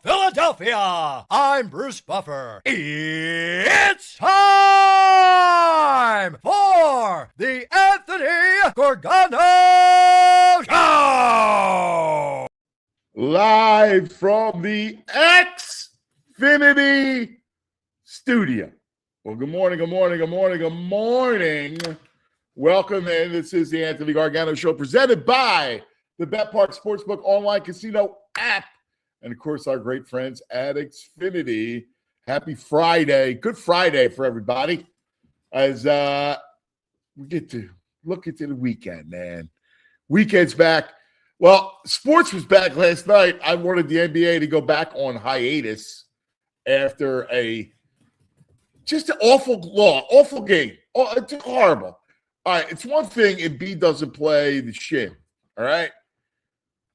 Philadelphia. I'm Bruce Buffer. It's time for the Anthony Gorgano Show. Live from the Xfinity studio. Well, good morning. Welcome in. This is the Anthony Gargano Show presented by the BetPark Sportsbook online casino app. And, of course, our great friends at Xfinity. Happy Friday. Good Friday for everybody as we get to look into the weekend, man. Weekend's back. Well, sports was back last night. I wanted the NBA to go back on hiatus after just an awful game. Oh, it's horrible. All right, it's one thing Embiid doesn't play the shin, all right?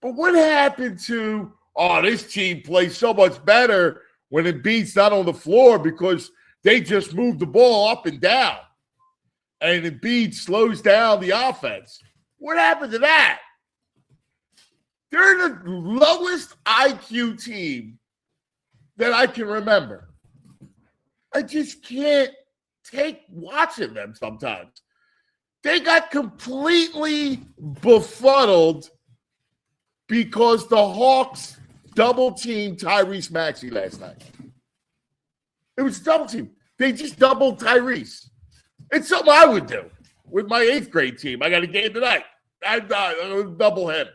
But what happened to – this team plays so much better when Embiid's not on the floor because they just move the ball up and down. And Embiid slows down the offense. What happened to that? They're the lowest IQ team that I can remember. I just can't take watching them sometimes. They got completely befuddled because the Hawks double-teamed Tyrese Maxey last night. It was a double team. They just doubled Tyrese. It's something I would do with my 8th grade team. I got a game tonight. I double him.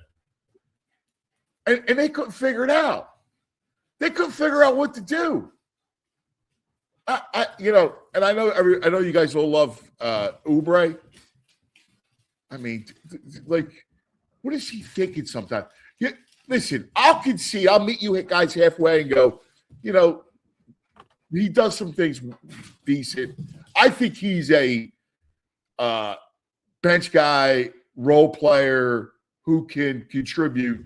And they couldn't figure it out. They couldn't figure out what to do. And I know you guys all love Oubre. I mean, like, what is he thinking sometimes? Listen, I'll concede. I'll meet you guys halfway and go, he does some things decent. I think he's a bench guy, role player who can contribute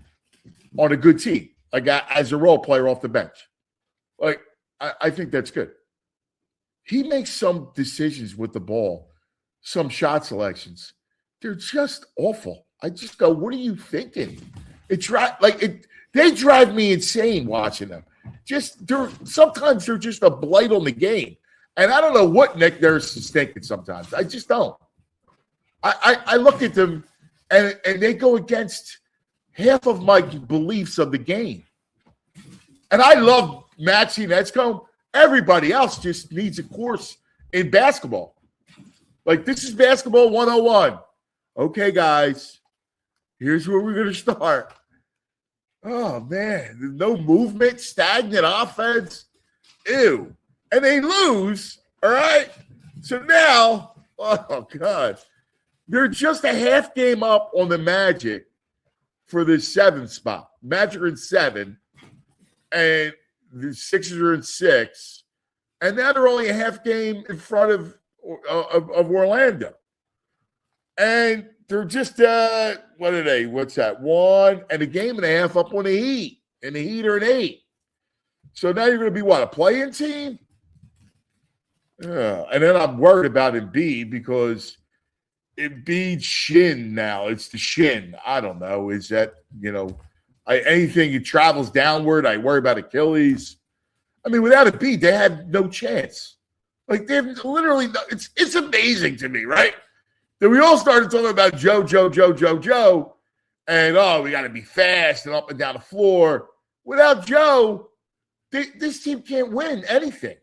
on a good team, like as a role player off the bench. Like, I think that's good. He makes some decisions with the ball, some shot selections. They're just awful. I just go, what are you thinking? They drive me insane watching them. Sometimes they're just a blight on the game. And I don't know what Nick Nurse is thinking sometimes. I just don't. I look at them and they go against half of my beliefs of the game. And I love Maxey and Edgecombe. Everybody else just needs a course in basketball. Like, this is basketball 101. Okay, guys, here's where we're going to start. Oh, man, there's no movement, stagnant offense. Ew. And they lose, all right? So now, oh, God, they're just a half game up on the Magic for the 7th spot. Magic are in 7, and the Sixers are in 6. And now they're only a half game in front of Orlando. And they're just, what are they? What's that? 1 and a game and a half up on the Heat. And the Heat are an 8. So now you're going to be, what, a play-in team? And then I'm worried about Embiid because Embiid's shin now. It's the shin. I don't know. Is that, anything that travels downward, I worry about Achilles. I mean, without Embiid, they had no chance. Like, they have literally – it's amazing to me, right? Then we all started talking about Joe, and, we got to be fast and up and down the floor. Without Joe, this team can't win anything.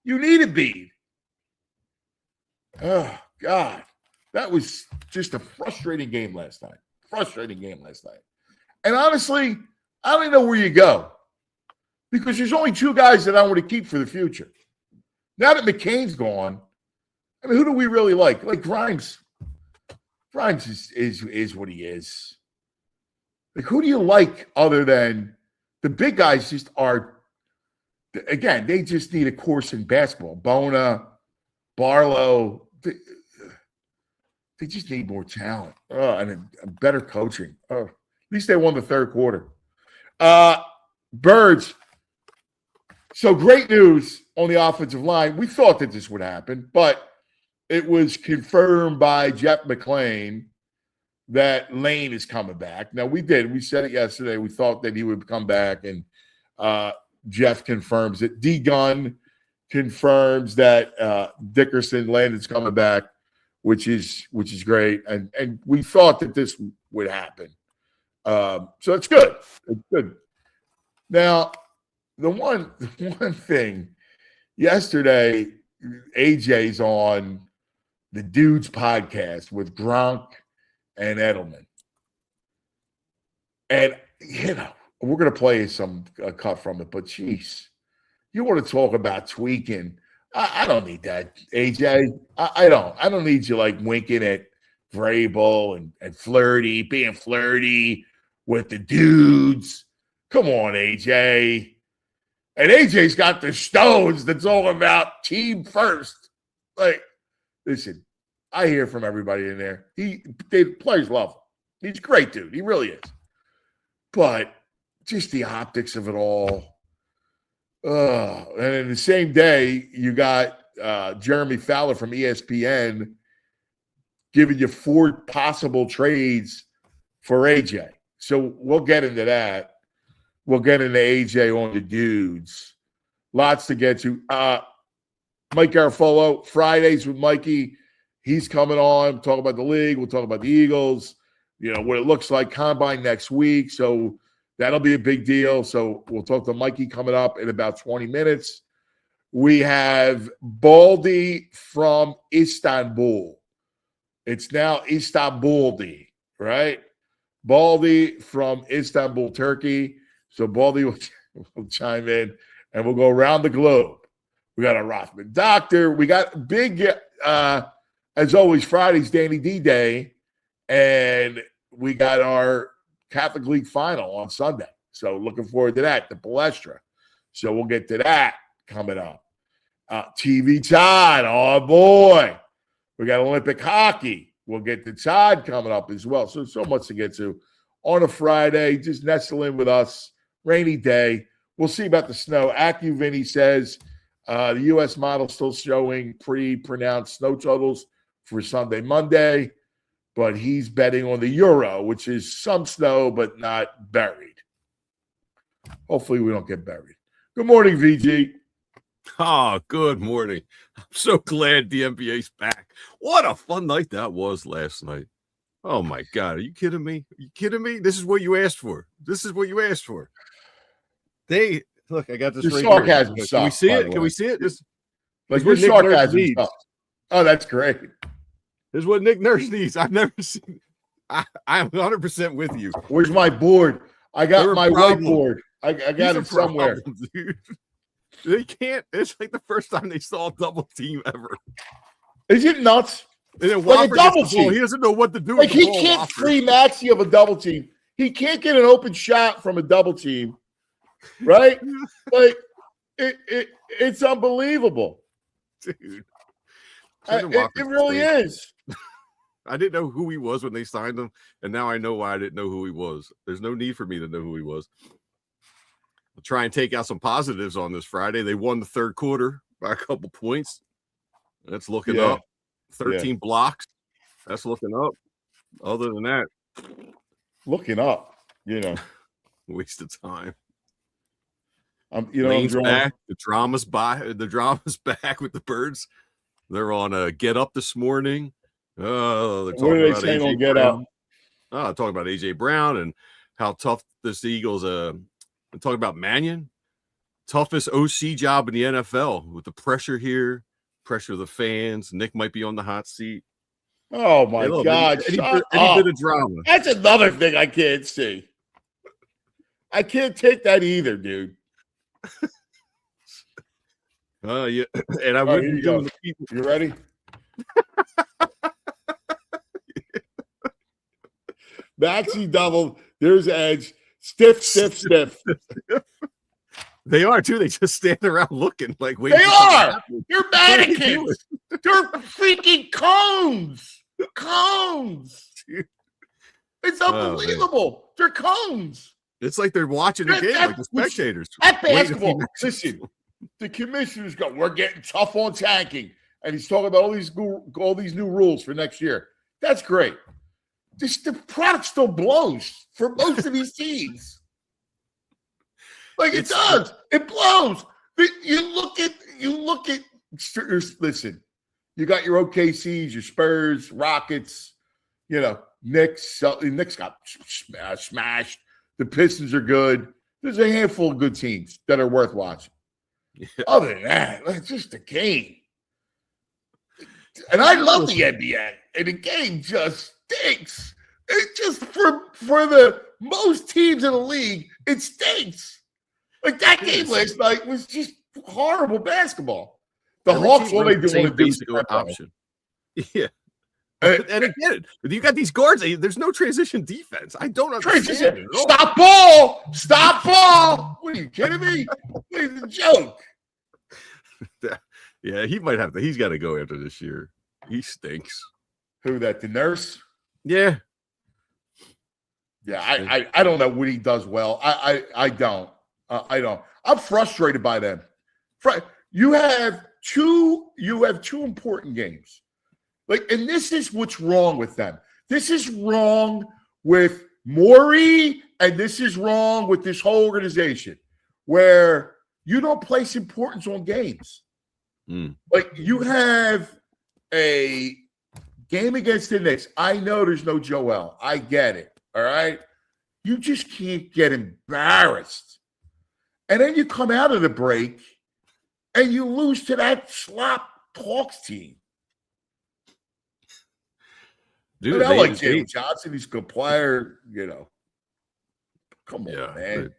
You need Embiid. Oh, God. That was just a frustrating game last night. And honestly, I don't even know where you go because there's only 2 guys that I want to keep for the future. Now that McCain's gone, I mean, who do we really like? Like Grimes. Grimes is what he is. Like, who do you like other than the big guys? Just are, again, they just need a course in basketball. Bona, Barlow, they just need more talent and better coaching. At least they won the 3rd quarter. Birds. So great news on the offensive line. We thought that this would happen, but it was confirmed by Jeff McClain that Lane is coming back. Now, we said it yesterday. We thought that he would come back, and Jeff confirms it. D Gunn confirms that Dickerson, Landon's coming back, which is great. And we thought that this would happen. So it's good. It's good. Now, the one thing, yesterday, AJ's on the Dudes podcast with Gronk and Edelman. And, we're going to play a cut from it, but geez, you want to talk about tweaking. I don't need that, AJ. I don't need you like winking at Vrabel and being flirty with the dudes. Come on, AJ. And AJ's got the stones that's all about team first. Like, listen, I hear from everybody in there. The players love him. He's a great dude. He really is. But just the optics of it all. And in the same day, you got Jeremy Fowler from ESPN giving you 4 possible trades for AJ. So we'll get into that. We'll get into AJ on the dudes. Lots to get to. Mike Garafolo, Fridays with Mikey. He's coming on. Talk about the league. We'll talk about the Eagles. What it looks like combine next week. So that'll be a big deal. So we'll talk to Mikey coming up in about 20 minutes. We have Baldy from Istanbul. It's now Istanbuldi, right? Baldy from Istanbul, Turkey. So Baldy will chime in, and we'll go around the globe. We got a Rothman doctor. We got big, as always, Friday's Danny D Day. And we got our Catholic League final on Sunday. So looking forward to that, the Palestra. So we'll get to that coming up. TV Todd, oh boy. We got Olympic hockey. We'll get to Todd coming up as well. So much to get to on a Friday. Just nestle in with us. Rainy day. We'll see about the snow. Vinny says the U.S. model still showing pretty pronounced snow totals for Sunday, Monday. But he's betting on the Euro, which is some snow, but not buried. Hopefully we don't get buried. Good morning, VG. Oh, good morning. I'm so glad the NBA's back. What a fun night that was last night. Oh, my God. Are you kidding me? Are you kidding me? This is what you asked for. Look, I got this right sarcasm here. Sucks, Can we see it? Can we see it? Your sarcasm sucks. Oh, that's great. This is what Nick Nurse needs. I've never seen. I'm 100% with you. Where's my board? I got my whiteboard. I got it somewhere. Dude. They can't. It's like the first time they saw a double team ever. Is it nuts? And then like a double team. He doesn't know what to do. Like he can't free Maxey of a double team. He can't get an open shot from a double team, right? Like it's unbelievable, dude. It really is. I didn't know who he was when they signed him, and now I know why I didn't know who he was. There's no need for me to know who he was. I'll try and take out some positives on this Friday. They won the third quarter by a couple points. That's looking up. 13 blocks. That's looking up. Other than that, looking up, waste of time. I'm back. The drama's back with the Birds. They're on Get Up this morning. Oh, they're talking what are they about saying AJ on Get Brown. Up? Oh, talking about AJ Brown and how tough this Eagles. I'm talking about Mannion, toughest OC job in the NFL with the pressure here, pressure of the fans. Nick might be on the hot seat. Oh my God! Any bit of drama. That's another thing I can't see. I can't take that either, dude. Yeah, and I wouldn't do the people. You ready? Maxey double. There's Edge. Stiff. They are too. They just stand around looking like waiting. They are. They're mannequins. They're freaking cones. It's unbelievable. They're cones. It's like they're watching the game like the spectators. At basketball, listen, the commissioners go, we're getting tough on tanking. And he's talking about all these new rules for next year. That's great. The product still blows for most of these teams. Like it does. It blows. You look at. Listen, you got your OKCs, your Spurs, Rockets. Knicks. Knicks got smashed. The Pistons are good. There's a handful of good teams that are worth watching. Yeah. Other than that, it's just a game. And I love the NBA, and the game just stinks. It just for the most teams in the league, it stinks. Like that game last night was just horrible basketball. The Hawks, all they do want to do option. Yeah. And again, you got these guards. There's no transition defense. I don't understand. Stop ball. Stop ball. What are you kidding me? It's a joke. Yeah, he might have to. He's got to go after this year. He stinks. Who that? The nurse? Yeah. Yeah, I don't know what he does well. I don't. I don't. I'm frustrated by them. You have two important games. And this is what's wrong with them. This is wrong with Morey, and this is wrong with this whole organization, where you don't place importance on games. You have a game against the Knicks. I know there's no Joel. I get it. All right. You just can't get embarrassed. And then you come out of the break and you lose to that slop Hawks team. Dude, I like Jalen Johnson. He's a good player, Come on, man.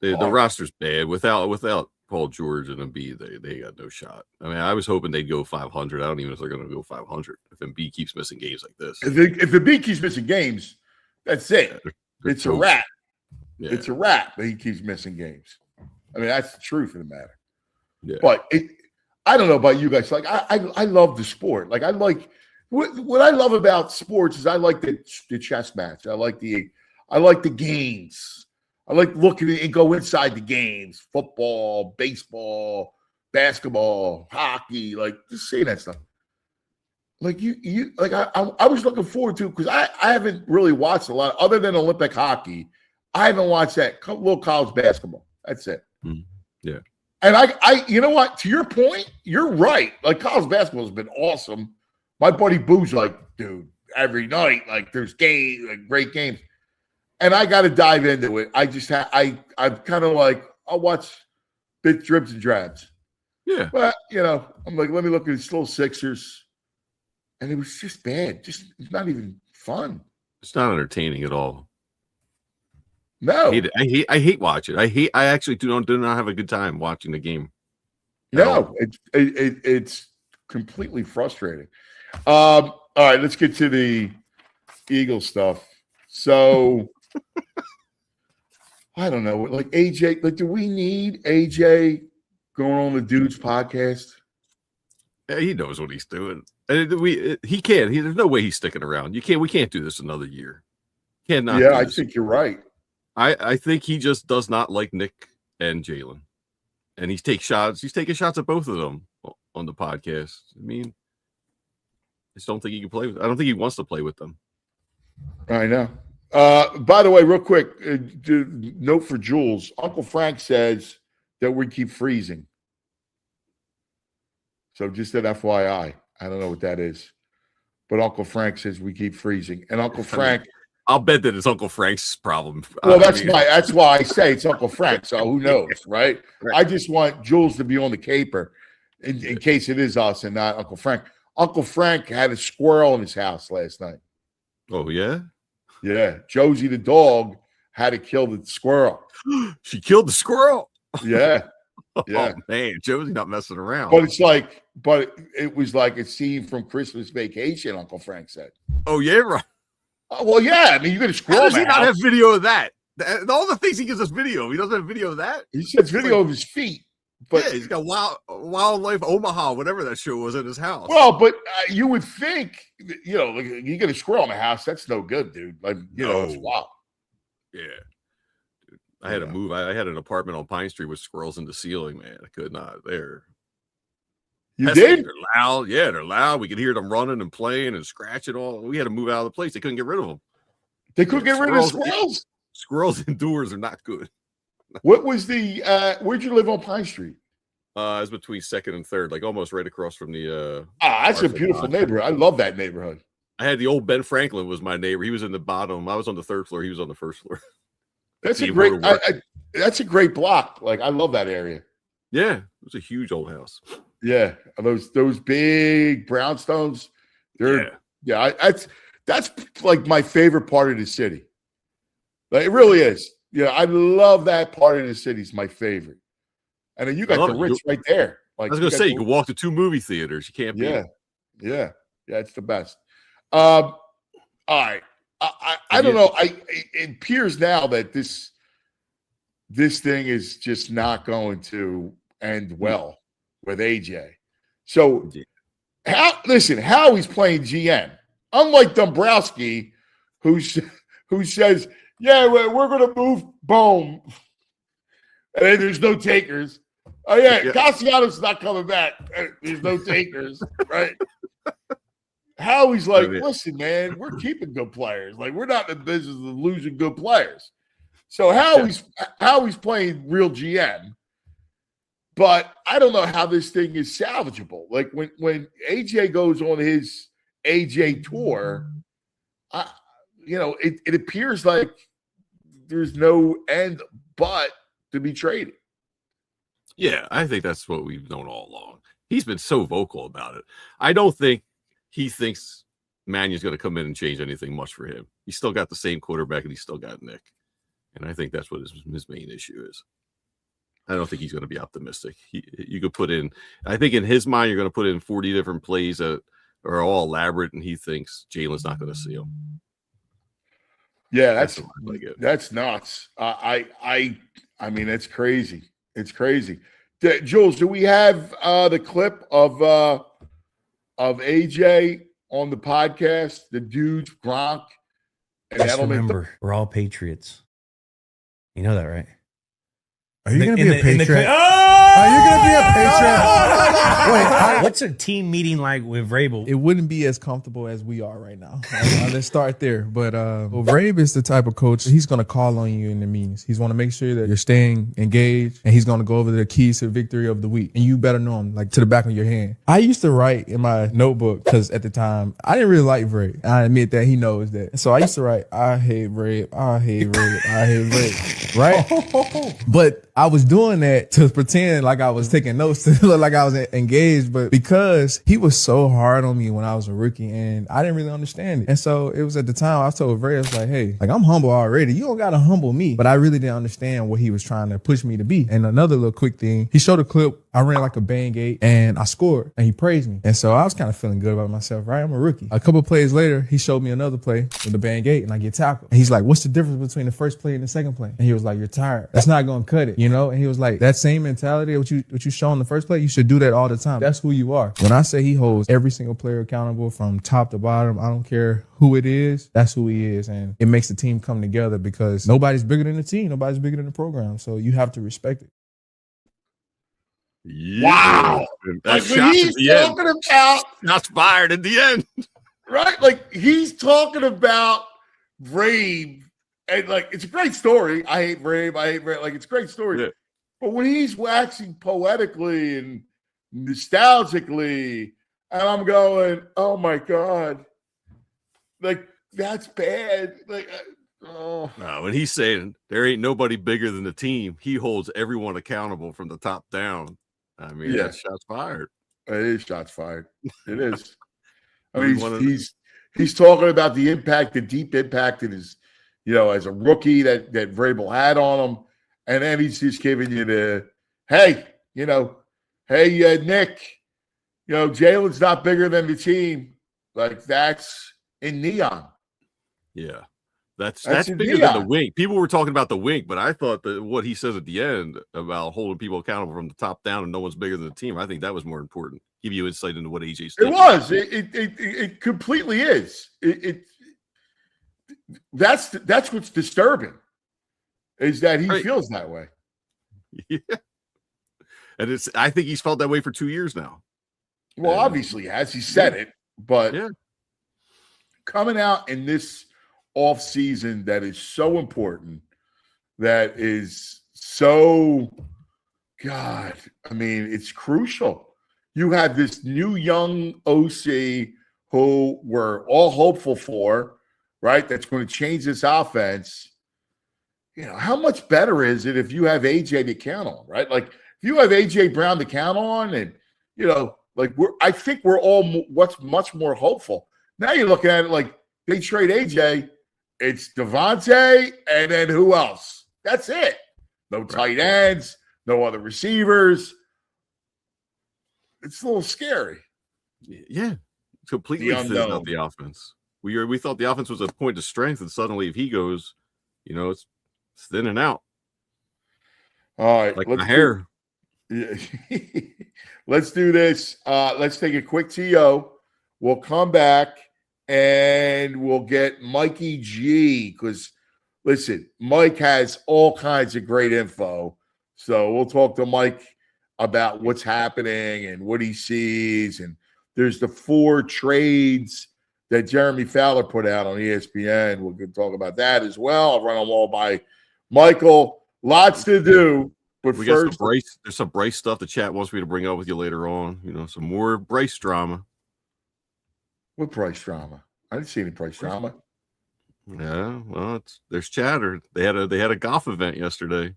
The roster's bad. Without Paul George and Embiid, they got no shot. I mean, I was hoping they'd go 500. I don't even know if they're going to go 500 if Embiid keeps missing games like this. If Embiid keeps missing games, that's it. It's a wrap. Yeah. It's a wrap that he keeps missing games. I mean, that's the truth of the matter. Yeah. But I don't know about you guys. I love the sport. I like what I love about sports is I like the chess match. I like the games. I like looking at and go inside the games. Football, baseball, basketball, hockey. Just say that stuff. I was looking forward to because I haven't really watched a lot other than Olympic hockey. I haven't watched that little college basketball. That's it. Yeah. And I you know what? To your point, you're right. College basketball has been awesome. My buddy Boo's dude, every night, there's great games. And I got to dive into it. I just I'm kind of I'll watch bits, dribs, and drabs. Yeah. But, I'm let me look at these little Sixers. And it was just bad. It's not even fun. It's not entertaining at all. No. I hate watching. I actually do not have a good time watching the game. No, it's completely frustrating. All right, let's get to the Eagles stuff. So I don't know, AJ, do we need AJ going on the Dudes podcast? Yeah, he knows what he's doing. And he can. There's no way he's sticking around. We can't do this another year. Cannot. Yeah, I think you're right. I think he just does not like Nick and Jalen, and he's taking shots at both of them on the podcast. I mean, I just don't think he can play with. I don't think he wants to play with them. I know. By the way, real quick, note for Jules. Uncle Frank says that we keep freezing. So just an FYI. I don't know what that is. But Uncle Frank says we keep freezing. And Uncle Frank. I'll bet that it's Uncle Frank's problem. Well, that's why I say it's Uncle Frank. So who knows, right? I just want Jules to be on the caper in case it is us and not Uncle Frank. Uncle Frank had a squirrel in his house last night. Oh, yeah? Yeah. Josie the dog had to kill the squirrel. She killed the squirrel? Yeah. Yeah. Oh, man, Josie not messing around. But it was like a scene from Christmas Vacation, Uncle Frank said. Oh, yeah, right. Well, yeah. I mean, you got to scroll. How does he not have video of that? All the things he gives us video. He doesn't have video of that. He says video of his feet. But yeah, he's got Wildlife Omaha, whatever that show was, in his house. Well, but you would think, you get a squirrel in the house. That's no good, dude. It's wild. Yeah. Dude, I had to move. I had an apartment on Pine Street with squirrels in the ceiling, man. I could not. You did? They're loud. Yeah, they're loud. We could hear them running and playing and scratching all. We had to move out of the place. They couldn't get rid of them. They couldn't get rid of the squirrels? Squirrels indoors are not good. What was the where'd you live on Pine Street? It's between 2nd and 3rd, like almost right across from the that's a Arthur beautiful Dodge. neighborhood. I love that neighborhood. I had the old Ben Franklin was my neighbor. He was in the bottom. I was on the 3rd floor. He was on the 1st floor. That's a great that's a great block. Like I love that area. Yeah, it was a huge old house. Yeah, those big brownstones. That's like my favorite part of the city. Like, it really is. Yeah, I love that part of the city. It's my favorite. And then you got the Ritz right there. Like I was going to say, you can walk to 2 movie theaters. You can't beat it. Yeah, it's the best. All right. I don't know. It appears now that this thing is just not going to end well with AJ. So Howie's playing GM. Unlike Dombrowski, who says, yeah, we're going to move Bohm. And then there's no takers. Oh, yeah. Castellanos not coming back. There's no takers, right? Howie's like, listen, man, we're keeping good players. Like, we're not in the business of losing good players. So Howie's playing real GM. But I don't know how this thing is salvageable. Like, when AJ goes on his AJ tour, it appears like there's no end but to be traded. Yeah, I think that's what we've known all along. He's been so vocal about it. I don't think he thinks Manion's going to come in and change anything much for him. He's still got the same quarterback, and he's still got Nick. And I think that's what his main issue is. I don't think he's going to be optimistic. You could put in, I think in his mind, you're going to put in 40 different plays that are all elaborate, and he thinks Jalen's not going to see them. Yeah, that's nuts. I mean, it's crazy. It's crazy. Jules, do we have the clip of AJ on the podcast? The dudes, Gronk and Just Edelman. remember, we're all Patriots. You know that, right? Are you going to be a Patriot? Are you going to be a Patriot? Wait, what's a team meeting like with Vrabel? It wouldn't be as comfortable as we are right now. Let's start there. But Vrabel is the type of coach, he's going to call on you in the meetings. He's going to make sure that you're staying engaged, and he's going to go over the keys to victory of the week. And you better know them like to the back of your hand. I used to write in my notebook because at the time, I didn't really like Vrabel. I admit that he knows that. So I used to write, I hate Vrabel, I hate Vrabel, I hate Vrabel, right? But I was doing that to pretend like I was taking notes to look like I was engaged, but because he was so hard on me when I was a rookie and I didn't really understand it. And so it was at the time I told Ray, I was like, hey, like I'm humble already. You don't got to humble me. But I really didn't understand what he was trying to push me to be. And another little quick thing, he showed a clip. I ran like a bang gate and I scored and he praised me. And so I was kind of feeling good about myself, right? I'm a rookie. A couple plays later, he showed me another play with the bang gate and I get tackled. And he's like, what's the difference between the first play and the second play? And he was like, you're tired. That's not going to cut it, you know? And he was like, that same mentality, what you show in the first play, you should do that all the time. That's who you are. When I say he holds every single player accountable from top to bottom, I don't care who it is, that's who he is. And it makes the team come together because nobody's bigger than the team. Nobody's bigger than the program. So you have to respect it. Yeah. Wow. That's like he's talking about shots fired at the end. Right? Like he's talking about Vrabel. And like it's a great story. I hate Vrabel. Like it's a great story. Yeah. But when he's waxing poetically and nostalgically, and I'm going, oh my God. Like that's bad. Like No, when he's saying there ain't nobody bigger than the team, he holds everyone accountable from the top down. I mean, that's shots fired. It is shots fired. It is. I mean, he's talking about the impact, the deep impact that is, as a rookie that Vrabel had on him, and then he's just giving you the, hey, Nick, Jalen's not bigger than the team. Like that's in neon. Yeah. That's bigger than the wink. People were talking about the wink, but I thought that what he says at the end about holding people accountable from the top down and no one's bigger than the team, I think that was more important. Give you insight into what AJ's thinking. It was. It completely is. That's what's disturbing is that he feels that way. Yeah. And I think he's felt that way for 2 years now. Well, obviously he has. He said it, but coming out in this off season that is so important, that is so, God, I mean, it's crucial. You have this new young OC who we're all hopeful for, right? That's going to change this offense. How much better is it if you have AJ to count on, right? Like, if you have AJ Brown to count on, and I think we're all much more hopeful. Now you're looking at it like they trade AJ, it's Devontae, and then who else? That's it. No tight ends, no other receivers. It's a little scary. Yeah, completely fizzed out the offense. We thought the offense was a point of strength, and suddenly if he goes, it's thinning out. All right, like my hair. Let's do this. Let's take a quick TO. We'll come back and we'll get Mikey G, because listen, Mike has all kinds of great info. So we'll talk to Mike about what's happening and what he sees. And there's the 4 trades that Jeremy Fowler put out on ESPN. We'll talk about that as well. I'll run them all by Michael. Lots to do. But we first, got some Bryce. There's some Bryce stuff the chat wants me to bring up with you later on. Some more Bryce drama. What Bryce drama? I didn't see any Bryce drama. Yeah, well, there's chatter. They had a golf event yesterday.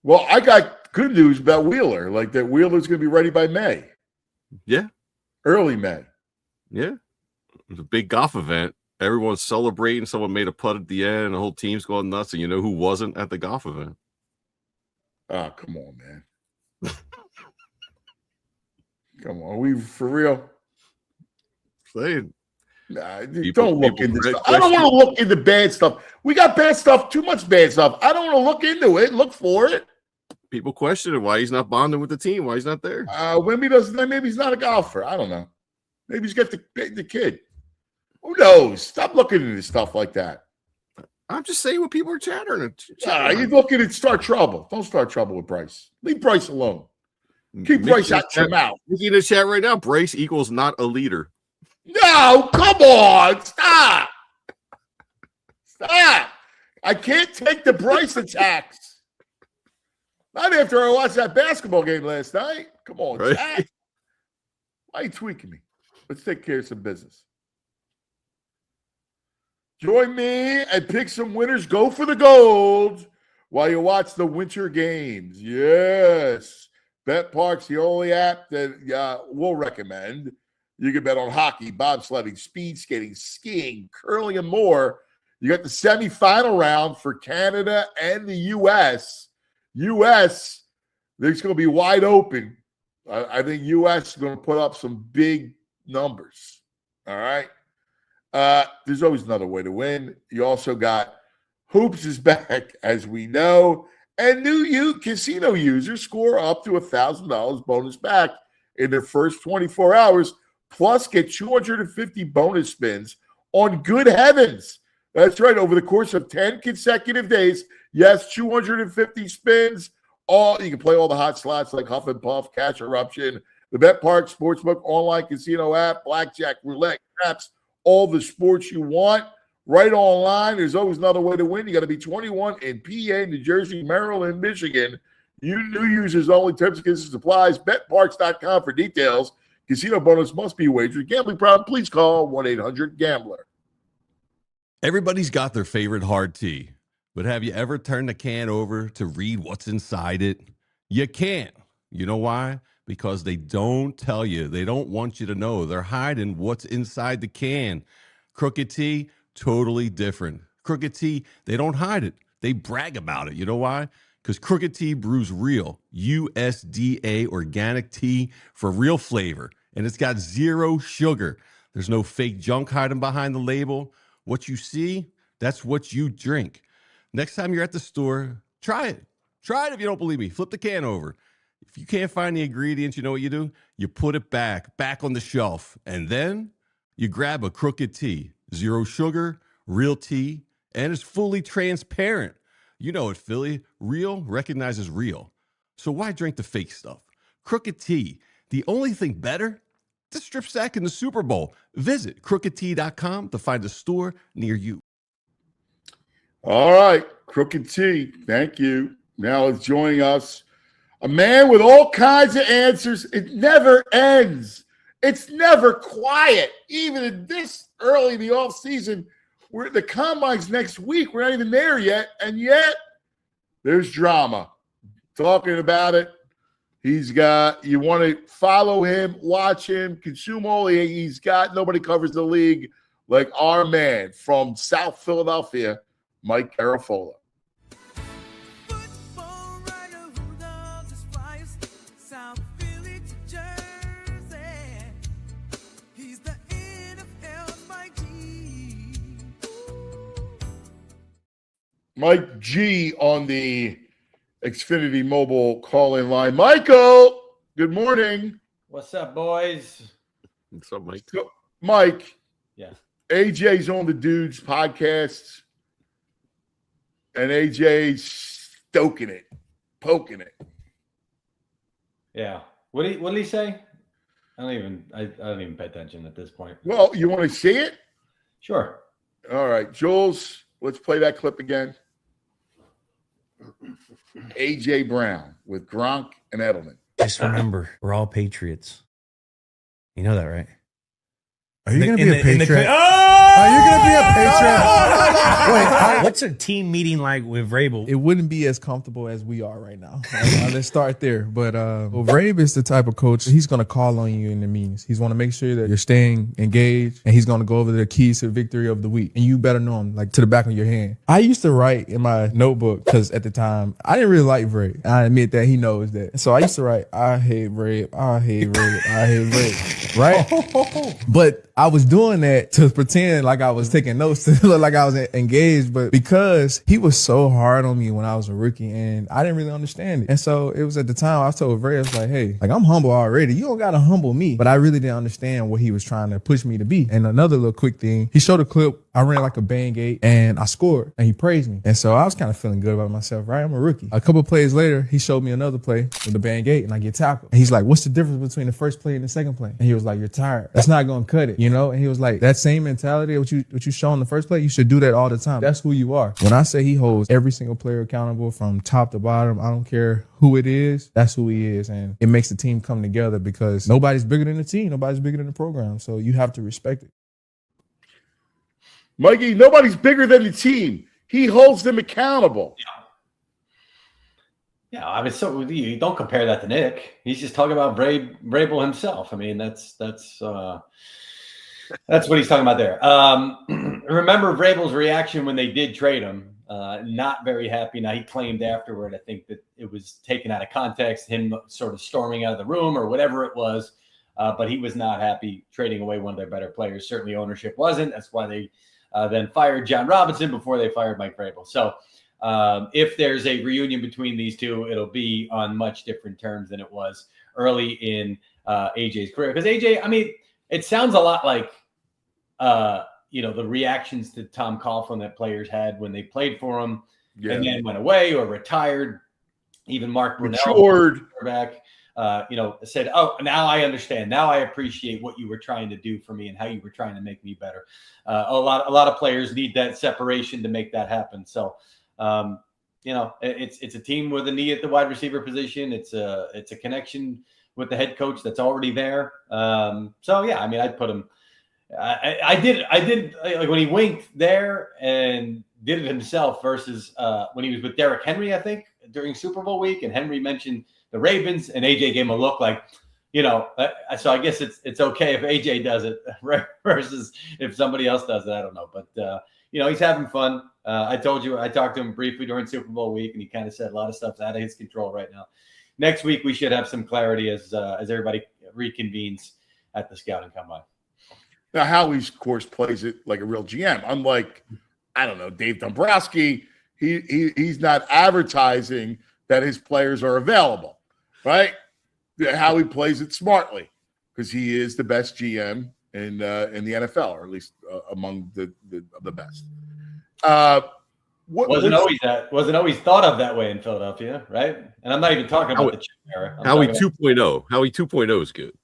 Well, I got good news about Wheeler. Like that Wheeler's going to be ready by May. Yeah, early May. Yeah, it was a big golf event. Everyone's celebrating. Someone made a putt at the end. The whole team's going nuts. And you know who wasn't at the golf event? Oh, come on, man. Come on. Are we for real? Saying. Nah, don't look into stuff. I don't want to look into bad stuff. We got bad stuff, too much bad stuff. I don't want to look into it, look for it. People question why he's not bonding with the team, why he's not there. Maybe he's not a golfer. I don't know. Maybe he's got the kid. Who knows? Stop looking into stuff like that. I'm just saying what people are chattering. You're looking to start trouble. Don't start trouble with Bryce. Leave Bryce alone. Keep Bryce out your mouth. Look in the chat right now. Bryce equals not a leader. No, come on. Stop. Stop. I can't take the Bryce attacks. Not after I watched that basketball game last night. Come on, right? Chat. Why are you tweaking me? Let's take care of some business. Join me and pick some winners. Go for the gold while you watch the winter games. Yes. BetPark's the only app that we'll recommend. You can bet on hockey, bobsledding, speed skating, skiing, curling, and more. You got the semifinal round for Canada and the U.S. U.S., it's going to be wide open. I think U.S. is going to put up some big numbers. All right? There's always another way to win. You also got Hoops is back, as we know, and new casino users score up to $1,000 bonus back in their first 24 hours, plus get 250 bonus spins on Good Heavens. That's right, over the course of 10 consecutive days. Yes, 250 spins. You can play all the hot slots like Huff and Puff, Cash Eruption, the BetPark Sportsbook online casino app, blackjack, roulette, craps, all the sports you want right online. There's always another way to win. You got to be 21 in PA, New Jersey, Maryland, Michigan. You new users only. Terms and conditions applies. BetParks.com for details. Casino bonus must be wagered. Gambling problem? Please call 1-800-GAMBLER. Everybody's got their favorite hard tea, but have you ever turned the can over to read what's inside it? You can't. You know why? Because they don't tell you. They don't want you to know. They're hiding what's inside the can. Crooked Tea, totally different. Crooked Tea, they don't hide it. They brag about it. You know why? Because Crooked Tea brews real USDA organic tea for real flavor, and it's got 0 sugar. There's no fake junk hiding behind the label. What you see, that's what you drink. Next time you're at the store, try it. Try it if you don't believe me. Flip the can over. If you can't find the ingredients, you know what you do? You put it back on the shelf, and then you grab a Crooked Tea. 0 sugar, real tea, and it's fully transparent. You know it, Philly. Real recognizes real. So why drink the fake stuff? Crooked Tea. The only thing better? The strip sack in the Super Bowl. Visit crookedtea.com to find a store near you. All right, Crooked Tea. Thank you. Now is joining us, a man with all kinds of answers. It never ends. It's never quiet. Even in this early in the offseason, we're the combine's next week. We're not even there yet. And yet there's drama. Talking about it. You want to follow him, watch him, consume all he's got. Nobody covers the league like our man from South Philadelphia, Mike Garafolo. Mike G on the Xfinity Mobile call-in line. Michael, good morning. What's up, boys? What's up, Mike? So, Mike. Yeah. AJ's on the Dudes podcast, and AJ's stoking it, poking it. Yeah. What did he say? I don't even pay attention at this point. Well, you want to see it? Sure. All right, Jules, let's play that clip again. AJ Brown with Gronk and Edelman. Just remember, we're all Patriots. You know that, right? Are you going to be a Patriot? Oh! Are you going to be a Patriot? Wait, what's a team meeting like with Vrabel? it wouldn't be as comfortable as we are right now. Let's start there. But Vrabel is the type of coach, he's going to call on you in the meetings. He's going to make sure that you're staying engaged, and he's going to go over the keys to victory of the week. And you better know them like to the back of your hand. I used to write in my notebook because at the time, I didn't really like Vrabel. I admit that he knows that. So I used to write, I hate Vrabel, I hate Vrabel, I hate Vrabel, right? But I was doing that to pretend like I was taking notes to look like I was engaged, but because he was so hard on me when I was a rookie and I didn't really understand it. And so it was at the time I told Ray, I was like, hey, like I'm humble already. You don't got to humble me. But I really didn't understand what he was trying to push me to be. And another little quick thing, he showed a clip. I ran like a bang gate and I scored and he praised me. And so I was kind of feeling good about myself, right? I'm a rookie. A couple of plays later, he showed me another play with the bang gate and I get tackled. And he's like, what's the difference between the first play and the second play? And he was like, you're tired. That's not going to cut it, you know? And he was like, that same mentality, what you show in the first play, you should do that all the time. That's who you are. When I say he holds every single player accountable from top to bottom, I don't care who it is, that's who he is. And it makes the team come together because nobody's bigger than the team. Nobody's bigger than the program. So you have to respect it. Mikey, nobody's bigger than the team. He holds them accountable. Yeah, I mean, so you don't compare that to Nick. He's just talking about Vrabel himself. I mean, that's what he's talking about there. Remember Vrabel's reaction when they did trade him? Not very happy. Now, he claimed afterward, I think, that it was taken out of context, him sort of storming out of the room or whatever it was. But he was not happy trading away one of their better players. Certainly ownership wasn't. That's why they then fired John Robinson before they fired Mike Vrabel. So if there's a reunion between these two, it'll be on much different terms than it was early in AJ's career. Because AJ, I mean, it sounds a lot like, the reactions to Tom Coughlin that players had when they played for him and then went away or retired. Even Mark Brunell, quarterback, said, oh, now I understand. Now I appreciate what you were trying to do for me and how you were trying to make me better. A lot of players need that separation to make that happen. So, it's a team with a knee at the wide receiver position. It's a connection with the head coach that's already there. I'd put him. I did like when he winked there and did it himself versus when he was with Derrick Henry, I think, during Super Bowl week, and Henry mentioned the Ravens, and AJ gave him a look like, so I guess it's okay if AJ does it versus if somebody else does it. I don't know, but he's having fun. I told you I talked to him briefly during Super Bowl week, and he kind of said a lot of stuff's out of his control right now. Next week we should have some clarity as everybody reconvenes at the scouting combine. Now, Howie's, of course, plays it like a real GM. Unlike, I don't know, Dave Dombrowski, he's not advertising that his players are available, right? Howie plays it smartly because he is the best GM in the NFL, or at least among the best. Wasn't always thought of that way in Philadelphia, right? And I'm not even talking about the Chip era. Howie 2.0. Howie 2.0 is good.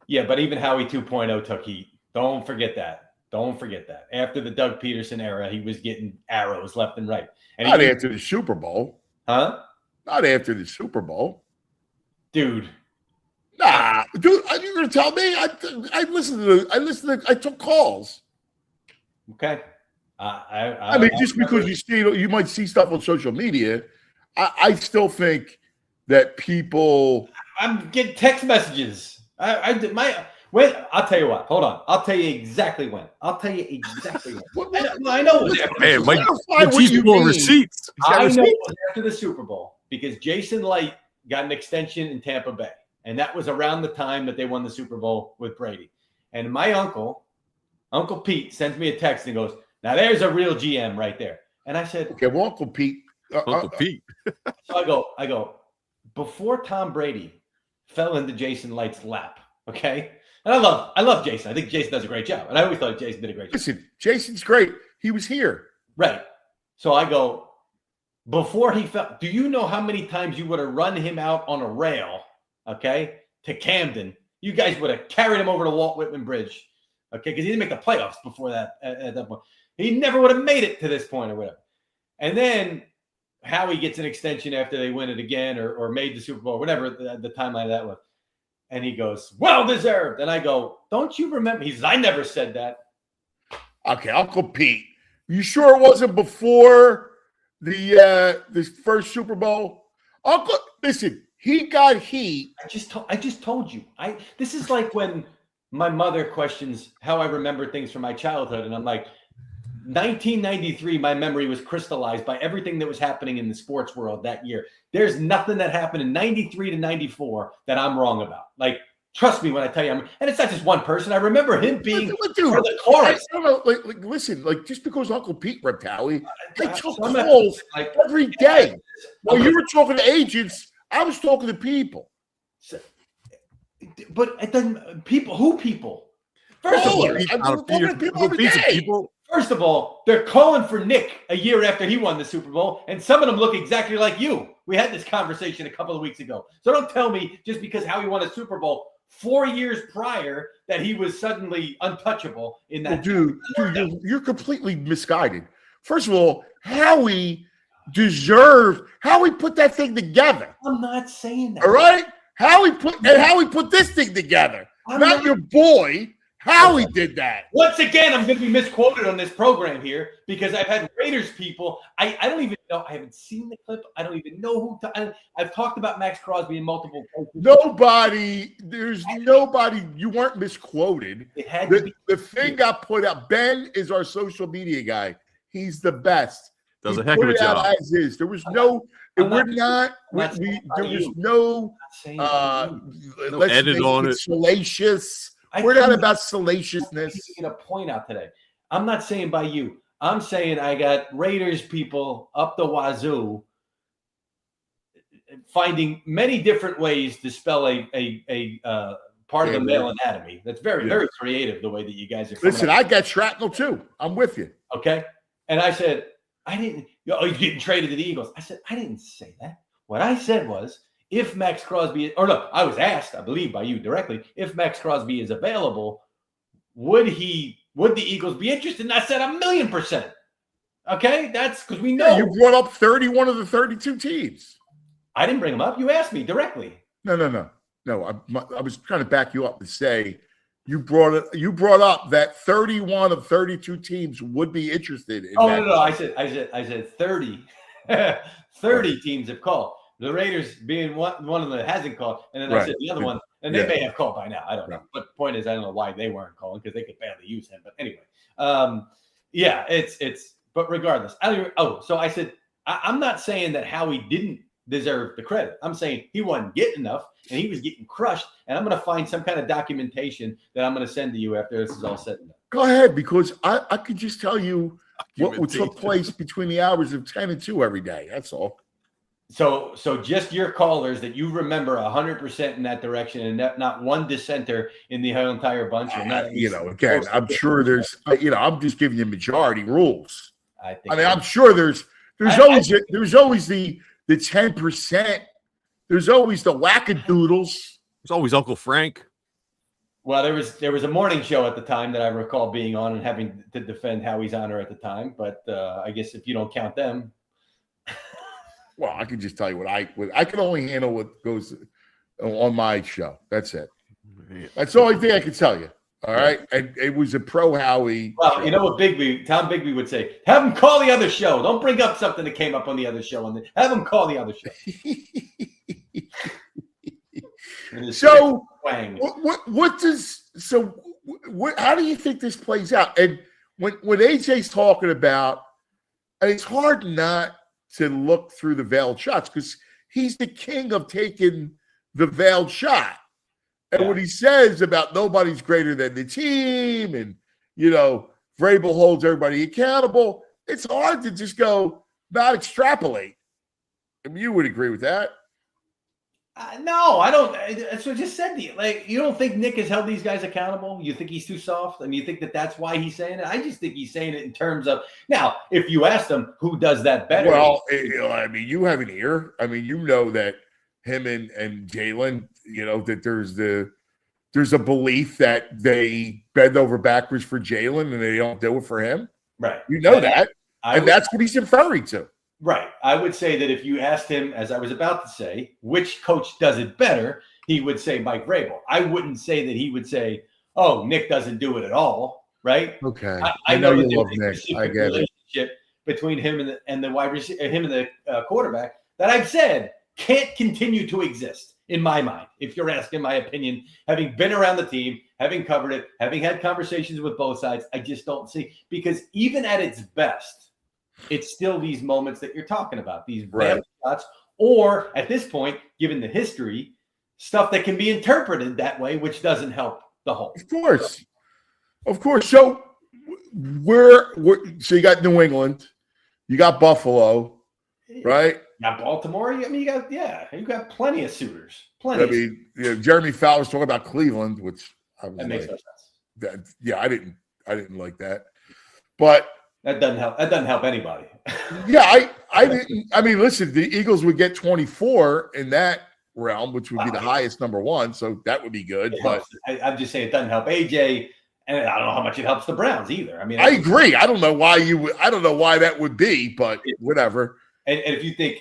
Yeah, but even Howie 2.0 took heat. Don't forget that. After the Doug Peterson era, he was getting arrows left and right. And not after the Super Bowl. Huh? Not after the Super Bowl. Dude. Nah, dude, are you going to tell me? I listened to I took calls. Okay. I mean, just because you might see stuff on social media, I still think that people. I'm getting text messages. I'll tell you what. Hold on. I'll tell you exactly when. I know it was after Man, Mike, what he's you full of mean. receipts. I know it was after the Super Bowl because Jason Light got an extension in Tampa Bay. And that was around the time that they won the Super Bowl with Brady. And my Uncle Pete, sends me a text and goes, now there's a real GM right there. And I said, okay, well, Uncle Pete. Uncle Pete. So I go, before Tom Brady fell into Jason Light's lap, okay? And I love Jason. I think Jason does a great job. And I always thought Jason did a great job. Listen, Jason's great. He was here. Right. So I go, before he fell, do you know how many times you would have run him out on a rail, okay, to Camden? You guys would have carried him over the Walt Whitman Bridge, okay, because he didn't make the playoffs before that at that point. He never would have made it to this point or whatever. And then Howie gets an extension after they win it again or made the Super Bowl, whatever the timeline of that was. And he goes, well deserved. And I go, don't you remember? He says, I never said that. Okay, Uncle Pete. You sure it wasn't before the first Super Bowl? Uncle, listen, he got heat. I just told you. This is like when my mother questions how I remember things from my childhood, and I'm like, 1993, my memory was crystallized by everything that was happening in the sports world that year. There's nothing that happened in 93 to 94 that I'm wrong about. Like, trust me when I tell you, and it's not just one person. I remember him being for the chorus. I don't know, listen, just because Uncle Pete ripped Howie, I took calls every day. While you were talking to agents, I was talking to people. But it doesn't. People. First of all, First of all, they're calling for Nick a year after he won the Super Bowl, and some of them look exactly like you. We had this conversation a couple of weeks ago. So don't tell me just because Howie won a Super Bowl 4 years prior that he was suddenly untouchable in that. Well, dude, you're completely misguided. First of all, Howie put that thing together. I'm not saying that. All right? Howie put this thing together. Not your boy. Howie did that. Once again, I'm going to be misquoted on this program here because I've had Raiders people. I don't even know. I haven't seen the clip. I don't even know who. I've talked about Max Crosby in multiple places. There's nobody. You weren't misquoted. It had to be. The thing got put out. Ben is our social media guy. He's the best. Does a heck of a job. As is. There was no. There was no. Let's edit on it. Salacious. We're not about salaciousness. Get a point out today. I'm not saying by you. I'm saying I got Raiders people up the wazoo finding many different ways to spell a part of the male anatomy. That's very, very creative the way that you guys are. Listen, I got shrapnel too. I'm with you. Okay. And I said, he's getting traded to the Eagles. I said, I didn't say that. What I said was, if Max Crosby, I was asked, I believe by you directly, if Max Crosby is available, would the Eagles be interested? And I said 1,000,000%. Okay, that's because we know. Yeah, you brought up 31 of the 32 teams. I didn't bring them up. You asked me directly. No. I was trying to back you up and say you brought up that 31 of 32 teams would be interested in. No. I said 30. 30 teams have called. The Raiders being one of them that hasn't called, and then I said the other one, and they may have called by now. I don't know. But the point is, I don't know why they weren't calling because they could barely use him. But anyway, it's. But regardless, so I said I'm not saying that Howie didn't deserve the credit. I'm saying he wasn't getting enough, and he was getting crushed. And I'm going to find some kind of documentation that I'm going to send to you after this is all said and done. Go ahead, because I could just tell you what took place between the hours of 10 and 2 every day. That's all. So just your callers that you remember 100% in that direction, and not one dissenter in the whole entire bunch. Again, I'm sure there's. I'm just giving you majority rules. I'm sure there's always the 10%. There's always the wackadoodles. There's always Uncle Frank. Well, there was a morning show at the time that I recall being on and having to defend Howie's honor at the time, but I guess if you don't count them. Well, I can just tell you what I can only handle what goes on my show. That's it. That's the only thing I can tell you. All right. And it was a pro Howie. Well, show. you know what Tom Bigby would say? Have him call the other show. Don't bring up something that came up on the other show. And have him call the other show. So how do you think this plays out? And when AJ's talking about, and it's hard not to look through the veiled shots because he's the king of taking the veiled shot. And what he says about nobody's greater than the team and, Vrabel holds everybody accountable, it's hard to just go not extrapolate. I mean, you would agree with that. No, I don't. That's what I just said to you. Like, you don't think Nick has held these guys accountable? You think he's too soft? And you think that's why he's saying it? I just think he's saying it in terms of, now, if you asked him who does that better. Well, I mean, you have an ear. I mean, that him and Jalen, that there's a belief that they bend over backwards for Jalen and they don't do it for him. Right. That. And that's what he's referring to. Right. I would say that if you asked him, as I was about to say, which coach does it better, he would say Mike Vrabel. I wouldn't say that he would say, oh, Nick doesn't do it at all. Right. Okay. I know you that love there's Nick. a I get relationship it. between him and the wide receiver, him and the quarterback that I've said can't continue to exist in my mind. If you're asking my opinion, having been around the team, having covered it, having had conversations with both sides, I just don't see, because even at its best, it's still these moments that you're talking about, these bad shots, or at this point, given the history, stuff that can be interpreted that way, which doesn't help the whole. Of course. So so you got New England, you got Buffalo, right? You got Baltimore. I mean, you got plenty of suitors. Plenty. Jeremy Fowler was talking about Cleveland, which that makes no sense. I didn't like that, but. That doesn't help. That doesn't help anybody. I didn't. I mean, listen, the Eagles would get 24 in that realm, which would be the highest number one. So that would be good. But I'm just saying it doesn't help AJ, and I don't know how much it helps the Browns either. I mean, I agree. I don't know why I don't know why that would be, but whatever. And if you think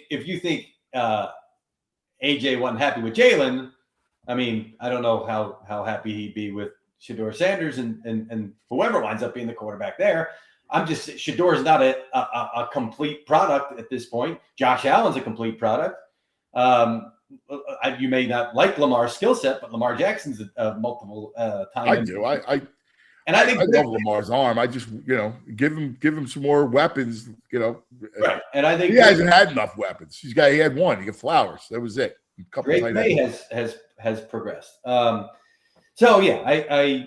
AJ wasn't happy with Jalen, I mean, I don't know how happy he'd be with Shedeur Sanders and whoever winds up being the quarterback there. I'm just Shedeur is not a complete product at this point. Josh Allen's a complete product. You may not like Lamar's skill set, but Lamar Jackson's a multiple time. I do. I think I love Lamar's arm. I just give him some more weapons. Right. And I think he hasn't had enough weapons. He had one. He got Flowers. That was it. Great May has progressed. So yeah,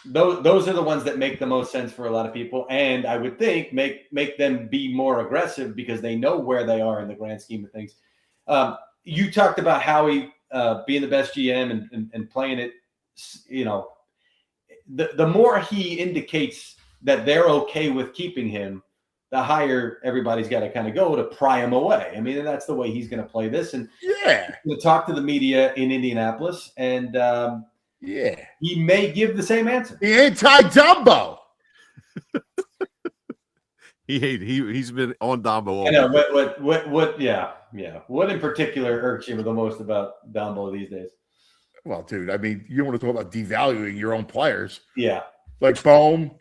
Those are the ones that make the most sense for a lot of people, and I would think make them be more aggressive because they know where they are in the grand scheme of things. You talked about Howie being the best GM and playing it. The more he indicates that they're okay with keeping him, the higher everybody's got to kind of go to pry him away. I mean, and that's the way he's going to play this. And he's going to talk to the media in Indianapolis, and he may give the same answer. He ain't Ty Dumbo. He's been on Dumbo. I know what What in particular irks you the most about Dumbo these days? Well, dude, I mean, you want to talk about devaluing your own players? Yeah, like Bohm,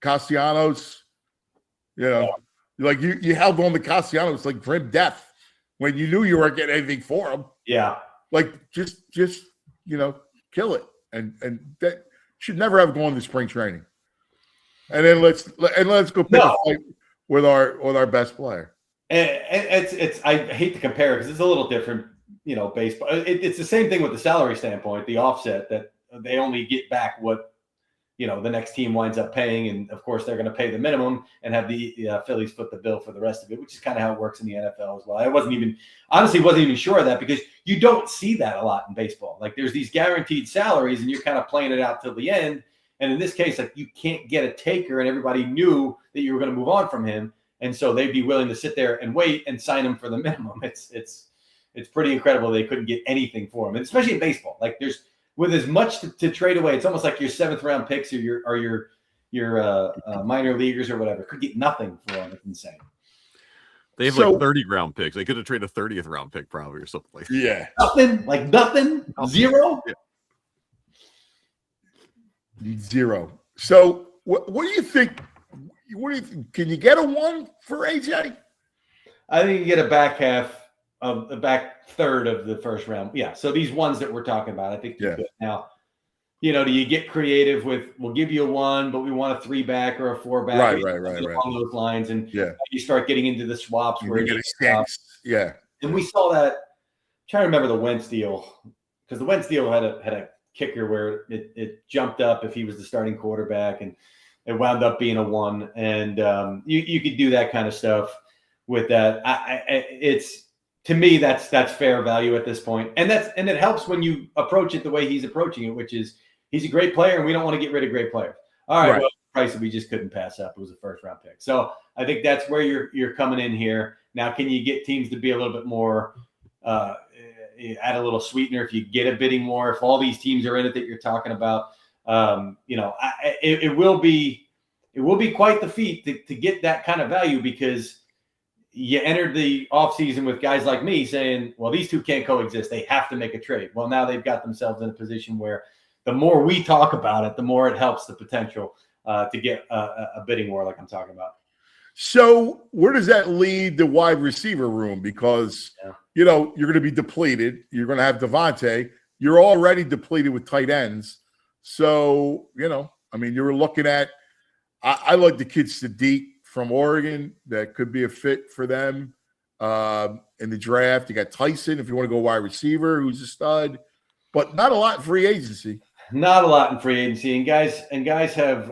Castellanos. Like you held on to Castellanos like grim death when you knew you weren't getting anything for him. Yeah, like just kill it. And that should never have gone to spring training. And then let's go pick a fight with our best player. And it's I hate to compare because it's a little different, baseball. It's the same thing with the salary standpoint, the offset that they only get back what the next team winds up paying, and of course they're going to pay the minimum and have the Phillies foot the bill for the rest of it, which is kind of how it works in the NFL as well. I wasn't even sure of that because you don't see that a lot in baseball. Like there's these guaranteed salaries and you're kind of playing it out till the end. And in this case, like you can't get a taker, and everybody knew that you were going to move on from him, and so they'd be willing to sit there and wait and sign him for the minimum. It's pretty incredible they couldn't get anything for him, and especially in baseball. Like there's with as much to trade away, it's almost like your 7th round picks or your minor leaguers or whatever could get nothing for him. It's insane. They have like 30 round picks. They could have traded a 30th round pick probably or something like that. Yeah. Nothing, zero. Yeah. Zero. So what do you think? What do you think? Can you get a 1 for AJ? I think you get a back third of the first round. Yeah. So these ones that we're talking about, I think you could. Now, do you get creative with, we'll give you a 1, but we want a 3 back or a 4 back? Right. Along those lines. And you start getting into the swaps where you get a stance. Yeah. And we saw that. I'm trying to remember the Wentz deal, because the Wentz deal had a kicker where it jumped up if he was the starting quarterback, and it wound up being a 1. And you could do that kind of stuff with that. It's, to me, that's fair value at this point. And it helps when you approach it the way he's approaching it, which is, he's a great player and we don't want to get rid of great players. All right. Well, the price that we just couldn't pass up. It was a first round pick. So I think that's where you're coming in here. Now, can you get teams to be a little bit more, add a little sweetener if you get a bidding war, if all these teams are in it that you're talking about? It will be quite the feat to get that kind of value, because you entered the offseason with guys like me saying, well, these two can't coexist. They have to make a trade. Well, now they've got themselves in a position where the more we talk about it, the more it helps the potential to get a bidding war like I'm talking about. So where does that lead the wide receiver room? Because, you're going to be depleted. You're going to have Devontae. You're already depleted with tight ends. So, you're looking at – I like the kid Sadiq from Oregon. That could be a fit for them in the draft. You got Tyson if you want to go wide receiver, who's a stud. But not a lot in free agency. Not a lot in free agency. And guys have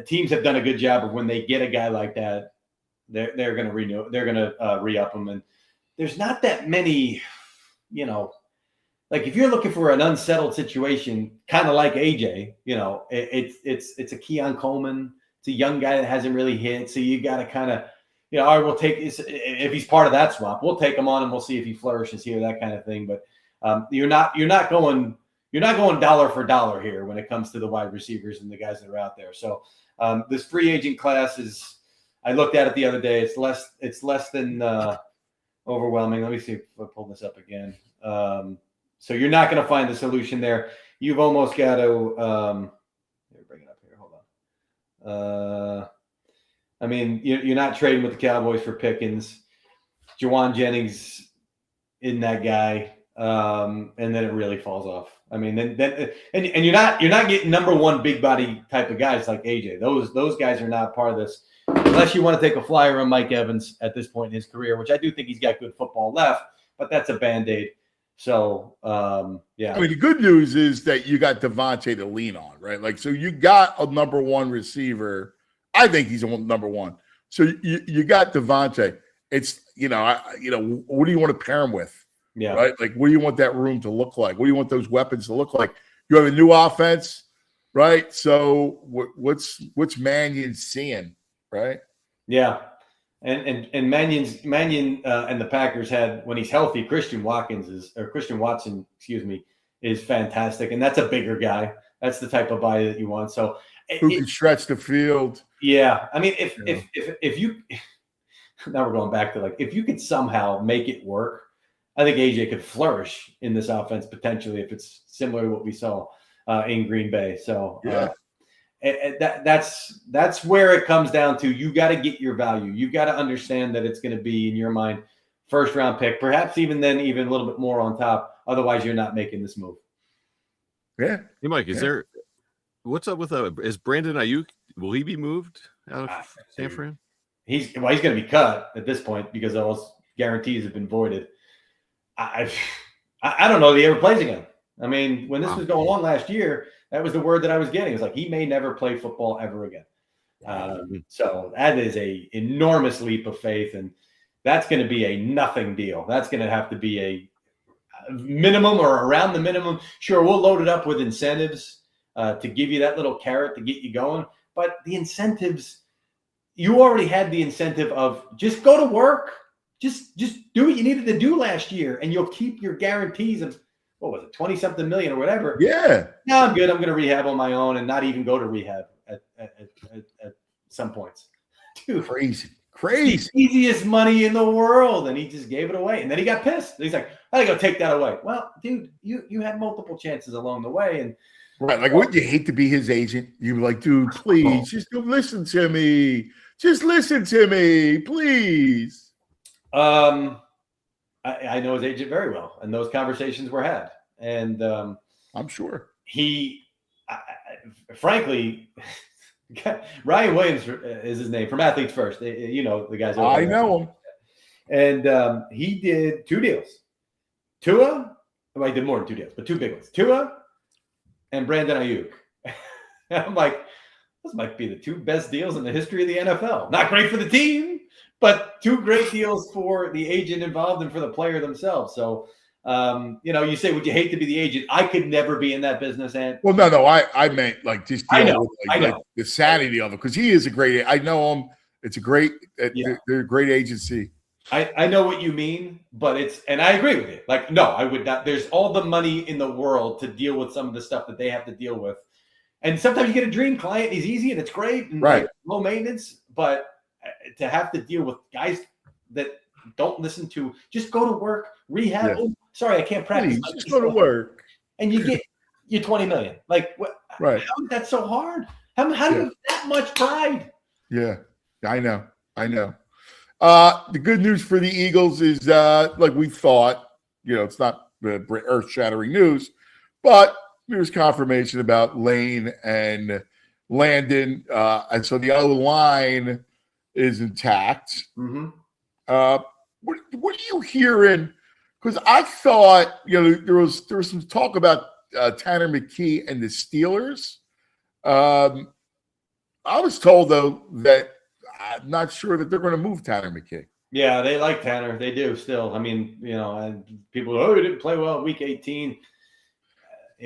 teams have done a good job of, when they get a guy like that, they're going to renew. They're going to re-up them. And there's not that many, like if you're looking for an unsettled situation, kind of like AJ, it's a Keon Coleman. It's a young guy that hasn't really hit. So you got to kind of, all right, we'll take this. If he's part of that swap, we'll take him on and we'll see if he flourishes here, that kind of thing. But you're not going dollar for dollar here when it comes to the wide receivers and the guys that are out there. So this free agent class is, I looked at it the other day. It's less than overwhelming. Let me see if I pull this up again. So you're not going to find the solution there. You've almost got to bring it up here. Hold on. You're not trading with the Cowboys for Pickens. Jawan Jennings isn't that guy. And then it really falls off. And you're not getting number 1 big body type of guys like AJ. Those guys are not part of this, unless you want to take a flyer on Mike Evans at this point in his career, which I do think he's got good football left, but that's a Band-Aid. So, the good news is that you got Devontae to lean on, right? Like, so you got a number 1 receiver. I think he's a number 1. So you got Devontae. It's, what do you want to pair him with? Yeah. Right. Like, what do you want that room to look like? What do you want those weapons to look like? You have a new offense, right? So what's Mannion seeing, right? Yeah. And Mannion and the Packers had, when he's healthy, Christian Watson, is fantastic. And that's a bigger guy. That's the type of buy that you want. So who can stretch the field. Yeah. If you, now we're going back to, like, if you could somehow make it work, I think AJ could flourish in this offense potentially if it's similar to what we saw in Green Bay. So that's where it comes down to. You got to get your value. You got to understand that it's going to be, in your mind, first round pick, perhaps even then even a little bit more on top. Otherwise, you're not making this move. Yeah. Hey, Mike, what's up with is Brandon Ayuk? Will he be moved out of San Fran? He's going to be cut at this point because those guarantees have been voided. I don't know that he ever plays again. When this was going on last year, that was the word that I was getting. It's like he may never play football ever again. So that is a enormous leap of faith, and that's going to be a nothing deal. That's going to have to be a minimum or around the minimum. Sure, we'll load it up with incentives to give you that little carrot to get you going. But the incentives, you already had the incentive of just go to work. Just do what you needed to do last year, and you'll keep your guarantees of, what was it, 20-something million or whatever. Yeah. No, I'm good. I'm going to rehab on my own and not even go to rehab at some points. Dude, crazy. Crazy. It's the easiest money in the world, and he just gave it away. And then he got pissed. He's like, I gotta go take that away. Well, dude, you had multiple chances along the way, and Right. Like, wouldn't you hate to be his agent? You'd be like, dude, please, just go listen to me. Just listen to me, please. I know his agent very well, and those conversations were had. And I'm sure frankly, Ryan Williams is his name from Athletes First. You know the guys. I know him. And he did 2 deals. Tua, well, he did more than 2 deals, but 2 big ones. Tua and Brandon Ayuk. I'm like, this might be the 2 best deals in the history of the NFL. Not great for the team, but 2 great deals for the agent involved and for the player themselves. So, you say, would you hate to be the agent? I could never be in that business. And well, no, I meant like just I know, with like the sanity of it, because he is a great. I know him. It's a great. They're a great agency. I know what you mean, but and I agree with you. Like, no, I would not. There's all the money in the world to deal with some of the stuff that they have to deal with. And sometimes you get a dream client, he's easy and it's great and right. Like, low maintenance, but to have to deal with guys that don't listen to, just go to work, rehab. Yeah. Oh, sorry, I can't practice. Please, just go to work. And you get your $20 million. Like, what? Right. How is that so hard? How do you have that much pride? Yeah, I know. The good news for the Eagles is, like we thought, it's not earth-shattering news, but there's confirmation about Lane and Landon, and so the O-line is intact. Mm-hmm. What are you hearing? Because I thought, there was some talk about Tanner McKee and the Steelers. I was told though that I'm not sure that they're going to move Tanner McKee. Yeah, they like Tanner. They do still. I mean, and people go, he didn't play well in week 18.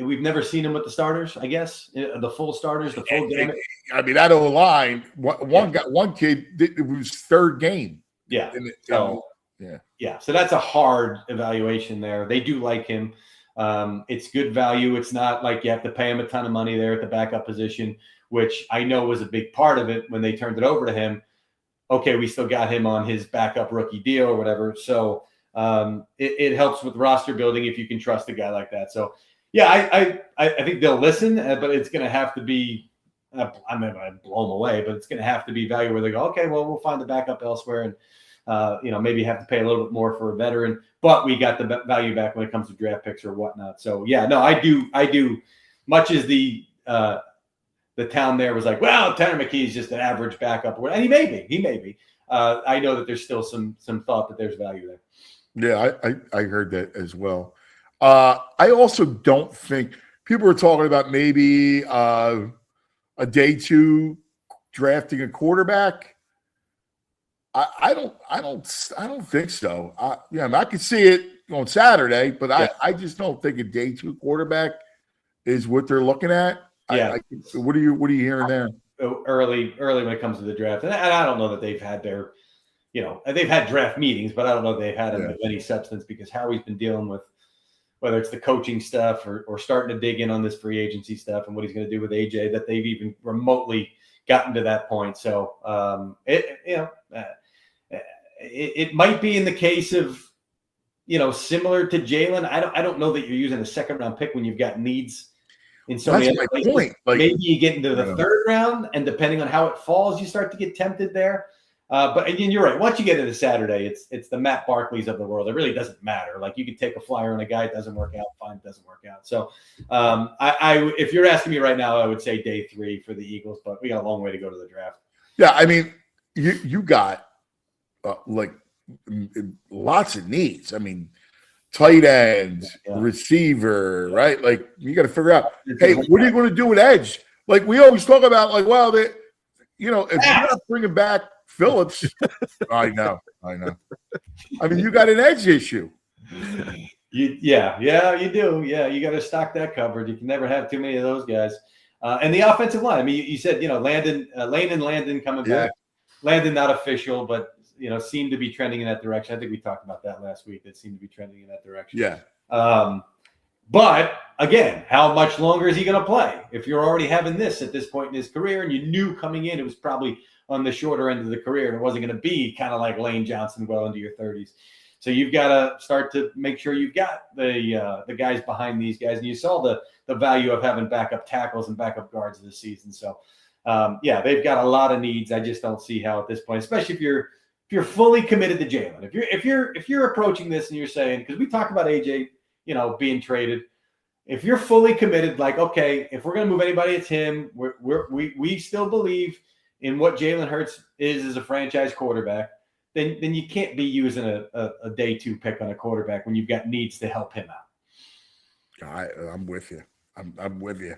We've never seen him with the starters, I guess. The full starters, the full game. I mean, that O-line, one kid, it was 3rd game. Yeah. So that's a hard evaluation there. They do like him. It's good value. It's not like you have to pay him a ton of money there at the backup position, which I know was a big part of it when they turned it over to him. Okay, we still got him on his backup rookie deal or whatever. So it helps with roster building if you can trust a guy like that. So, yeah, I think they'll listen, but it's going to have to be I'm not going to blow them away, but it's going to have to be value where they go, okay, well, we'll find the backup elsewhere and, maybe have to pay a little bit more for a veteran, but we got the value back when it comes to draft picks or whatnot. So, yeah, no, I do much as the town there was like, well, Tanner McKee is just an average backup. And he may be. I know that there's still some thought that there's value there. Yeah, I heard that as well. I also don't think people were talking about maybe a day 2 drafting a quarterback. I don't think so. I could see it on Saturday, but I just don't think a day 2 quarterback is what they're looking at. Yeah. What are you hearing there? Early when it comes to the draft, and I don't know that they've had their, they've had draft meetings, but I don't know if they've had them of any substance because Howie's been dealing with whether it's the coaching stuff or starting to dig in on this free agency stuff and what he's going to do with AJ, that they've even remotely gotten to that point. So it might be in the case of, similar to Jalen. I don't know that you're using a 2nd round pick when you've got needs in so many other places. Point. Like, maybe you get into the 3rd round, and depending on how it falls, you start to get tempted there. But again, you're right. Once you get into Saturday, it's the Matt Barkleys of the world. It really doesn't matter. Like, you could take a flyer on a guy, it doesn't work out, fine, it doesn't work out. So if you're asking me right now, I would say day 3 for the Eagles, but we got a long way to go to the draft. Yeah, I mean, you got lots of needs. I mean, tight end, receiver, right? Like, you got to figure out, hey, what are you going to do with edge? Like, we always talk about, like, well, if you're not bringing back Phillips, I know. I mean, you got an edge issue. You do. Yeah, you got to stock that cupboard. You can never have too many of those guys. And the offensive line. I mean, you said, Lane and Landon coming back. Landon not official, but seemed to be trending in that direction. I think we talked about that last week. That seemed to be trending in that direction. Yeah. But again, how much longer is he going to play? If you're already having this at this point in his career, and you knew coming in it was probably on the shorter end of the career, and it wasn't going to be kind of like Lane Johnson well into your 30s. So you've got to start to make sure you've got the guys behind these guys. And you saw the value of having backup tackles and backup guards this season. So, they've got a lot of needs. I just don't see how at this point, especially if you're fully committed to Jalen. If you're approaching this and you're saying, because we talked about AJ, being traded. If you're fully committed, like, okay, if we're going to move anybody, it's him. We still believe in what Jalen Hurts is as a franchise quarterback. Then you can't be using a day 2 pick on a quarterback when you've got needs to help him out. I'm with you. I'm with you.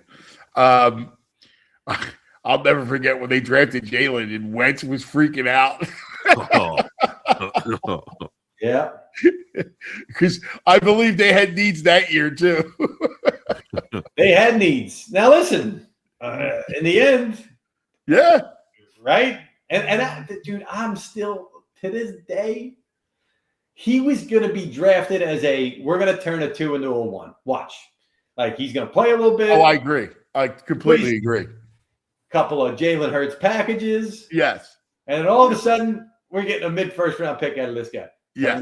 I'll never forget when they drafted Jalen and Wentz was freaking out. Yeah. Because I believe they had needs that year too. They had needs. Now listen, in the end, yeah, right. And dude, I'm still to this day. He was going to be drafted as we're going to turn a 2 into a 1. Watch, like he's going to play a little bit. Oh, I agree. I completely agree. Couple of Jalen Hurts packages. Yes. And then all of a sudden, we're getting a mid-first round pick out of this guy. Yeah.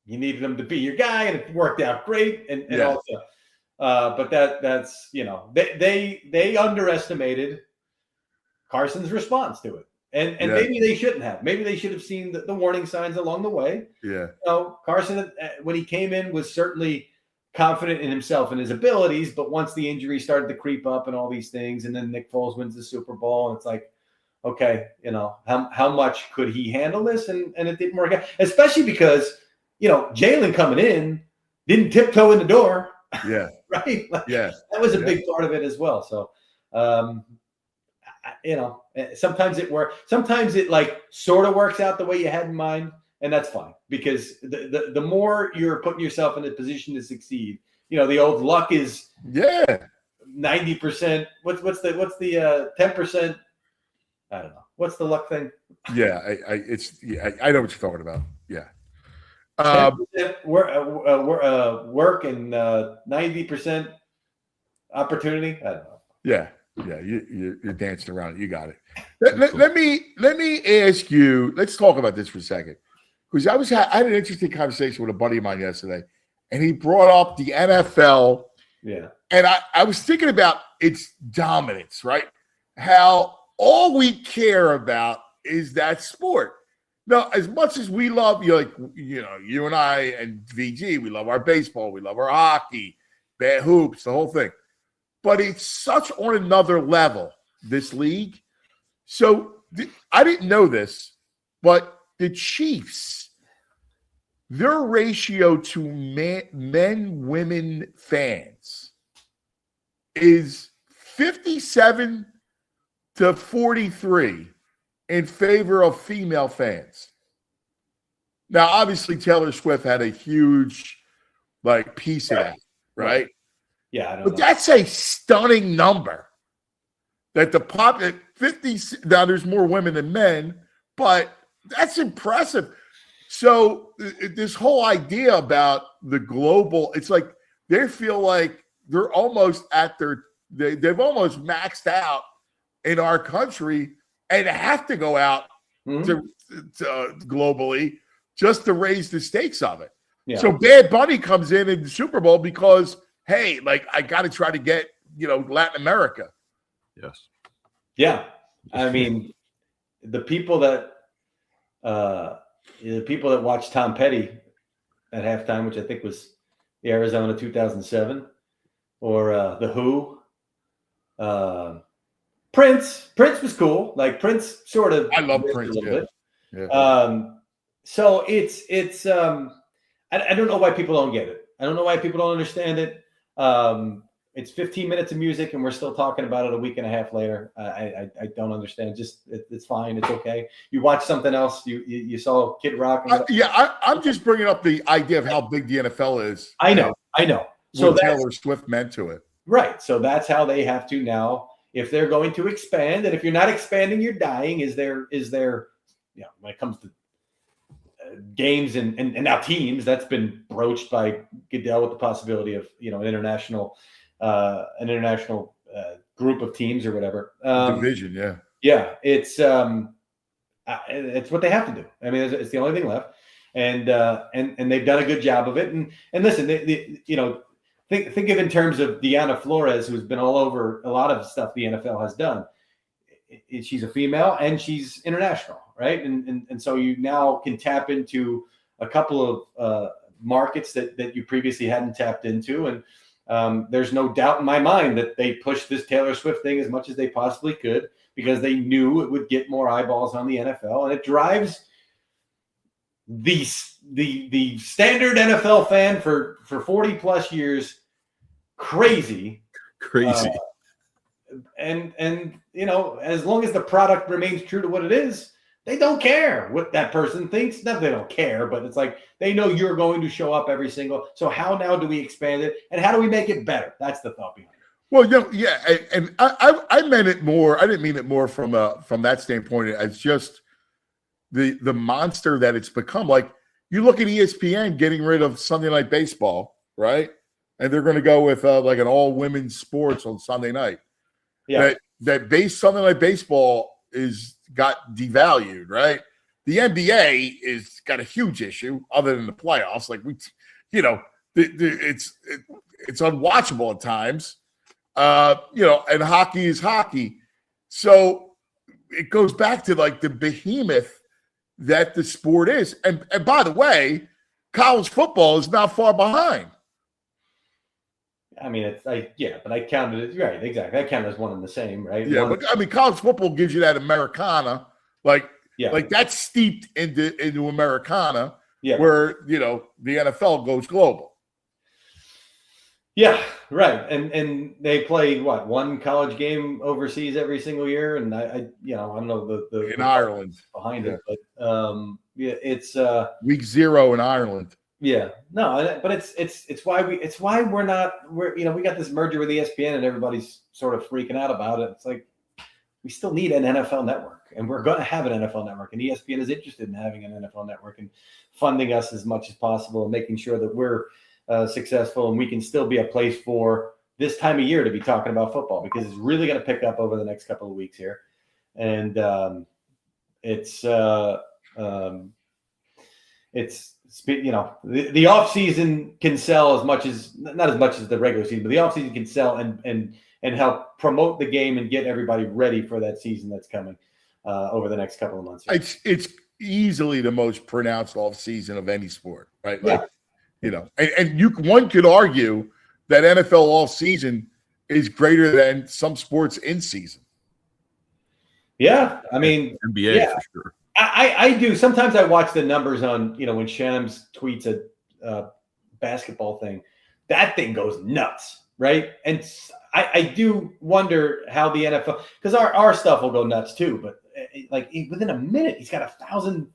You needed him to be your guy, and it worked out great. And yes. also, but that's they underestimated Carson's response to it, and maybe they shouldn't have. Maybe they should have seen the warning signs along the way. Yeah. Carson, when he came in, was certainly confident in himself and his abilities, but once the injury started to creep up and all these things, and then Nick Foles wins the Super Bowl, and it's like, okay, how much could he handle this? And it didn't work out, especially because, Jalen coming in didn't tiptoe in the door. Yeah. Right. Yeah. That was a big part of it as well. So, sometimes it works. Sometimes it like sort of works out the way you had in mind. And that's fine, because the more you're putting yourself in a position to succeed, the old luck is 90%. What's the 10%? I don't know. What's the luck thing? Yeah, I know what you're talking about. Yeah. Work and 90% opportunity. I don't know. Yeah. You're dancing around it. You got it. Let me ask you. Let's talk about this for a second, because I had an interesting conversation with a buddy of mine yesterday, and he brought up the NFL. Yeah. And I was thinking about its dominance, right? How all we care about is that sport. Now, as much as we love, you and I and VG, we love our baseball, we love our hockey, bad hoops, the whole thing. But it's such on another level, this league. So I didn't know this, but the Chiefs, their ratio to men-women fans is 57 to 43 in favor of female fans. Now, obviously, Taylor Swift had a huge piece of that, right? Yeah, I don't know. But that's a stunning number. That the pop at 50 now, there's more women than men, but that's impressive. So this whole idea about the global, it's like they feel like they're almost at they've almost maxed out in our country and have to go out to globally just to raise the stakes of it. Yeah. So Bad Bunny comes in the Super Bowl because, hey, I got to try to get, Latin America. Yes. Yeah. I mean, the people that watched Tom Petty at halftime, which I think was the Arizona 2007, or the Who, Prince was cool. Prince sort of. I love Prince a little bit. Yeah. So it's I don't know why people don't get it. I don't know why people don't understand it. It's 15 minutes of music, and we're still talking about it a week and a half later. I don't understand. Just it's fine. It's okay. You watch something else. You saw Kid Rock. I'm just bringing up the idea of how big the NFL is. I know. So Taylor Swift meant to it. Right. So that's how they have to now. If they're going to expand, and if you're not expanding, you're dying. Is there? When it comes to games and now teams, that's been broached by Goodell with the possibility of an international group of teams or whatever division. Yeah, it's what they have to do. I mean, it's the only thing left, and they've done a good job of it. And listen, think of in terms of Deanna Flores, who's been all over a lot of stuff the NFL has done. She's a female and she's international, right? And so you now can tap into a couple of markets that you previously hadn't tapped into, and there's no doubt in my mind that they pushed this Taylor Swift thing as much as they possibly could, because they knew it would get more eyeballs on the NFL, and it drives the standard NFL fan for 40 plus years crazy. And as long as the product remains true to what it is, they don't care what that person thinks. Not they don't care, but it's like they know you're going to show up every single. So how now do we expand it, and how do we make it better? That's the thought behind it. Well, yeah, and I meant it more. I didn't mean it more from that standpoint as just the monster that it's become. Like, you look at ESPN getting rid of Sunday Night Baseball, right? And they're going to go with like an all women's sports on Sunday night. Yeah, that Sunday Night Baseball got devalued, right? The NBA is got a huge issue other than the playoffs. Like it's unwatchable at times. And hockey is hockey. So it goes back to like the behemoth that the sport is. And by the way, college football is not far behind. I mean, but I counted it right. Exactly. I counted as one and the same, right? Yeah. But I mean, college football gives you that Americana, like that's steeped into Americana, where, the NFL goes global. Yeah, right. And they play one college game overseas every single year, and I don't know the in Ireland behind it, but it's week 0 in Ireland. Yeah, no, but it's why we got this merger with ESPN and everybody's sort of freaking out about it. It's like we still need an NFL network, and we're going to have an NFL network, and ESPN is interested in having an NFL network and funding us as much as possible and making sure that we're successful, and we can still be a place for this time of year to be talking about football, because it's really going to pick up over the next couple of weeks here. And it's the off season can sell as much as, not as much as the regular season, but the off season can sell and help promote the game and get everybody ready for that season that's coming over the next couple of months here. It's easily the most pronounced off season of any sport, right? Like, one could argue that NFL off season is greater than some sports in season. Yeah, I mean, NBA for sure. I do. Sometimes I watch the numbers on, when Shams tweets a basketball thing, that thing goes nuts, right? And I do wonder how the NFL, because our stuff will go nuts too, but within a minute, he's got 1,000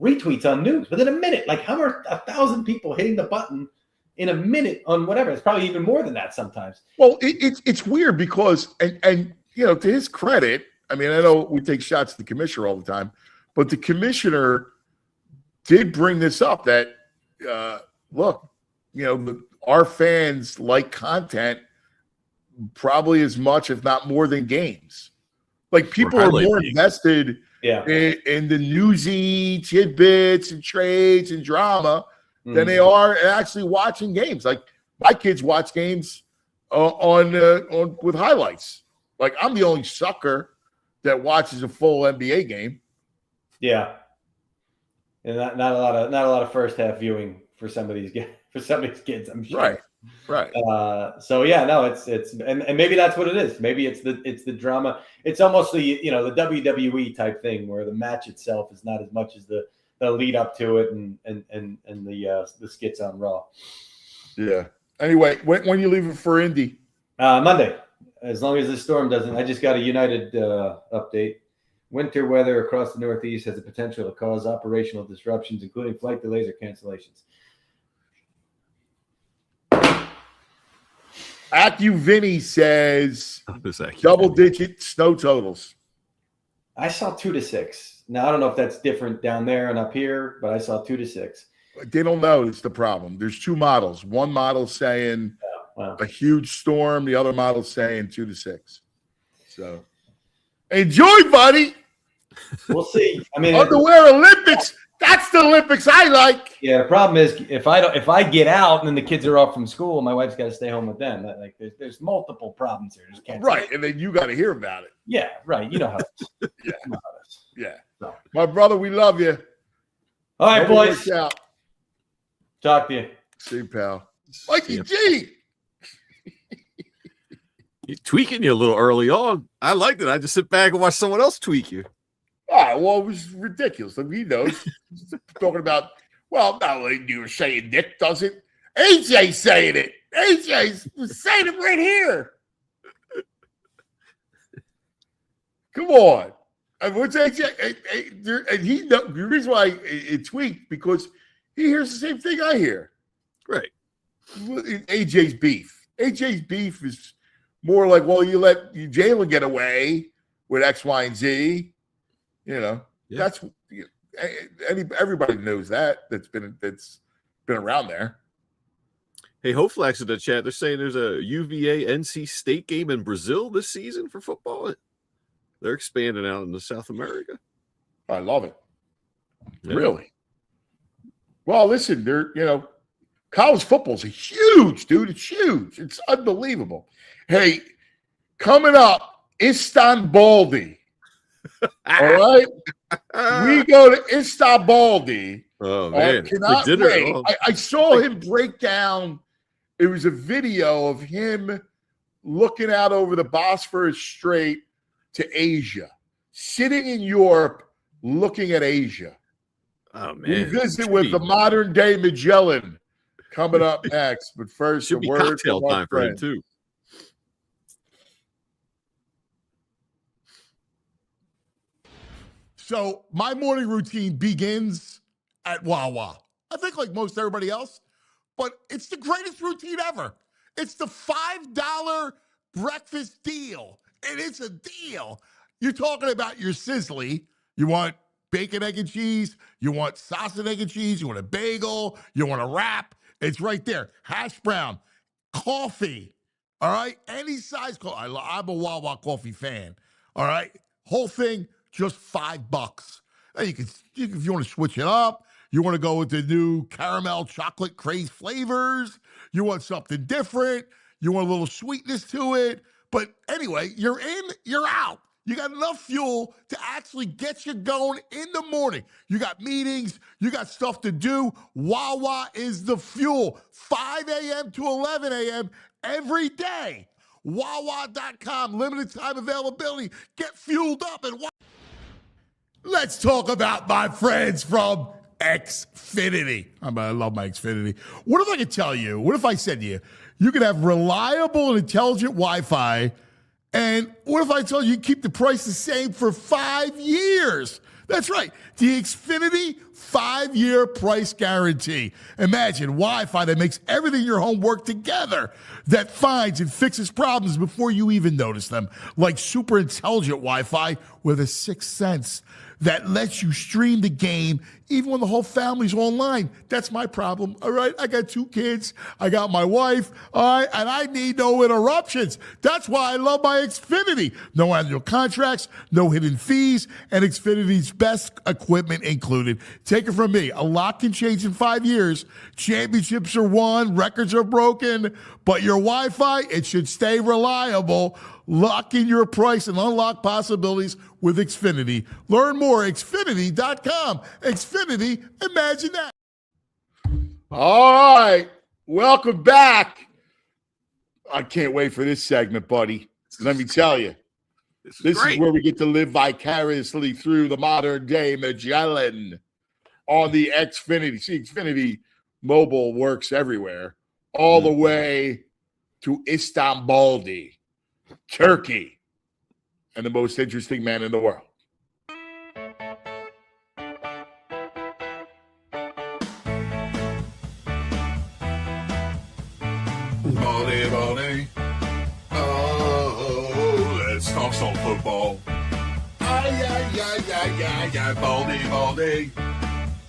retweets on news. Within a minute, how are 1,000 people hitting the button in a minute on whatever? It's probably even more than that sometimes. Well, it's weird because, and to his credit, I mean, I know we take shots at the commissioner all the time, but the commissioner did bring this up that, look, our fans like content probably as much, if not more than games. Like, people are more invested in the newsy tidbits and trades and drama than they are actually watching games. Like, my kids watch games on with highlights. Like, I'm the only sucker that watches a full NBA game. Yeah, and not a lot of first half viewing for some of these kids, I'm sure. Right. So yeah, no, it's and maybe that's what it is. Maybe it's the drama. It's almost the the WWE type thing where the match itself is not as much as the lead up to it and the skits on Raw. Yeah. Anyway, when you leaving for Indy? Monday, as long as the storm doesn't. I just got a United update. Winter weather across the Northeast has the potential to cause operational disruptions, including flight delays or cancellations. AccuVinny says double-digit snow totals. I saw 2 to 6. Now, I don't know if that's different down there and up here, but I saw 2 to 6. They don't know. It's the problem. There's 2 models. One model saying a huge storm. The other model saying 2 to 6. So, Enjoy, buddy. We'll see. I mean, Underwear Olympics. That's the Olympics I like. yeah. The problem is if I get out and then the kids are off from school, my wife's got to stay home with them. Like there's multiple problems here. Just can't. Right, and then you got to hear about it. Yeah. Right. You know how. It is. Yeah. You know how it is. Yeah. So. My brother, we love you. All right, Hope it boys. works out. Talk to you. See you, pal. Mikey Yeah. G. He's tweaking you a little early on. I liked it. I just sit back and watch someone else tweak you. All right, well, it was ridiculous. I mean, he knows. He's talking about, well, not like you were saying Nick does it. AJ's saying it. AJ's saying it right here. Come on. And what's AJ? And he knows the reason why it tweaked because he hears the same thing I hear. Right. AJ's beef. AJ's beef is more like, well, you let Jalen get away with X, Y, and Z. You know, that's everybody knows that. That's been around there. Hey, Hoflax in the chat. They're saying there's a UVA NC State game in Brazil this season for football. They're expanding out into South America. I love it. Yeah. Really. Well, listen, college football's huge, dude. It's huge. It's unbelievable. Hey, coming up, Istanbul. All right. We go to Istanbul. Oh, man. Cannot For dinner. wait. Oh. I saw him break down. It was a video of him looking out over the Bosphorus Strait to Asia, sitting in Europe, looking at Asia. Oh, man. We visit with the modern day Magellan coming up next. But first, Should a be word cocktail from our time for him, friend. too. So my morning routine begins at Wawa. I think like most everybody else, but it's the greatest routine ever. It's the $5 breakfast deal, and it's a deal. You're talking about your sizzly. You want bacon, egg, and cheese. You want sausage, egg, and cheese. You want a bagel. You want a wrap. It's right there. Hash brown, coffee. All right, any size coffee. I'm a Wawa coffee fan. All right, whole thing. Just $5. Now you can, if you want to switch it up, you want to go with the new caramel chocolate craze flavors. You want something different. You want a little sweetness to it. But anyway, you're in, you're out. You got enough fuel to actually get you going in the morning. You got meetings. You got stuff to do. Wawa is the fuel. 5 a.m. to 11 a.m. every day. Wawa.com. Limited time availability. Get fueled up and let's talk about my friends from Xfinity. I love my Xfinity. What if I could tell you, what if I said to you, you could have reliable and intelligent Wi-Fi, and what if I told you keep the price the same for 5 years? That's right. The Xfinity 5-year price guarantee. Imagine Wi-Fi that makes everything in your home work together, that finds and fixes problems before you even notice them, like super intelligent Wi-Fi with a sixth sense that lets you stream the game even when the whole family's online. That's my problem, all right? I got 2 kids. I got my wife, all right? And I need no interruptions. That's why I love my Xfinity. No annual contracts, no hidden fees, and Xfinity's best equipment included. Take it from me. A lot can change in 5 years. Championships are won, records are broken, but your Wi-Fi, it should stay reliable. Lock in your price and unlock possibilities with Xfinity. Learn more at Xfinity.com. Xfinity, imagine that. All right. Welcome back. I can't wait for this segment, buddy. Let me tell you. This is where we get to live vicariously through the modern day Magellan on the Xfinity. See, Xfinity Mobile works everywhere, all the way to Istanbul, Turkey, and the most interesting man in the world. Baldy, baldy. Oh, let's talk some football. Ay, baldy, baldy.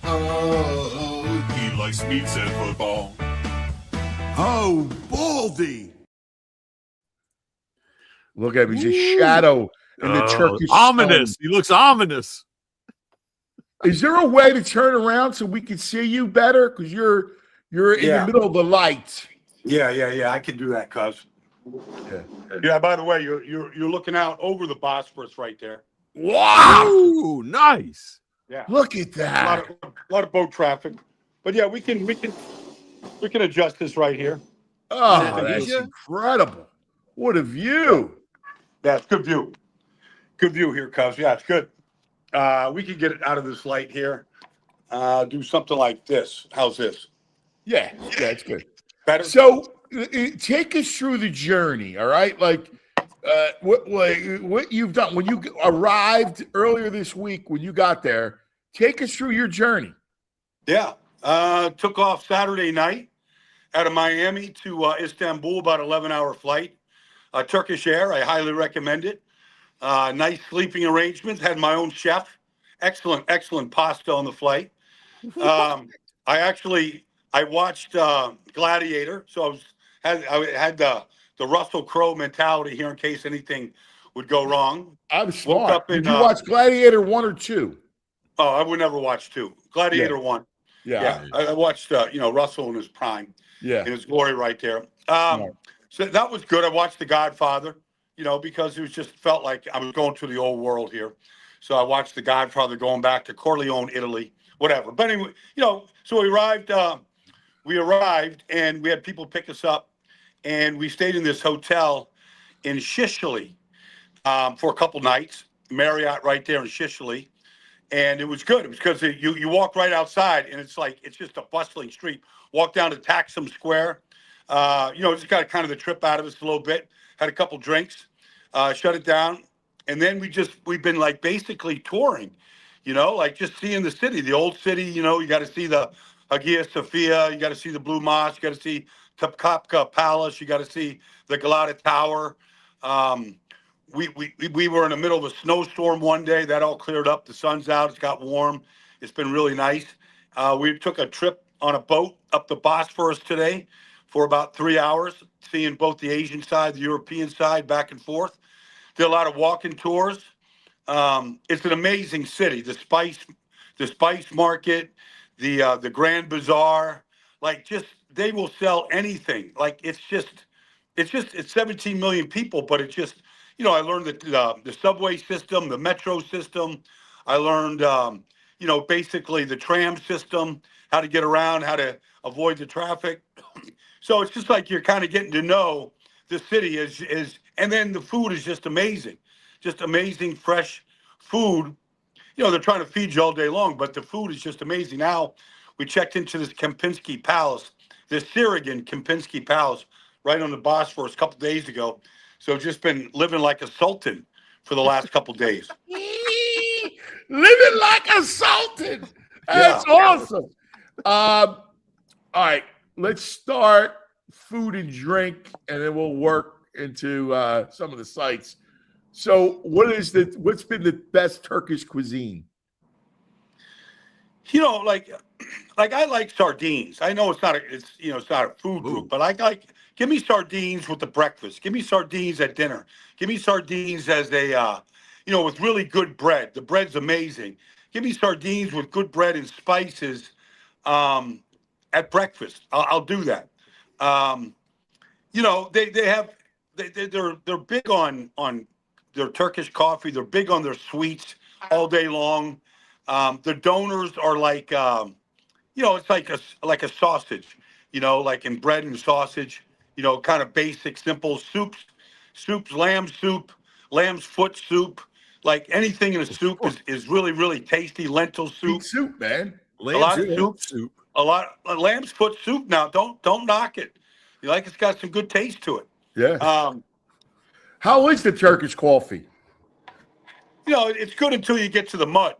Oh, he likes meats and football. Oh, baldy. Look at me, just shadow in the Turkish ominous. sun. He looks ominous. Is there a way to turn around so we can see you better? Because you're in the middle of the light. Yeah. I can do that, cuz. Yeah. By the way, you're looking out over the Bosphorus right there. Wow! Ooh, nice. Yeah. Look at A that. lot of boat traffic. But yeah, we can adjust this right here. Oh, that's incredible. What a view. Yeah, it's good view. Good view here, cuz. Yeah, it's good. We can get it out of this light here. Do something like this. How's this? Yeah, it's good. Better? So take us through the journey, all right? Like what you've done when you arrived earlier this week, when you got there. Take us through your journey. Yeah. Took off Saturday night out of Miami to Istanbul, about 11-hour flight. Turkish Air, I highly recommend it. Nice sleeping arrangements. Had my own chef. Excellent pasta on the flight. I watched Gladiator, so I had the Russell Crowe mentality here in case anything would go wrong. I'm smart. Did you watch Gladiator 1 or 2? Oh, I would never watch 2. Gladiator 1. Yeah. I watched Russell in his prime. Yeah. In his glory right there. So that was good. I watched The Godfather, because it just felt like I was going to the old world here. So I watched The Godfather going back to Corleone, Italy, whatever. But anyway, so we arrived and we had people pick us up, and we stayed in this hotel in Sicily for a couple nights, Marriott right there in Sicily. And it was good. It was because you walk right outside, and it's just a bustling street. Walk down to Taksim Square. Just got kind of the trip out of us a little bit. Had a couple drinks, shut it down. And then we've been like basically touring, just seeing the city, the old city. You got to see the Hagia Sophia. You got to see the Blue Mosque. You got to see Topkapi Palace. You got to see the Galata Tower. We were in the middle of a snowstorm one day. That all cleared up. The sun's out. It's got warm. It's been really nice. We took a trip on a boat up the Bosphorus today for about 3 hours, seeing both the Asian side, the European side, back and forth. Did a lot of walking tours. It's an amazing city. The spice market, the Grand Bazaar, they will sell anything. It's 17 million people, but it's just, I learned the subway system, the metro system. I learned, basically the tram system, how to get around, how to avoid the traffic. So it's just like you're kind of getting to know the city and then the food is just amazing fresh food. They're trying to feed you all day long, but the food is just amazing. Now we checked into this Kempinski Palace, this Sirigan Kempinski Palace, right on the Bosphorus a couple days ago. So just been living like a sultan for the last couple days. Living like a sultan. That's awesome. All right, let's start food and drink, and then we'll work into some of the sites. So, what's been the best Turkish cuisine? I like sardines. I know it's not a food group, but give me sardines with the breakfast. Give me sardines at dinner. Give me sardines as with really good bread. The bread's amazing. Give me sardines with good bread and spices at breakfast. I'll do that. They're big on their Turkish coffee. They're big on their sweets all day long. The donors are it's like a sausage, like in bread and sausage, kind of basic, simple soups, lamb soup, lamb's foot soup, like anything in a soup is really, really tasty. Lentil soup. Big soup, man. A lot of soup. A lot of lamb's foot soup. Now, don't knock it. It's got some good taste to it. Yeah. How is the Turkish coffee? It's good until you get to the mud.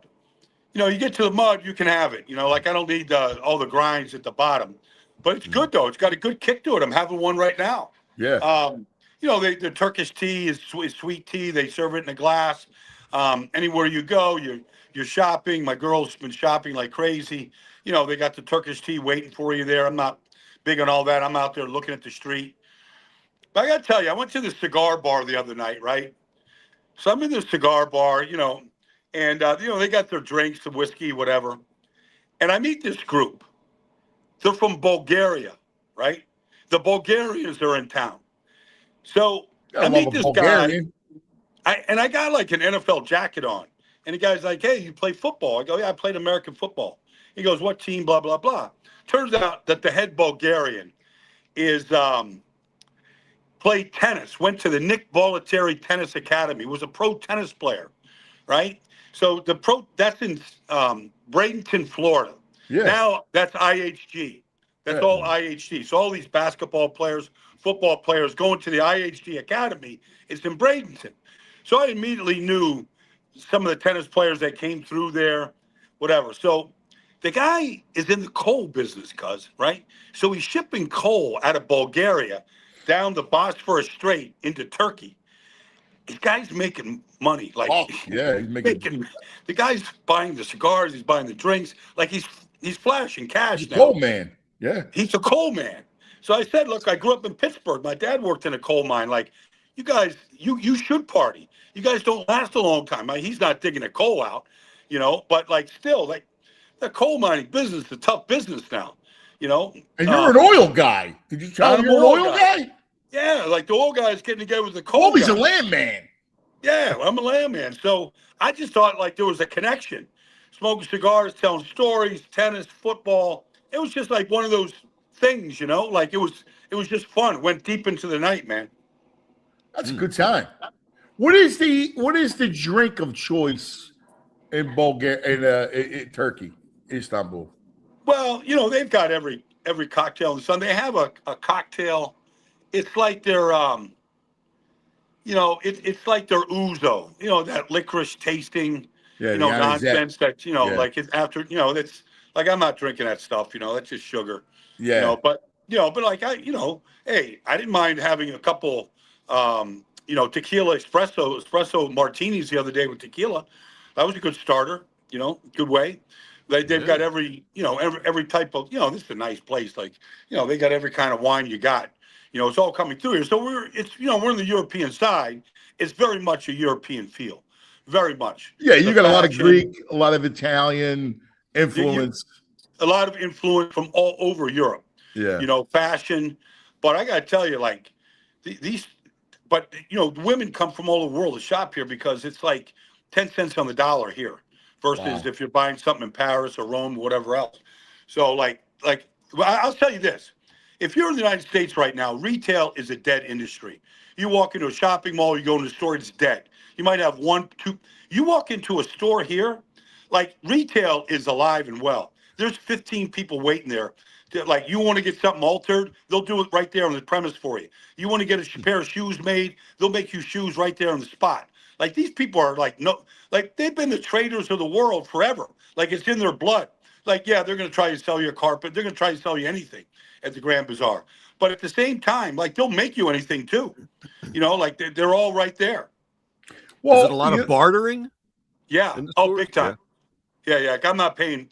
You get to the mud, you can have it. I don't need all the grinds at the bottom. But it's good, though. It's got a good kick to it. I'm having one right now. Yeah. The Turkish tea is sweet tea. They serve it in a glass. Anywhere you go, you're shopping. My girl's been shopping like crazy. They got the Turkish tea waiting for you there. I'm not big on all that. I'm out there looking at the street. But I got to tell you, I went to the cigar bar the other night, right? So I'm in the cigar bar, and they got their drinks, the whiskey, whatever. And I meet this group. They're from Bulgaria, right? The Bulgarians are in town. So I I love meet a this Bulgarian. guy, I got like an NFL jacket on. And the guy's like, hey, you play football? I go, yeah, I played American football. He goes, what team, blah, blah, blah. Turns out that the head Bulgarian is played tennis, went to the Nick Bollettieri Tennis Academy, was a pro tennis player, right? So that's in Bradenton, Florida. Yeah. Now that's IHG. That's all IHG. So all these basketball players, football players going to the IHG Academy. It's in Bradenton. So I immediately knew some of the tennis players that came through there, whatever. So the guy is in the coal business, right? So he's shipping coal out of Bulgaria down the Bosphorus Strait into Turkey. This guy's making money. Like, he's making the guy's buying the cigars, he's buying the drinks, like he's flashing cash now. Coal man. Yeah. He's a coal man. So I said, look, I grew up in Pittsburgh. My dad worked in a coal mine. Like, you guys, you should party. You guys don't last a long time. He's not digging a coal out, but like still, like the coal mining business is a tough business now, And you're an oil guy. Did you tell him you're an oil guy? Yeah, like the oil guy's getting together with the coal He's guy. a landman. Yeah, I'm a landman. So I just thought like there was a connection. Smoking cigars, telling stories, tennis, football. It was just like one of those things, like it was just fun. Went deep into the night, man. That's a good time. What is the drink of choice in Bulgaria, in Turkey, Istanbul? Well, they've got every cocktail in the sun. They have a cocktail. It's like their it's like their ouzo, that licorice tasting, nonsense that, like it's after, that's like, I'm not drinking that stuff, that's just sugar. Yeah. But like hey, I didn't mind having a couple tequila espresso martinis the other day with tequila. That was a good starter, good way. They've got every type of, this is a nice place. Like, they got every kind of wine you got. It's all coming through here. So we're in the European side. It's very much a European feel, very much. Yeah, you got a lot of Greek, a lot of Italian influence. A lot of influence from all over Europe. Yeah. Fashion. But I got to tell you, like, women come from all over the world to shop here because it's like 10 cents on the dollar here versus if you're buying something in Paris or Rome, whatever else. So, like I'll tell you this. If you're in the United States right now, retail is a dead industry. You walk into a shopping mall, you go into a store, it's dead. You might have one, two. You walk into a store here, like retail is alive and well. There's 15 people waiting there. Like, you want to get something altered, they'll do it right there on the premise for you. You want to get a pair of shoes made, they'll make you shoes right there on the spot. Like, these people are like, they've been the traders of the world forever. Like, it's in their blood. Like, yeah, they're going to try to sell you a carpet. They're going to try to sell you anything at the Grand Bazaar. But at the same time, like, they'll make you anything too. Like, they're all right there. Well, is it a lot of bartering? Yeah. Oh, big time. Yeah. Like, I'm not paying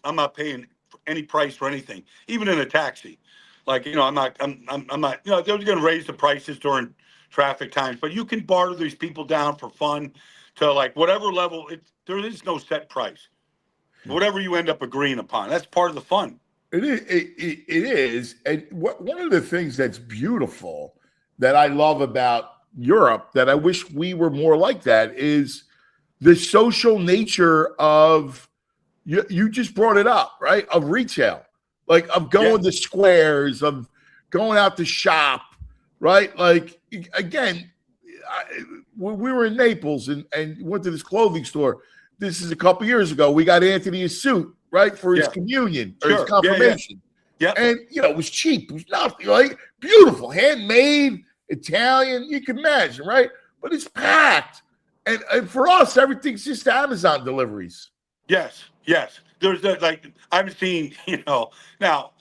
any price for anything, even in a taxi. Like, I'm not, they're going to raise the prices during traffic times, but you can barter these people down for fun to like whatever level. There is no set price. Whatever you end up agreeing upon, that's part of the fun. It is. And one of the things that's beautiful that I love about Europe, that I wish we were more like that, is the social nature of, you just brought it up, right? Of retail, like of going to squares, of going out to shop, right? Like, again, we were in Naples and went to this clothing store. This is a couple years ago. We got Anthony a suit, right, for his communion or his confirmation. Yeah. And, it was cheap. It was nothing, like beautiful, handmade, Italian. You can imagine, right? But it's packed. And for us, everything's just Amazon deliveries. Yes. There's like, I haven't seen, now,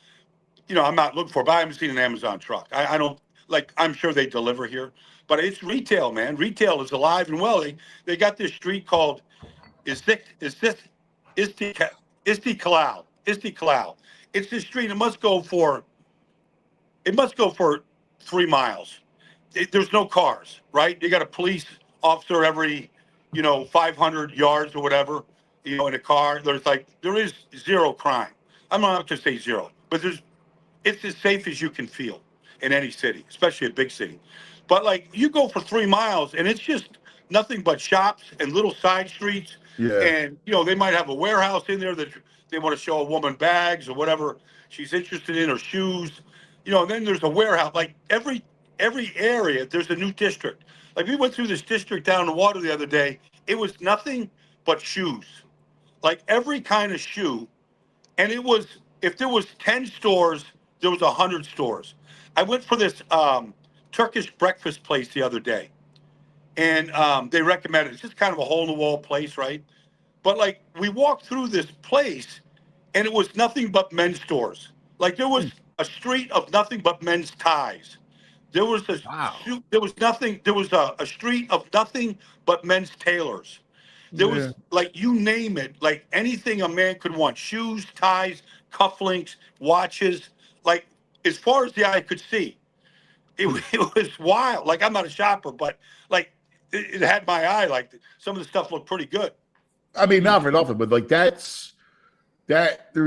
I'm not looking for, but I haven't seen an Amazon truck. I don't, like, I'm sure they deliver here, but it's retail, man. Retail is alive and well. They got this street called Istiklal. It's this street. It must go for 3 miles. There's no cars, right? You got a police officer every 500 yards or whatever, in a car, there is zero crime. I'm not going to say zero, but it's as safe as you can feel in any city, especially a big city. But like you go for 3 miles and it's just nothing but shops and little side streets. Yeah. And, they might have a warehouse in there that they want to show a woman bags or whatever she's interested in, or shoes, and then there's a warehouse. Like every area, there's a new district. Like we went through this district down the water the other day. It was nothing but shoes, like every kind of shoe. And it was, if there was 10 stores, there was 100 stores. I went for this Turkish breakfast place the other day, and they recommended it. It's just kind of a hole-in-the-wall place, right? But, like, we walked through this place, and it was nothing but men's stores. Like, there was a street of nothing but men's ties. There was a street of nothing but men's tailors. There was, like, you name it, like anything a man could want: shoes, ties, cufflinks, watches. Like, as far as the eye could see, it was wild. Like, I'm not a shopper, but like it had my eye. Like, some of the stuff looked pretty good. I mean, not for nothing, but like there's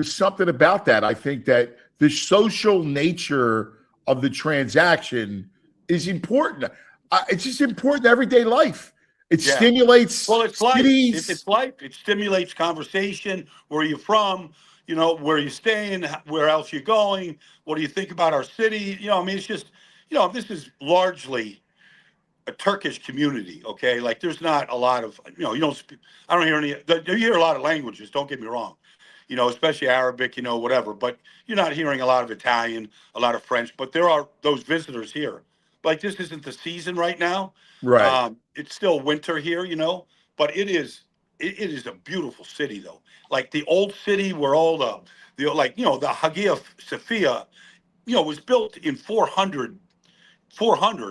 something about that. I think that the social nature of the transaction is important. It's just important in everyday life. It stimulates. Well, it's life. cities. It's life. It stimulates conversation. Where are you from? Where are you staying? Where else are you going? What do you think about our city? It's just, this is largely a Turkish community. Okay, like there's not a lot of, you don't speak. I don't hear any. You hear a lot of languages. Don't get me wrong. Especially Arabic. Whatever. But you're not hearing a lot of Italian, a lot of French. But there are those visitors here. Like, this isn't the season right now. Right. It's still winter here, but it is a beautiful city though. Like the old city where all the Hagia Sophia, was built in 400.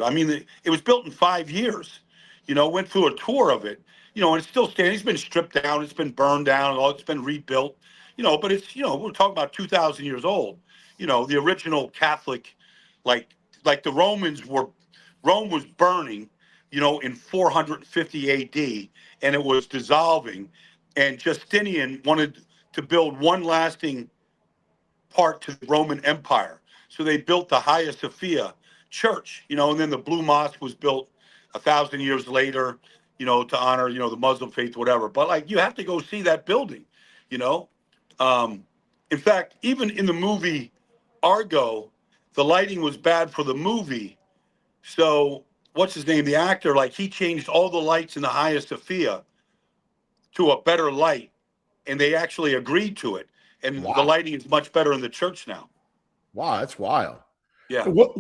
I mean, it was built in 5 years. Went through a tour of it, and it's still standing. It's been stripped down. It's been burned down. It's been rebuilt, but it's, we're talking about 2,000 years old. The original Catholic, like Rome was burning, in 450 AD, and it was dissolving. And Justinian wanted to build one lasting part to the Roman Empire. So they built the Hagia Sophia church, and then the Blue Mosque was built 1,000 years later, to honor, the Muslim faith, whatever. But like, you have to go see that building, in fact, even in the movie Argo, the lighting was bad for the movie. So what's his name? The actor, like, he changed all the lights in the Hagia Sophia to a better light, and they actually agreed to it. And the lighting is much better in the church now. Wow, that's wild. Yeah. What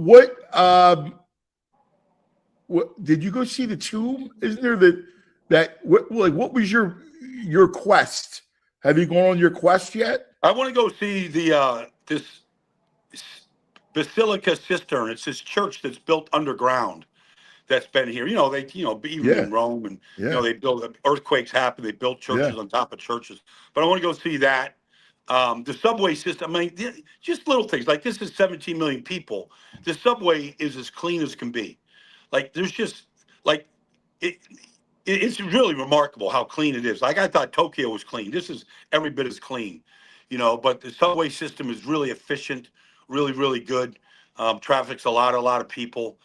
did you go see the tomb? Isn't there what was your quest? Have you gone on your quest yet? I want to go see the this Basilica Cistern. It's this church that's built underground that's been here. Even in Rome, and they build, earthquakes happen. They built churches on top of churches. But I want to go see that. The subway system, I mean, just little things. Like, this is 17 million people. The subway is as clean as can be. Like, there's just, like, it's really remarkable how clean it is. Like, I thought Tokyo was clean. This is every bit as clean, but the subway system is really efficient, really, really good. Traffic's a lot of people.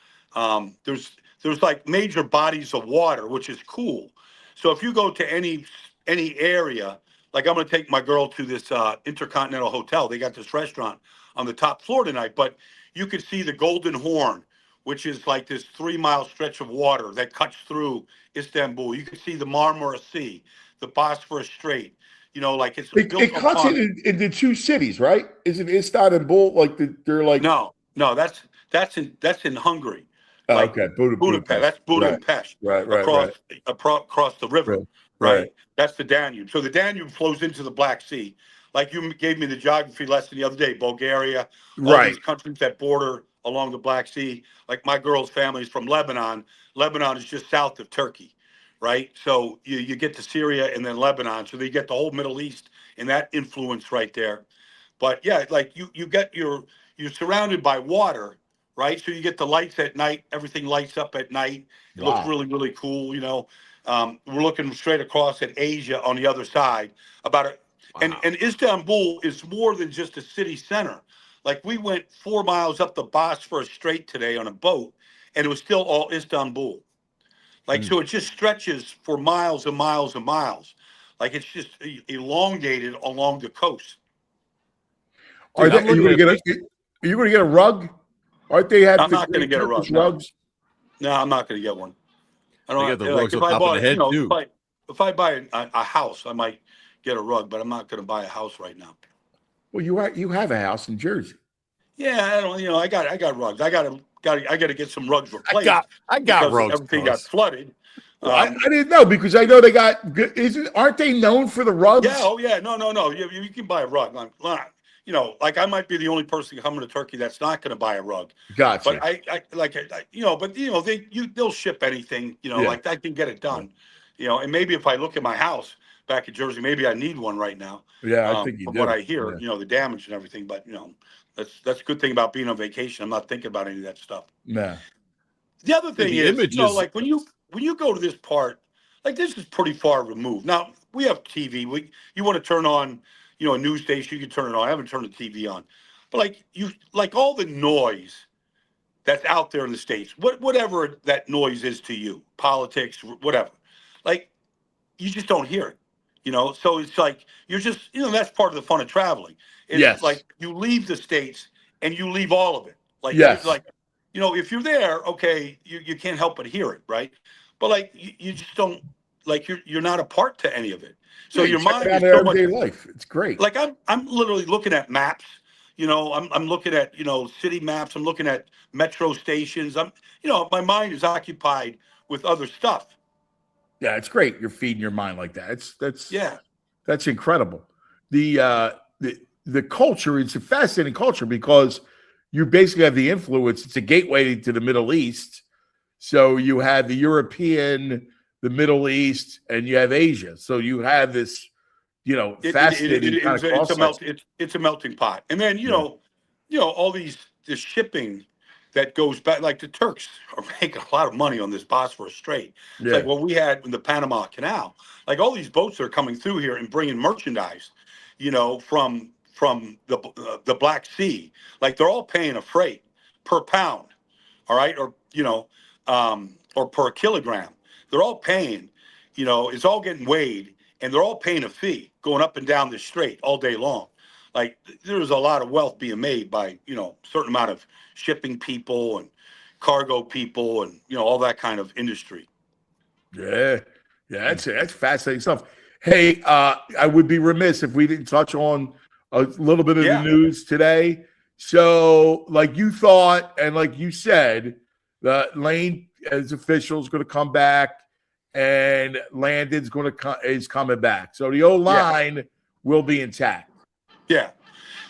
There's like major bodies of water, which is cool. So if you go to any area, like, I'm going to take my girl to this Intercontinental Hotel. They got this restaurant on the top floor tonight, but you could see the Golden Horn, which is like this 3-mile stretch of water that cuts through Istanbul. You can see the Marmara Sea, the Bosphorus Strait. Like, it cuts it into two cities, right? Is it Istanbul? Like, they're like, no, that's in Hungary. Like, okay, Budapest. That's Budapest. Right. Across the river. Right. That's the Danube. So the Danube flows into the Black Sea. Like, you gave me the geography lesson the other day. Bulgaria, all these countries that border along the Black Sea. Like, my girl's family is from Lebanon. Lebanon is just south of Turkey, right? So you get to Syria and then Lebanon. So they get the whole Middle East and that influence right there. But yeah, like, you're surrounded by water, right? So you get the lights at night. Everything lights up at night. It looks really, really cool, We're looking straight across at Asia on the other side. And Istanbul is more than just a city center. Like we went 4 miles up the Bosphorus Strait today on a boat, and it was still all Istanbul. Like, so it just stretches for miles and miles and miles. Like it's just elongated along the coast. Are you going to get a rug? Aren't they have I'm not going to get a rug. Rugs? No, I'm not going to get one. I don't get have the rugs if on I top of bought the head, too. if I buy a house, I might get a rug, but I'm not going to buy a house right now. Well, you have a house in Jersey. Yeah, I don't. I got rugs. I got to get some rugs replaced. I got rugs. Everything got flooded. Well, I didn't know because I know they got good. Aren't they known for the rugs? Yeah. Oh, yeah. No. You can buy a rug. Like I might be the only person coming to Turkey that's not going to buy a rug. Gotcha. But they'll ship anything. Like I can get it done. And maybe if I look at my house back in Jersey, maybe I need one right now. Yeah, I think you from do. what I hear, the damage and everything. But that's a good thing about being on vacation. I'm not thinking about any of that stuff. Nah. The other thing is, like when you go to this part, like this is pretty far removed. Now we have TV. You want to turn on, a news station, you can turn it on. I haven't turned the TV on, but like all the noise that's out there in the States, whatever that noise is to you, politics, whatever, like you just don't hear it. So it's like you're just, that's part of the fun of traveling. It's like you leave the States and you leave all of it. Like, yes. Like, if you're there, okay, you can't help but hear it, right? But like you just don't, like you're not a part to any of it. So your mind is so much life. It's great. Like I'm literally looking at maps. I'm looking at city maps. I'm looking at metro stations. My mind is occupied with other stuff. Yeah, it's great. You're feeding your mind like that. That's incredible. The culture is a fascinating culture because you basically have the influence. It's a gateway to the Middle East. So you have the European, the Middle East, and you have Asia. So you have this, fascinating it's a melting pot. And then all this shipping that goes back, like the Turks are making a lot of money on this Bosphorus Strait. It's like what we had in the Panama Canal. Like all these boats that are coming through here and bringing merchandise, from the Black Sea. Like they're all paying a freight per pound, all right, or per kilogram. They're all paying, it's all getting weighed, and they're all paying a fee going up and down the strait all day long. Like there's a lot of wealth being made by, certain amount of shipping people and cargo people and, all that kind of industry. Yeah, that's fascinating stuff. Hey, I would be remiss if we didn't touch on a little bit of the news today. So, like you thought, and like you said, the Lane as official is going to come back, and Landon's is coming back. So the O-line will be intact. Yeah.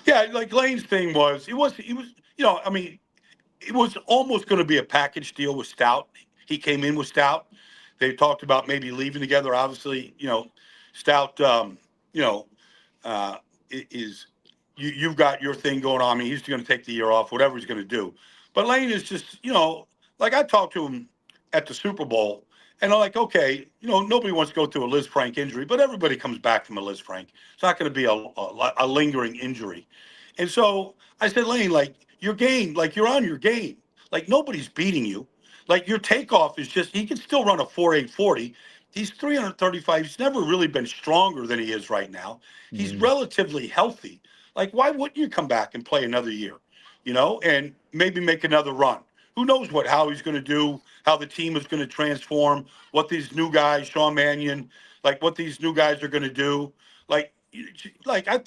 Like Lane's thing was, it was it was almost going to be a package deal with Stout. He came in with Stout. They talked about maybe leaving together. Obviously, Stout, you've got your thing going on. I mean, he's going to take the year off, whatever he's going to do. But Lane is just, like I talked to him at the Super Bowl, and I'm like, okay, nobody wants to go through a Liz Frank injury, but everybody comes back from a Liz Frank. It's not going to be a lingering injury. And so I said, Lane, like your game, like you're on your game. Like nobody's beating you. Like your takeoff is just, he can still run a 4.840. He's 335. He's never really been stronger than he is right now. He's relatively healthy. Like, why wouldn't you come back and play another year, and maybe make another run? Who knows how he's going to do, how the team is going to transform, what these new guys, Sean Mannion, like what these new guys are going to do. Like I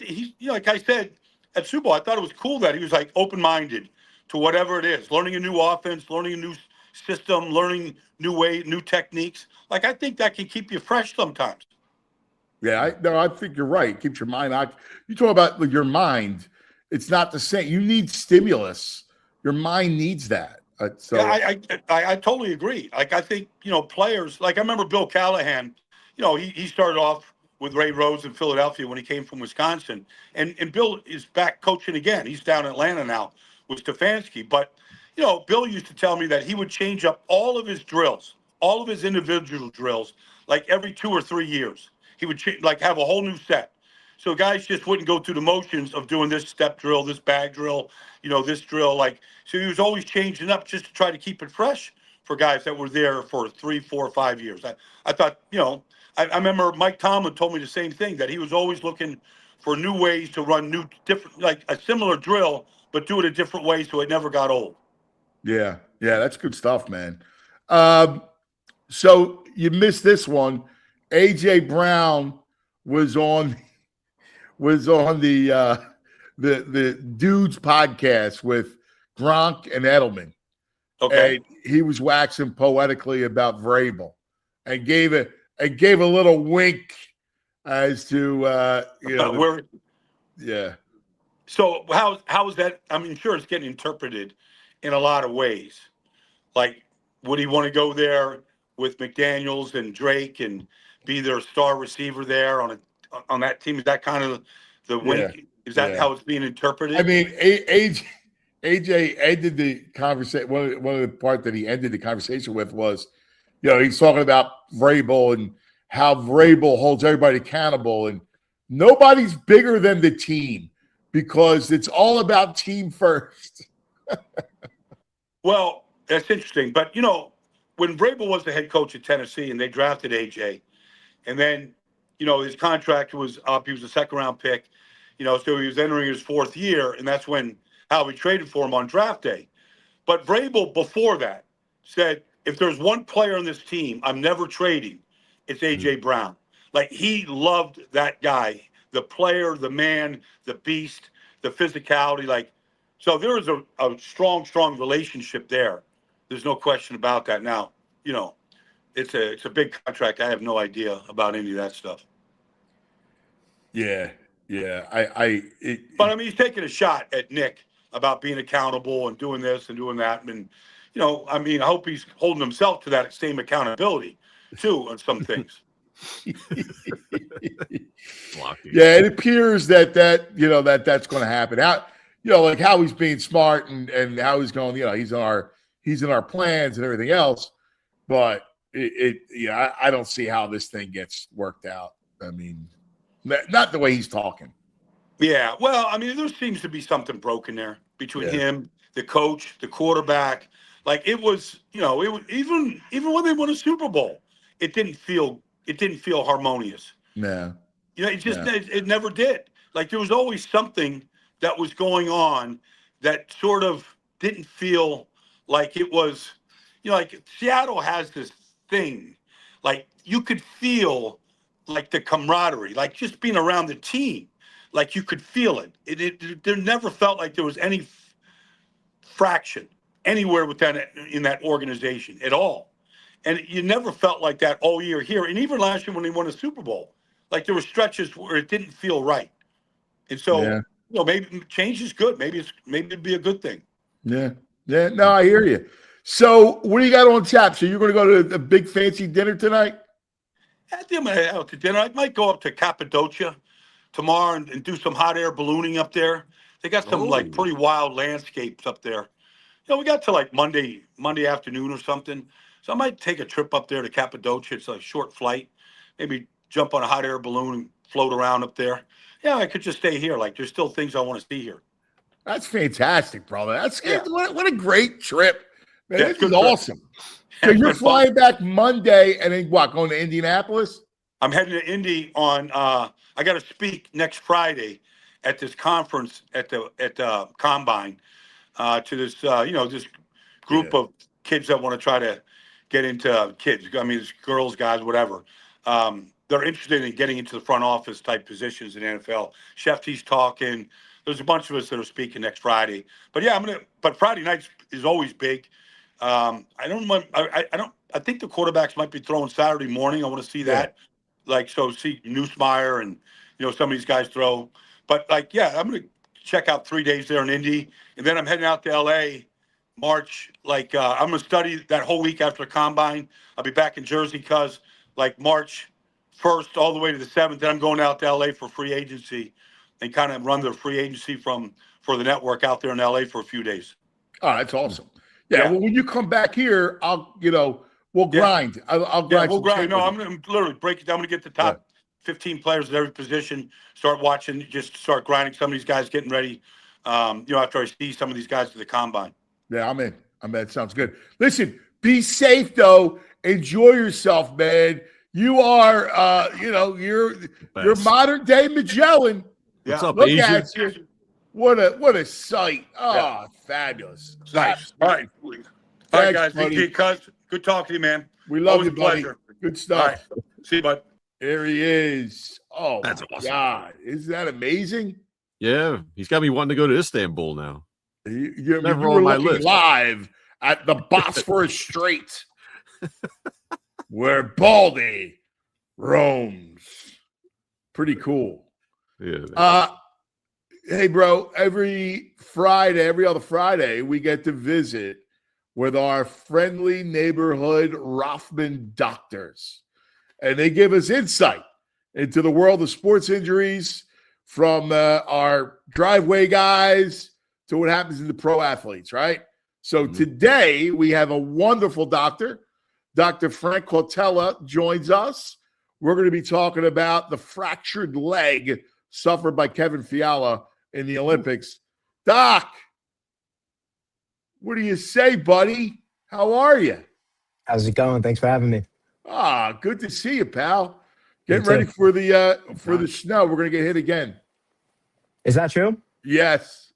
said at Super Bowl, I thought it was cool that he was like open-minded to whatever it is, learning a new offense, learning a new system, learning new techniques. Like, I think that can keep you fresh sometimes. Yeah, I think you're right. Keeps your mind occupied. You talk about your mind. It's not the same. You need stimulus. Your mind needs that. Yeah, I totally agree. Like, I think, players, like I remember Bill Callahan, he started off with Ray Rhodes in Philadelphia when he came from Wisconsin. And Bill is back coaching again. He's down in Atlanta now with Stefanski. But, Bill used to tell me that he would change up all of his drills, all of his individual drills like every 2 or 3 years. He would have a whole new set. So guys just wouldn't go through the motions of doing this step drill, this bag drill, this drill. So he was always changing up just to try to keep it fresh for guys that were there for 3, 4, 5 years. I thought, I remember Mike Tomlin told me the same thing, that he was always looking for new ways to run different, like a similar drill, but do it a different way so it never got old. Yeah, that's good stuff, man. So you missed this one. AJ Brown was on the Dudes podcast with Gronk and Edelman. Okay. And he was waxing poetically about Vrabel and gave a little wink as to where. Yeah. So how is that? I mean, sure, it's getting interpreted in a lot of ways. Like, would he want to go there with McDaniels and Drake and be their star receiver there on that team? Is that kind of the wink? Yeah. Is that how it's being interpreted? I mean, AJ ended the conversation. One of the part that he ended the conversation with was, he's talking about Vrabel and how Vrabel holds everybody accountable, and nobody's bigger than the team because it's all about team first. Well, that's interesting. But, when Vrabel was the head coach at Tennessee and they drafted AJ, and then, his contract was up. He was a second-round pick, so he was entering his 4th year, and that's when Howie traded for him on draft day. But Vrabel, before that, said, if there's one player on this team I'm never trading, it's A.J. Brown. Like, he loved that guy, the player, the man, the beast, the physicality. So there is a strong, strong relationship there. There's no question about that. Now, it's a big contract. I have no idea about any of that stuff. Yeah. But I mean, he's taking a shot at Nick about being accountable and doing this and doing that. And, I hope he's holding himself to that same accountability too on some things. Yeah, it appears that that's going to happen. How he's being smart and how he's going, he's in our plans and everything else. But I don't see how this thing gets worked out. I mean, not the way he's talking. Yeah, well, I mean, there seems to be something broken there between him, the coach, the quarterback. Like, it was, it was even when they won a Super Bowl, it didn't feel harmonious. Yeah. It never did. Like, there was always something that was going on that sort of didn't feel like it was, like Seattle has this thing, like you could feel like the camaraderie, like just being around the team, like you could feel it. There never felt like there was any fraction anywhere in that organization at all. And you never felt like that all year here. And even last year when they won a Super Bowl, like there were stretches where it didn't feel right. And so, maybe change is good. Maybe it'd be a good thing. Yeah. Yeah. No, I hear you. So what do you got on tap? So you're going to go to a big fancy dinner tonight? I think I'm going to head out to dinner. I might go up to Cappadocia tomorrow and do some hot air ballooning up there. They got some like pretty wild landscapes up there. We got to like Monday afternoon or something. So I might take a trip up there to Cappadocia. It's a short flight. Maybe jump on a hot air balloon and float around up there. Yeah, I could just stay here. Like, there's still things I want to see here. That's fantastic, brother. What a great trip. Man, Yeah, this good is trip. awesome. So you're flying back Monday and then what, going to Indianapolis? I'm heading to Indy on I got to speak next Friday at this conference at the Combine to this this group of kids that want to try to get into kids. I mean, it's girls, guys, whatever. They're interested in getting into the front office type positions in the NFL. Shefty's talking. There's a bunch of us that are speaking next Friday. But yeah, but Friday nights is always big. I think the quarterbacks might be throwing Saturday morning. I want to see that. See Nussmeier and some of these guys throw. But I'm going to check out 3 days there in Indy, and then I'm heading out to LA March. I'm going to study that whole week after the Combine. I'll be back in Jersey because March 1st all the way to the 7th. Then I'm going out to LA for free agency and kind of run the free agency for the network out there in LA for a few days. Oh, that's awesome. Yeah. Well, when you come back here, We'll grind. I'll grind. We'll some grind. tape No, with I'm going to literally break it down. I'm going to get the top 15 players at every position, start watching, just start grinding some of these guys getting ready, after I see some of these guys at the combine. Yeah, I'm in. That sounds good. Listen, be safe, though. Enjoy yourself, man. You are, you're modern day Magellan. What's up, Look Asian? at you. What a sight. Oh, fabulous. Nice. All right. All right, guys. VP, Cuz, good talking to you, man. We love Always you, a buddy. pleasure. Good stuff. All right. See you, bud. There he is. Oh, That's my awesome. God. Isn't that amazing? Yeah, he's got me wanting to go to Istanbul now. You Never were on my looking list. live at the Bosphorus Strait where Baldy roams. Pretty cool. Yeah. Hey, bro, every other Friday, we get to visit with our friendly neighborhood Rothman doctors. And they give us insight into the world of sports injuries, from our driveway guys to what happens in the pro athletes, right? So today we have a wonderful doctor. Dr. Frank Cortella joins us. We're going to be talking about the fractured leg suffered by Kevin Fiala in the Olympics. Doc, what do you say, buddy? How are you? How's it going? Thanks for having me. Good to see you, pal. Getting ready for the snow. We're going to get hit again. Is that true? Yes.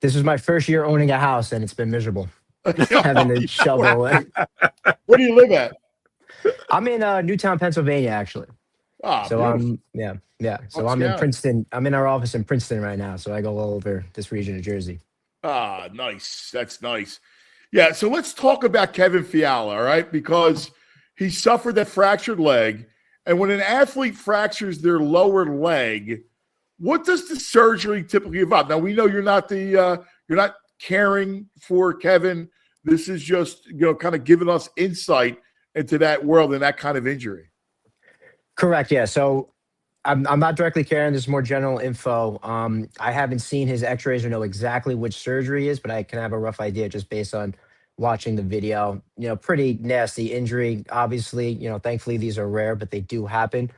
This is my first year owning a house, and it's been miserable. Having to shovel away. Where do you live at? I'm in Newtown, Pennsylvania, actually. So beautiful. So I'm in Princeton. I'm in our office in Princeton right now. So I go all over this region of Jersey. Nice. That's nice. Yeah. So let's talk about Kevin Fiala, all right? Because he suffered that fractured leg. And when an athlete fractures their lower leg, what does the surgery typically involve? Now, we know you're not you're not caring for Kevin. This is just, kind of giving us insight into that world and that kind of injury. Correct. Yeah. So I'm not directly caring. This is more general info. I haven't seen his x-rays or know exactly which surgery is, but I can have a rough idea just based on watching the video. Pretty nasty injury. Obviously, thankfully these are rare, but they do happen.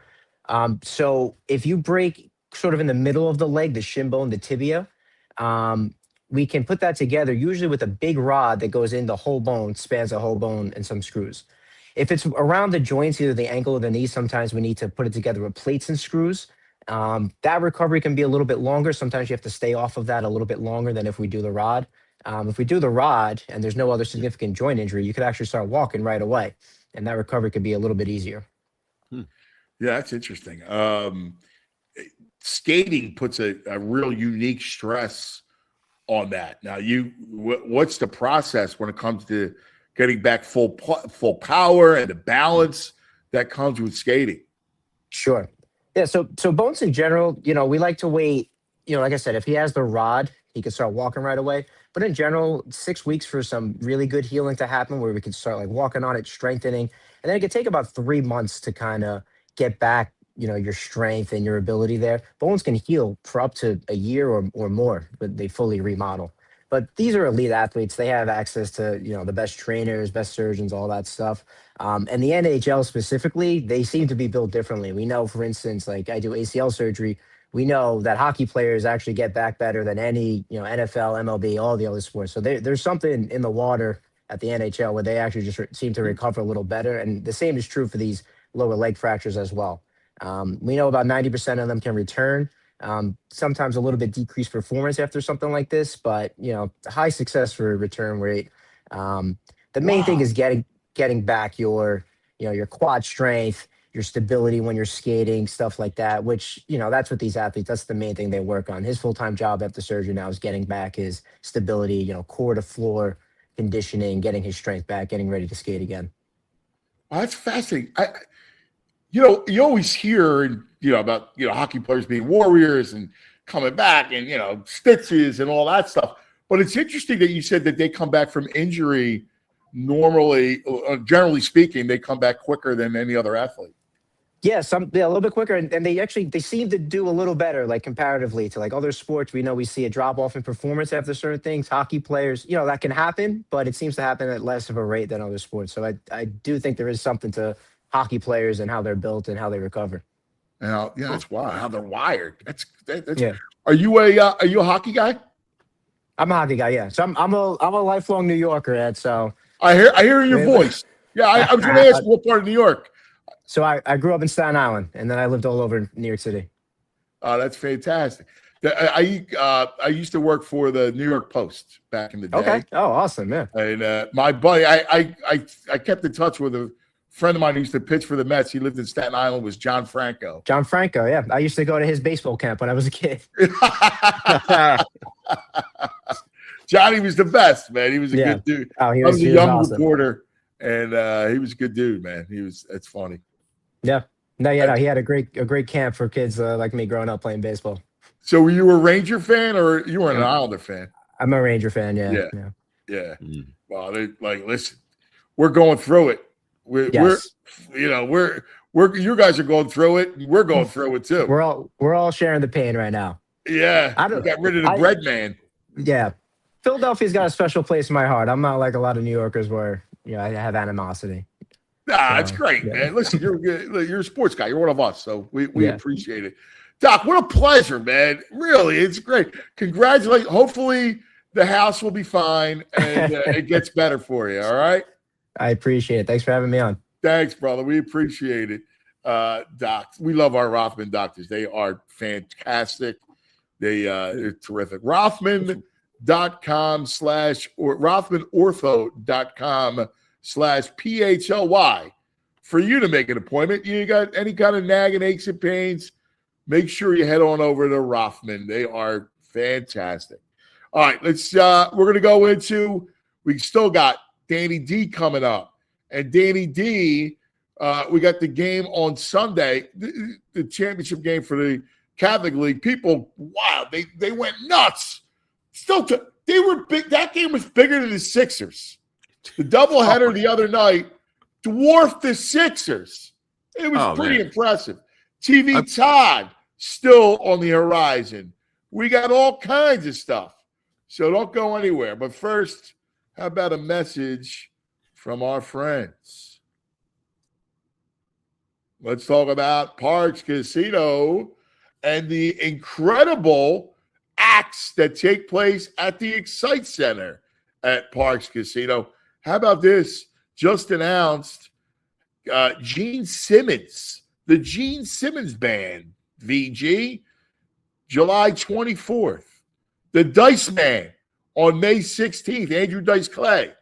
So if you break sort of in the middle of the leg, the shin bone, the tibia, we can put that together usually with a big rod that goes in the whole bone, spans the whole bone, and some screws. If it's around the joints, either the ankle or the knee, sometimes we need to put it together with plates and screws. That recovery can be a little bit longer. Sometimes you have to stay off of that a little bit longer than if we do the rod. If we do the rod and there's no other significant joint injury, you could actually start walking right away, and that recovery could be a little bit easier. Yeah, that's interesting. Skating puts a real unique stress on that. Now, what's the process when it comes to getting back full power and the balance that comes with skating? Sure. Yeah. So bones in general, we like to wait. Like I said, if he has the rod, he can start walking right away. But in general, 6 weeks for some really good healing to happen, where we can start walking on it, strengthening, and then it could take about 3 months to kind of get back your strength and your ability there. Bones can heal for up to a year or more, but they fully remodel. But these are elite athletes. They have access to, the best trainers, best surgeons, all that stuff. And the NHL specifically, they seem to be built differently. We know, for instance, I do ACL surgery. We know that hockey players actually get back better than any, NFL, MLB, all the other sports. So there's something in the water at the NHL where they actually just seem to recover a little better. And the same is true for these lower leg fractures as well. We know about 90% of them can return. Sometimes a little bit decreased performance after something like this, but high success for return rate. The main thing is getting back your quad strength, your stability when you're skating, stuff like that, which, that's what these athletes, that's the main thing they work on. His full-time job after surgery now is getting back his stability, core to floor conditioning, getting his strength back, getting ready to skate again. Oh, that's fascinating. You always hear, about, hockey players being warriors and coming back and, stitches and all that stuff. But it's interesting that you said that they come back from injury normally, generally speaking, they come back quicker than any other athlete. Yeah, a little bit quicker, and they seem to do a little better, like comparatively to like other sports. We know we see a drop off in performance after certain things. Hockey players, that can happen, but it seems to happen at less of a rate than other sports. So I do think there is something to hockey players and how they're built and how they recover. Now, yeah, that's wild. How they're wired. That's Yeah. Are you a hockey guy? I'm a hockey guy, yeah. So I'm a lifelong New Yorker, Ed. So I hear in your voice. Yeah, I was going to ask what part of New York. So I grew up in Staten Island, and then I lived all over New York City. Oh, that's fantastic. I used to work for the New York Post back in the day. Okay. Oh, awesome, yeah. And my buddy, I kept in touch with a friend of mine who used to pitch for the Mets. He lived in Staten Island. Was John Franco. John Franco, yeah. I used to go to his baseball camp when I was a kid. Johnny was the best, man. He was a good dude. Oh, I was a young awesome. reporter, and he was a good dude, man. It's funny. Yeah. No, he had a great camp for kids like me growing up playing baseball. So were you a Ranger fan or you were an Islander fan? I'm a Ranger fan, yeah. Well, listen, we're going through it. We're you guys are going through it. And we're going through it too. We're all sharing the pain right now. Yeah. We got rid of the bread man. Yeah. Philadelphia's got a special place in my heart. I'm not like a lot of New Yorkers where I have animosity. Nah, that's great, man. Listen, you're a sports guy. You're one of us, so we appreciate it. Doc, what a pleasure, man. Really, it's great. Congratulations. Hopefully the house will be fine and it gets better for you, all right? I appreciate it. Thanks for having me on. Thanks, brother. We appreciate it. Doc, we love our Rothman doctors. They are fantastic. They're terrific. Rothman.com/ or RothmanOrtho.com/PHLY for you to make an appointment. You got any kind of nagging aches and pains, make sure you head on over to Rothman. They are fantastic. All right, we're going to go into, we still got Danny D coming up. And Danny D, we got the game on Sunday, the championship game for the Catholic League. People, wow, they went nuts. They were big. That game was bigger than the Sixers. The doubleheader the other night dwarfed the Sixers. It was pretty impressive. TV Todd still on the horizon. We got all kinds of stuff. So don't go anywhere. But first, how about a message from our friends? Let's talk about Parks Casino and the incredible acts that take place at the Excite Center at Parks Casino. How about this? Just announced Gene Simmons, the Gene Simmons Band, VG, July 24th. The Dice Man on May 16th, Andrew Dice Clay.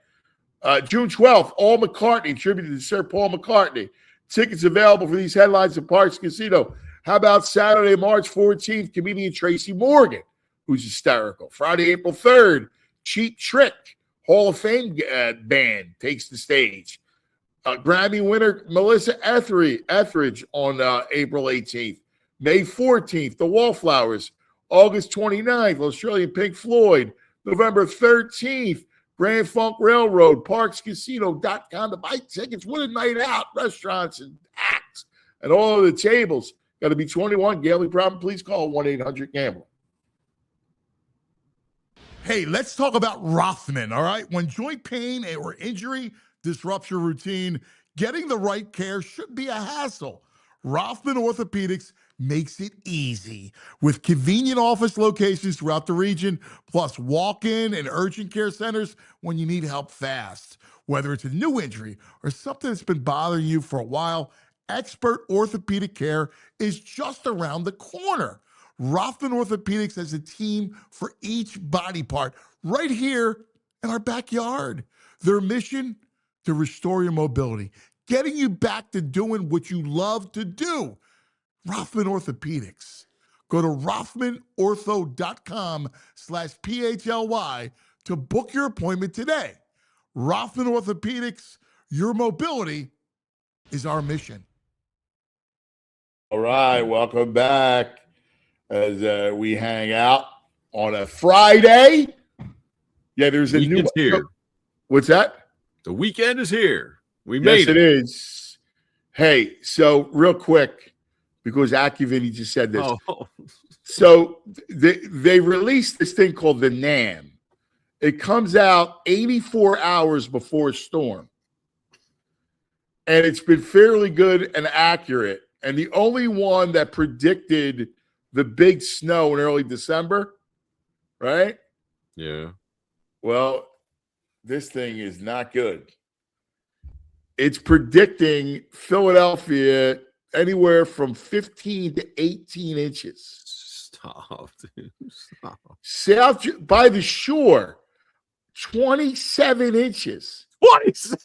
June 12th, Paul McCartney, tribute to Sir Paul McCartney. Tickets available for these headlines at Parks Casino. How about Saturday, March 14th, comedian Tracy Morgan, who's hysterical. Friday, April 3rd, Cheap Trick, Hall of Fame band takes the stage. Grammy winner Melissa Etheridge on April 18th. May 14th, The Wallflowers. August 29th, Australian Pink Floyd. November 13th, Grand Funk Railroad, parkscasino.com to buy tickets. What a night out. Restaurants and acts and all of the tables. Got to be 21. Gambling problem, please call 1-800-GAMBLER. Hey, let's talk about Rothman, all right? When joint pain or injury disrupts your routine, getting the right care shouldn't be a hassle. Rothman Orthopedics makes it easy with convenient office locations throughout the region, plus walk-in and urgent care centers when you need help fast. Whether it's a new injury or something that's been bothering you for a while, expert orthopedic care is just around the corner. Rothman Orthopedics has a team for each body part right here in our backyard. Their mission, to restore your mobility, getting you back to doing what you love to do. Rothman Orthopedics. Go to rothmanortho.com/PHLY to book your appointment today. Rothman Orthopedics, your mobility is our mission. All right, welcome back as we hang out on a Friday. Yeah, there's a new here. What's that? The weekend is here. We made it. Yes, it is. Hey, so real quick, because Akivini just said this. Oh, So they released this thing called the NAM. It comes out 84 hours before a storm. And it's been fairly good and accurate. And the only one that predicted the big snow in early December, right? yeah. Well, this thing is not good. It's predicting Philadelphia anywhere from 15 to 18 inches. Stop, dude. Stop. South by the shore, 27 inches. 27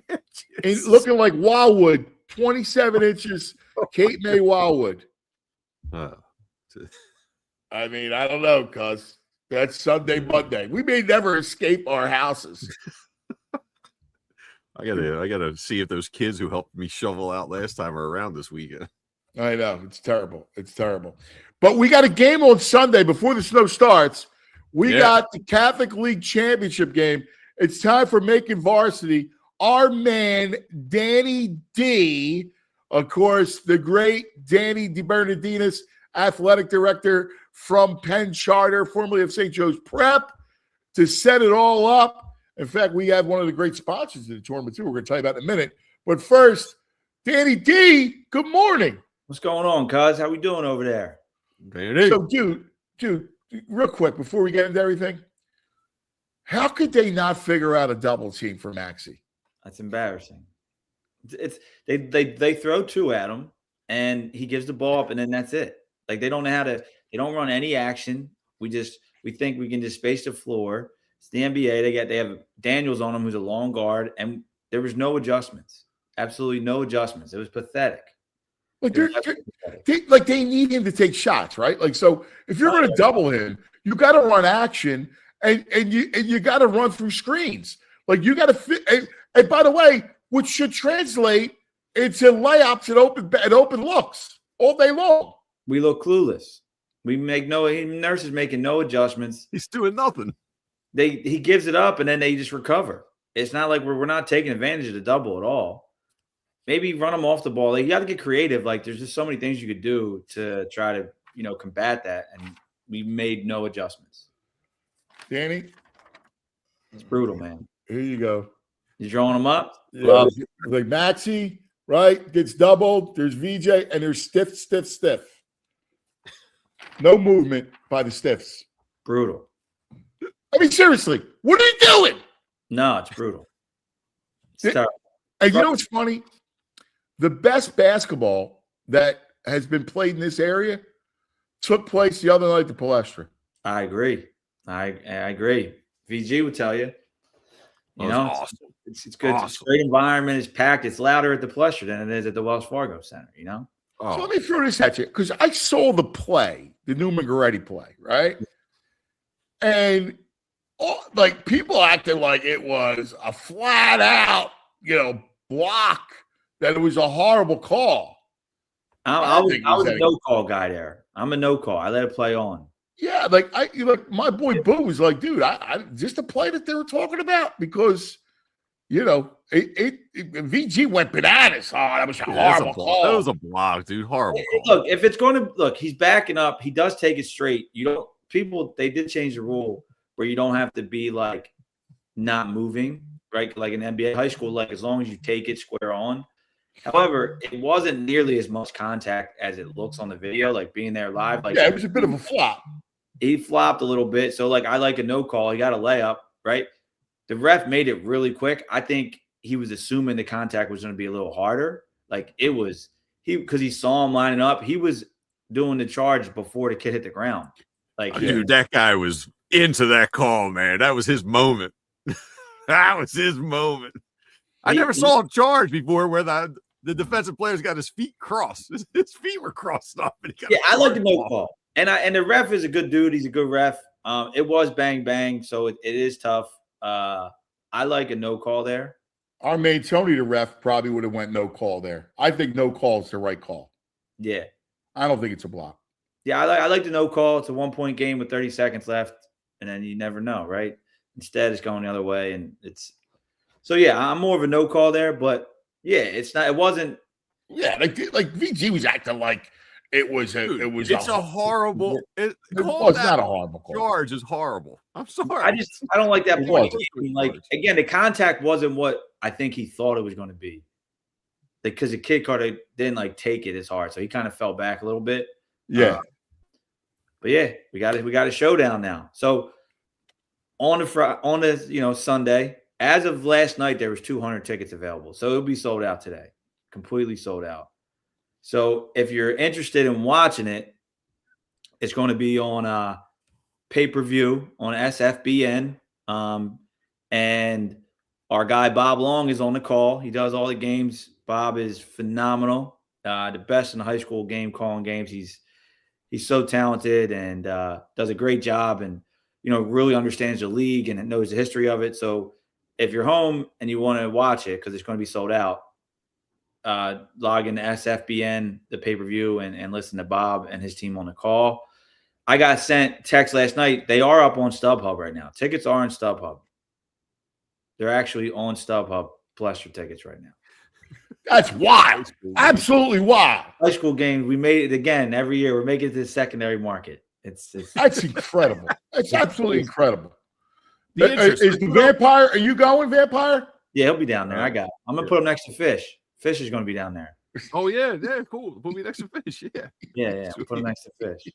inches. And looking like Wildwood, 27 inches, Cape May Wildwood. I mean, I don't know, cuz that's Sunday, Monday. We may never escape our houses. I gotta see if those kids who helped me shovel out last time are around this weekend. I know. It's terrible. It's terrible. But we got a game on Sunday before the snow starts. We got the Catholic League Championship game. It's time for Making Varsity. Our man, Danny D, of course, the great Danny DiBernardinis, athletic director from Penn Charter, formerly of St. Joe's Prep, to set it all up. In fact, we have one of the great sponsors of the tournament, too. We're going to tell you about in a minute. But first, Danny D, good morning. What's going on, cuz? How we doing over there? Danny. So, dude, real quick, before we get into everything, how could they not figure out a double team for Maxey? That's embarrassing. They throw two at him, and he gives the ball up, and then that's it. Like they don't know how to. They don't run any action. We think we can just space the floor. It's the NBA. They have Daniels on him, who's a long guard, and there was no adjustments. Absolutely no adjustments. It was pathetic. Like they need him to take shots, right? Like so, if you're going to double him, you got to run action, and you got to run through screens. Like you got to fit. And by the way, which should translate into layups and open looks all day long. We look clueless. We make Nurse is making no adjustments. He's doing nothing. He gives it up and then they just recover. It's not like we're not taking advantage of the double at all. Maybe run them off the ball. Like, you got to get creative. Like there's just so many things you could do to try to combat that, and we made no adjustments. Danny, it's brutal, man. Here you go. You drawing them up? Yeah, like Maxey, right? Gets doubled. There's VJ, and there's stiff. No movement by the stiffs. Brutal. I mean, seriously, what are you doing? No, it's brutal. It's terrible. And you know what's funny? The best basketball that has been played in this area took place the other night at Palestra. I agree. I agree. VG would tell you. Awesome. It's good. Awesome. It's a great environment. It's packed. It's louder at the Palestra than it is at the Wells Fargo Center, So let me throw this at you, because I saw the play, the Newman Goretti play, right? And people acted like it was a flat out, block, that it was a horrible call. I was a no call guy there. I'm a no call. I let it play on. Yeah, my boy Boo was like, dude, I just the play that they were talking about, because VG went bananas. Oh, that was a horrible call. That was a block, dude. Horrible call. Look, if it's going to look, he's backing up. He does take it straight. They did change the rule where you don't have to be like not moving, right? Like in NBA high school, like as long as you take it square on. However, it wasn't nearly as much contact as it looks on the video, like being there live. Like, yeah, it was a bit of a flop. He flopped a little bit. So, I like a no call. He got a layup, right? The ref made it really quick. I think he was assuming the contact was going to be a little harder. Like it was because he saw him lining up. He was doing the charge before the kid hit the ground. Dude, that guy was into that call, man. That was his moment. That was his moment. I never saw him charge before where the defensive player's got his feet crossed. His feet were crossed up. I like the no call. And the ref is a good dude. He's a good ref. It was bang, bang. So it is tough. I like a no call there. Our main Tony, the ref, probably would have went no call there. I think no call is the right call. Yeah. I don't think it's a block. Yeah, I like the no call. It's a 1-point game with 30 seconds left, and then you never know, right? Instead, it's going the other way, and I'm more of a no call there. But yeah, it wasn't Yeah, like VG was acting like it was a. Dude, It was. it's a horrible. It was not a horrible call. Charge is horrible. I'm sorry. I don't like that It point. was. Like again, the contact wasn't what I think he thought it was going to be. Because the kid Carter didn't like take it as hard, so he kind of fell back a little bit. Yeah. But yeah, we got a showdown now. So on the Sunday, as of last night, there was 200 tickets available. So it'll be sold out today, completely sold out. So if you're interested in watching it, it's going to be on pay-per-view on SFBN. And our guy Bob Long is on the call. He does all the games. Bob is phenomenal. The best in the high school game calling games. He's so talented and does a great job and, really understands the league and knows the history of it. So if you're home and you want to watch it, because it's going to be sold out, log into SFBN, the pay-per-view, and listen to Bob and his team on the call. I got sent text last night. They are up on StubHub right now. Tickets are on StubHub. They're actually on StubHub plus your tickets right now. That's wild. Absolutely wild. High school games, we made it again every year. We're making it to the secondary market. It's That's incredible. That's absolutely incredible. The Is the Vampire? Are you going, Vampire? Yeah, he'll be down there. I got it. I'm gonna put him next to Fish. Fish is gonna be down there. Oh yeah, cool. Put me next to Fish. Yeah. Yeah. I'll put him next to Fish.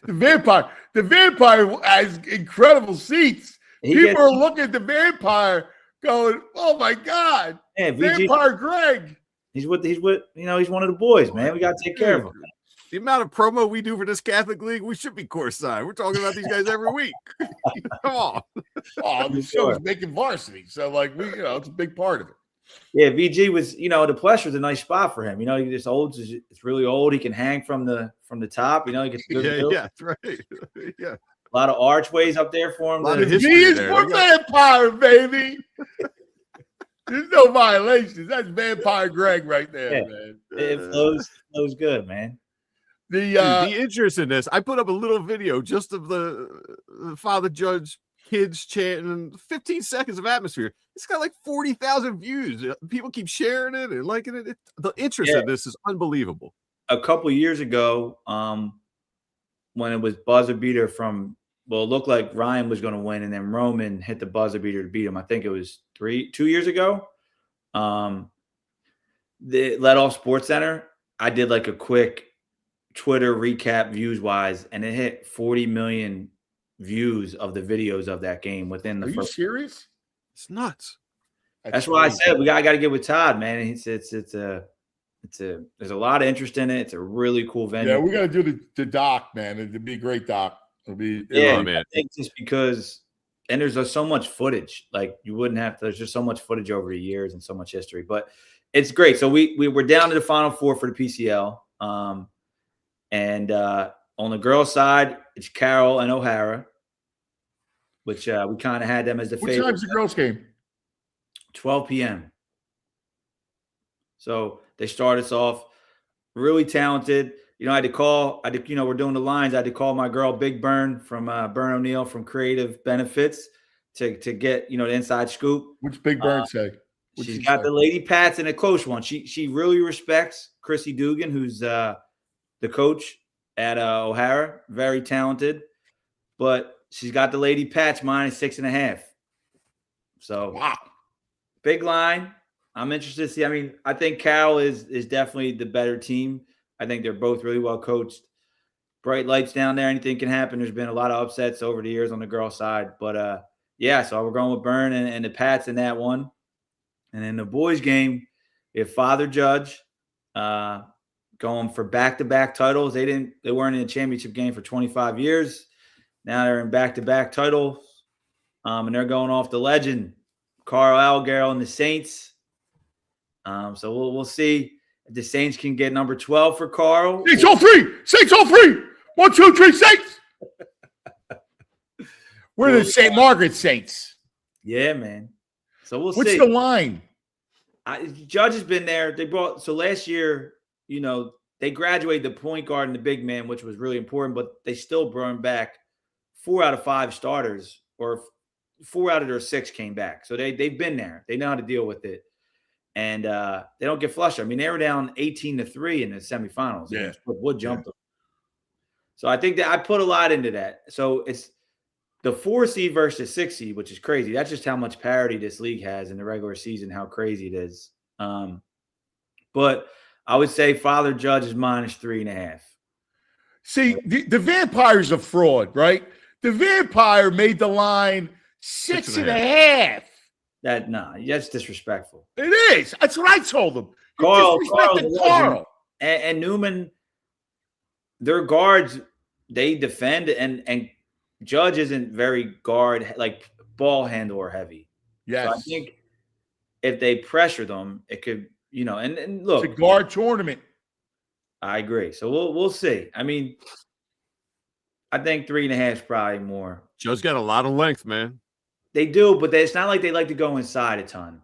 The Vampire has incredible seats. People are looking at the Vampire going, "Oh my God, yeah, Vampire Greg." He's one of the boys, man. We gotta take care of him. The amount of promo we do for this Catholic League, we should be courtside. We're talking about these guys every week. Come on. Oh, the show's making varsity, so it's a big part of it. Yeah, VG was, the Plesh was a nice spot for him. He just old. It's really old. He can hang from the top. He gets good. Yeah, that's right. Yeah. A lot of archways up there for him. A lot of He is for Vampire, baby. There's no violations. That's Vampire Greg right there, man. It flows good, man. The interest in this, I put up a little video just of the Father Judge kids chanting, 15 seconds of atmosphere. It's got like 40,000 views. People keep sharing it and liking it. The interest in this is unbelievable. A couple years ago, when it was buzzer beater it looked like Ryan was going to win, and then Roman hit the buzzer beater to beat him. I think it was 2 years ago. The Let Off Sports Center, I did like a quick Twitter recap views wise, and it hit 40 million views of the videos of that game within the first. Are you serious? It's nuts. That's why I said I got to get with Todd, man. There's a lot of interest in it. It's a really cool venue. Yeah, we got to do the doc, man. It'd be a great doc. Man. I think just because, and there's so much footage, like you wouldn't have to. There's just so much footage over the years and so much history, but it's great. So we're down to the Final Four for the PCL. And on the girls' side, it's Carroll and O'Hara, which we kind of had them as the favorite. What time's the girls' game? 12 p.m. So they start us off really talented. We're doing the lines. I had to call my girl Big Burn from Burn O'Neill from Creative Benefits to get, the inside scoop. What's Big Burn say? She's got the Lady Pats in a close one. She really respects Chrissy Dugan, who's the coach at O'Hara. Very talented. But she's got the Lady Pats -6.5. So, wow. Big line. I'm interested to see. I think Cal is definitely the better team. I think they're both really well coached. Bright lights down there. Anything can happen. There's been a lot of upsets over the years on the girl side. But, so we're going with Burn and the Pats in that one. And in the boys' game, we have Father Judge going for back-to-back titles. They weren't in a championship game for 25 years. Now they're in back-to-back titles. And they're going off the legend, Carl Algarel and the Saints. So we'll see if the Saints can get number 12 for Carl. Saints all three. 1, 2, 3, Saints. We're the St. Margaret Saints. Yeah, man. So we'll see. What's the line? Judge has been there. So last year, they graduated the point guard and the big man, which was really important, but they still brought back 4 out of 5 starters, or 4 out of their 6 came back. So they've been there. They know how to deal with it. and they don't get flustered. I mean, they were down 18-3 in the semifinals. Yeah. Wood jumped them. So I think that I put a lot into that. So it's the 4 seed versus the 6 seed, which is crazy. That's just how much parity this league has in the regular season, how crazy it is. But I would say Father Judge is -3.5. See, the vampire's a fraud, right? The vampire made the line 6.5. That's disrespectful. It is. That's what I told him. You Carl, disrespected Carl. And Newman, their guards, they defend, and Judge isn't very guard, like ball handler heavy. Yes. So I think if they pressure them, it could, and look. It's a guard tournament. I agree. So we'll see. I mean, I think 3.5 is probably more. Joe's got a lot of length, man. They do, but it's not like they like to go inside a ton.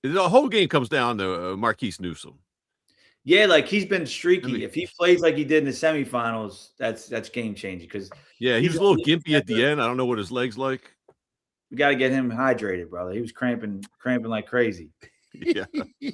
The whole game comes down to Marquise Newsom. Yeah, like he's been streaky. If he plays like he did in the semifinals, that's game changing. Because he's a little gimpy at the end. I don't know what his leg's like. We got to get him hydrated, brother. He was cramping like crazy. Yeah.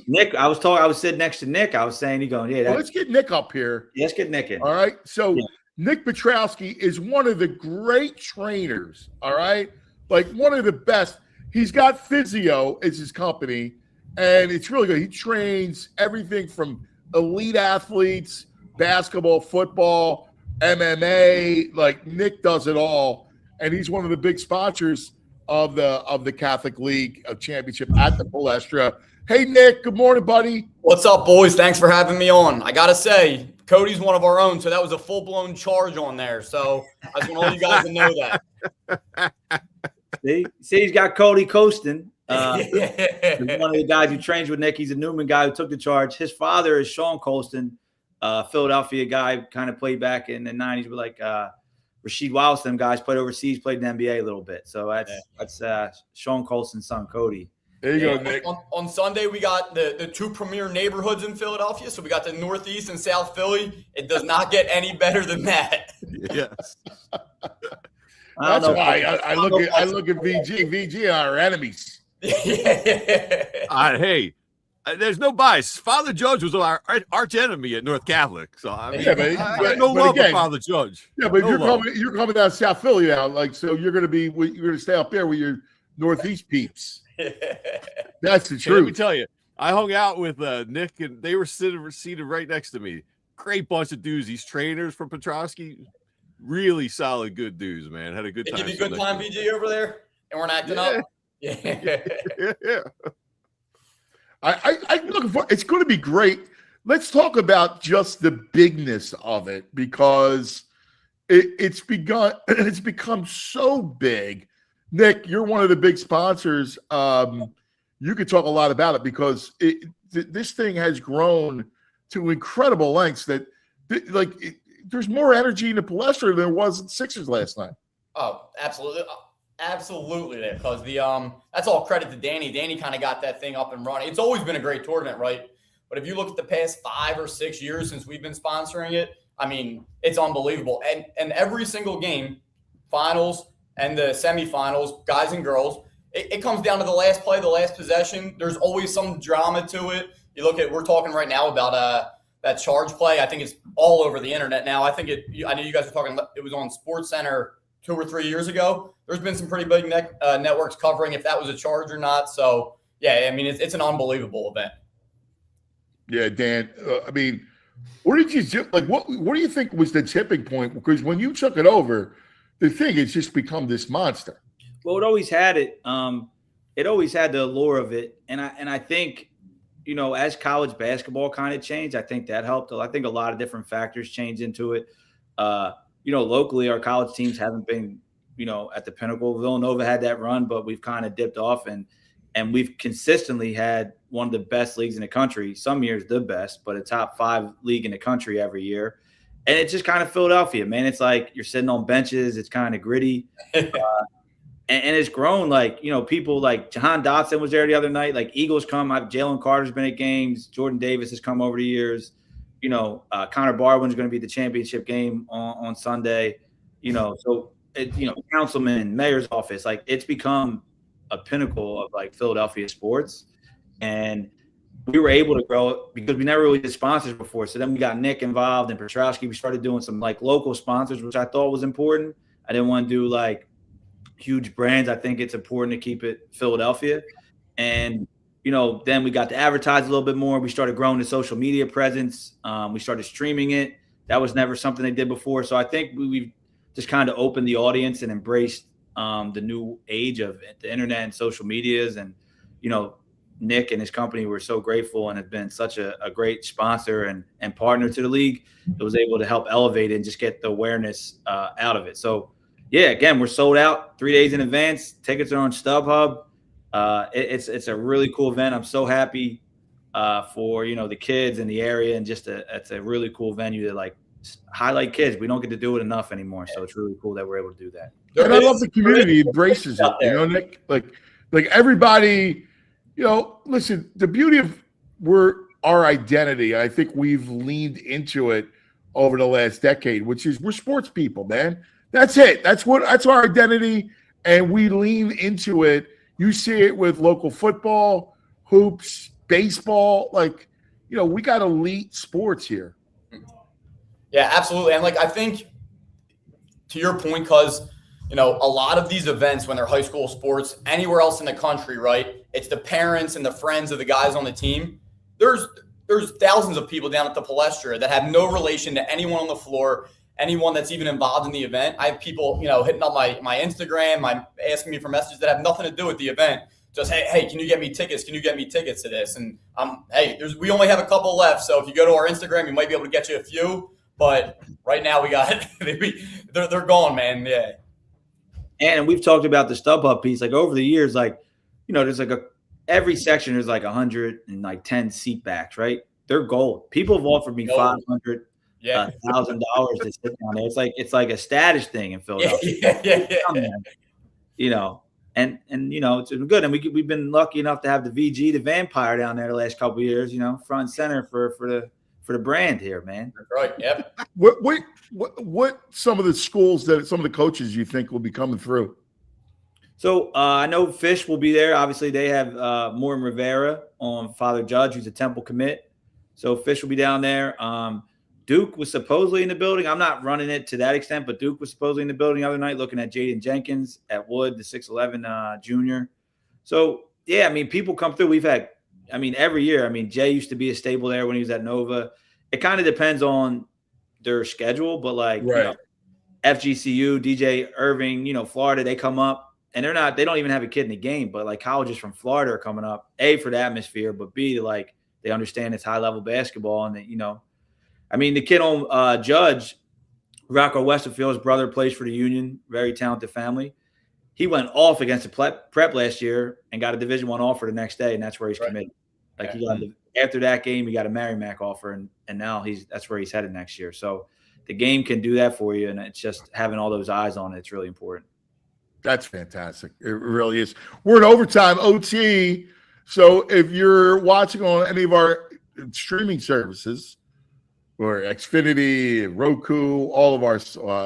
Nick, I was sitting next to Nick. I was saying, Let's get Nick up here. Let's get Nick in. All right. So Nick Petroski is one of the great trainers. All right. Like one of the best. He's got Physio as his company, and it's really good. He trains everything from elite athletes, basketball, football, MMA. Like Nick does it all. And he's one of the big sponsors of the Catholic League Championship at the Palestra. Hey, Nick, good morning, buddy. What's up, boys? Thanks for having me on. I got to say, Cody's one of our own, so that was a full-blown charge on there. So I just want all you guys to know that. See, he's got Cody coasting. One of the guys who trains with Nick. He's a Newman guy who took the charge. His father is Sean Colston, Philadelphia guy, kind of played back in the 90s with like Rasheed Wallace. Them guys played overseas, played in the NBA a little bit. So that's Sean Colston's son, Cody. There you go, Nick. On Sunday, we got the two premier neighborhoods in Philadelphia. So we got the Northeast and South Philly. It does not get any better than that. Yes. That's why I look at VG. VG are our enemies. Hey, there's no bias. Father Judge was our arch enemy at North Catholic, so I mean, I got no love for Father Judge. Yeah, but you're coming down South Philly now, like so you're going to stay up there with your Northeast peeps. That's the truth. Let me tell you, I hung out with Nick, and they were seated right next to me. Great bunch of dudes. These trainers from Petroski, really solid, good dudes, man. Had a good time. Give you a good time, VG, over there, and we're acting up. Yeah. I'm looking for. It's going to be great. Let's talk about just the bigness of it because it's become so big. Nick, you're one of the big sponsors. You could talk a lot about it because this thing has grown to incredible lengths. There's more energy in the Palestra than there was in Sixers last night. Oh, absolutely. Absolutely, because that's all credit to Danny. Danny kind of got that thing up and running. It's always been a great tournament, right? But if you look at the past 5 or 6 years since we've been sponsoring it, I mean, it's unbelievable. And every single game, finals and the semifinals, guys and girls, it comes down to the last play, the last possession. There's always some drama to it. We're talking right now about that charge play. I think it's all over the internet now. I know you guys were talking. It was on SportsCenter 2 or 3 years ago. There's been some pretty big networks covering if that was a charge or not. So, yeah, I mean, it's an unbelievable event. Yeah, Dan. I mean, what did you do? Like, what do you think was the tipping point? Because when you took it over, the thing has just become this monster. Well, it always had it. It always had the allure of it, and I think, as college basketball kind of changed, I think that helped. I think a lot of different factors changed into it. Locally, our college teams haven't been, at the pinnacle. Villanova had that run, but we've kind of dipped off, and we've consistently had one of the best leagues in the country. Some years the best, but a top 5 league in the country every year. And it's just kind of Philadelphia, man. It's like you're sitting on benches. It's kind of gritty. And it's grown, like, people like Jahan Dotson was there the other night. Like, Eagles come. Jalen Carter's been at games. Jordan Davis has come over the years. Connor Barwin's going to be at the championship game on Sunday. So, councilman, mayor's office. Like, it's become a pinnacle of, like, Philadelphia sports. And we were able to grow it because we never really did sponsors before. So then we got Nick involved and Petroski. We started doing some like local sponsors, which I thought was important. I didn't want to do like huge brands. I think it's important to keep it Philadelphia. And, you know, then we got to advertise a little bit more. We started growing the social media presence. We started streaming it. That was never something they did before. So I think we've just kind of opened the audience and embraced the new age of the internet and social medias. And, you know, Nick and his company were so grateful and have been such a great sponsor and partner to the league that was able to help elevate it and just get the awareness out of it. So, yeah, again, we're sold out 3 days in advance. Tickets are on StubHub. It's a really cool event. I'm so happy for, you know, the kids in the area, and just it's a really cool venue to like highlight kids. We don't get to do it enough anymore. So it's really cool that we're able to do that. And I love the community embraces it, you know, Nick, like everybody, you know, listen, the beauty of our identity, I think we've leaned into it over the last decade, which is we're sports people, man. That's it. That's our identity. And we lean into it. You see it with local football, hoops, baseball. Like, you know, we got elite sports here. Yeah, absolutely. And like, I think to your point, because, you know, a lot of these events, when they're high school sports, anywhere else in the country, right? It's the parents and the friends of the guys on the team. There's thousands of people down at the Palestra that have no relation to anyone on the floor, anyone that's even involved in the event. I have people, you know, hitting up my Instagram, asking me for messages that have nothing to do with the event. Just, hey, can you get me tickets? Can you get me tickets to this? And we only have a couple left. So if you go to our Instagram, you might be able to get you a few. But right now we got they're gone, man. Yeah. And we've talked about the StubHub piece, like over the years, like, you know, there's like every section there's like 110 seat backs, right? They're gold. People have offered me $500,000 to sit down there. It's like a status thing in Philadelphia. Yeah. You know, and you know, it's been good. And we've been lucky enough to have the VG, the Vampire, down there the last couple of years. You know, front and center for the brand here, man. That's right. Yep. What some of the schools that some of the coaches you think will be coming through? So I know Fish will be there. Obviously, they have Morton Rivera on Father Judge, who's a Temple commit. So Fish will be down there. Duke was supposedly in the building. I'm not running it to that extent, but Duke was supposedly in the building the other night looking at Jaden Jenkins at Wood, the 6'11 junior. So, yeah, I mean, people come through. We've had, I mean, every year. I mean, Jay used to be a staple there when he was at Nova. It kind of depends on their schedule, but like, right. You know, FGCU, DJ Irving, you know, Florida, they come up, and they don't even have a kid in the game, but like colleges from Florida are coming up, A, for the atmosphere, but B, like they understand it's high level basketball. And that, you know, I mean, the kid on Judge, Rocco Westerfield's brother, plays for the Union, very talented family. He went off against the prep last year and got a Division I offer the next day, and that's where he's committed. Like he got after that game, he got a Merrimack offer, and now that's where he's headed next year. So the game can do that for you, and it's just having all those eyes on it. It's really important. That's fantastic. It really is. We're in overtime, OT. So if you're watching on any of our streaming services, or Xfinity, Roku, all of our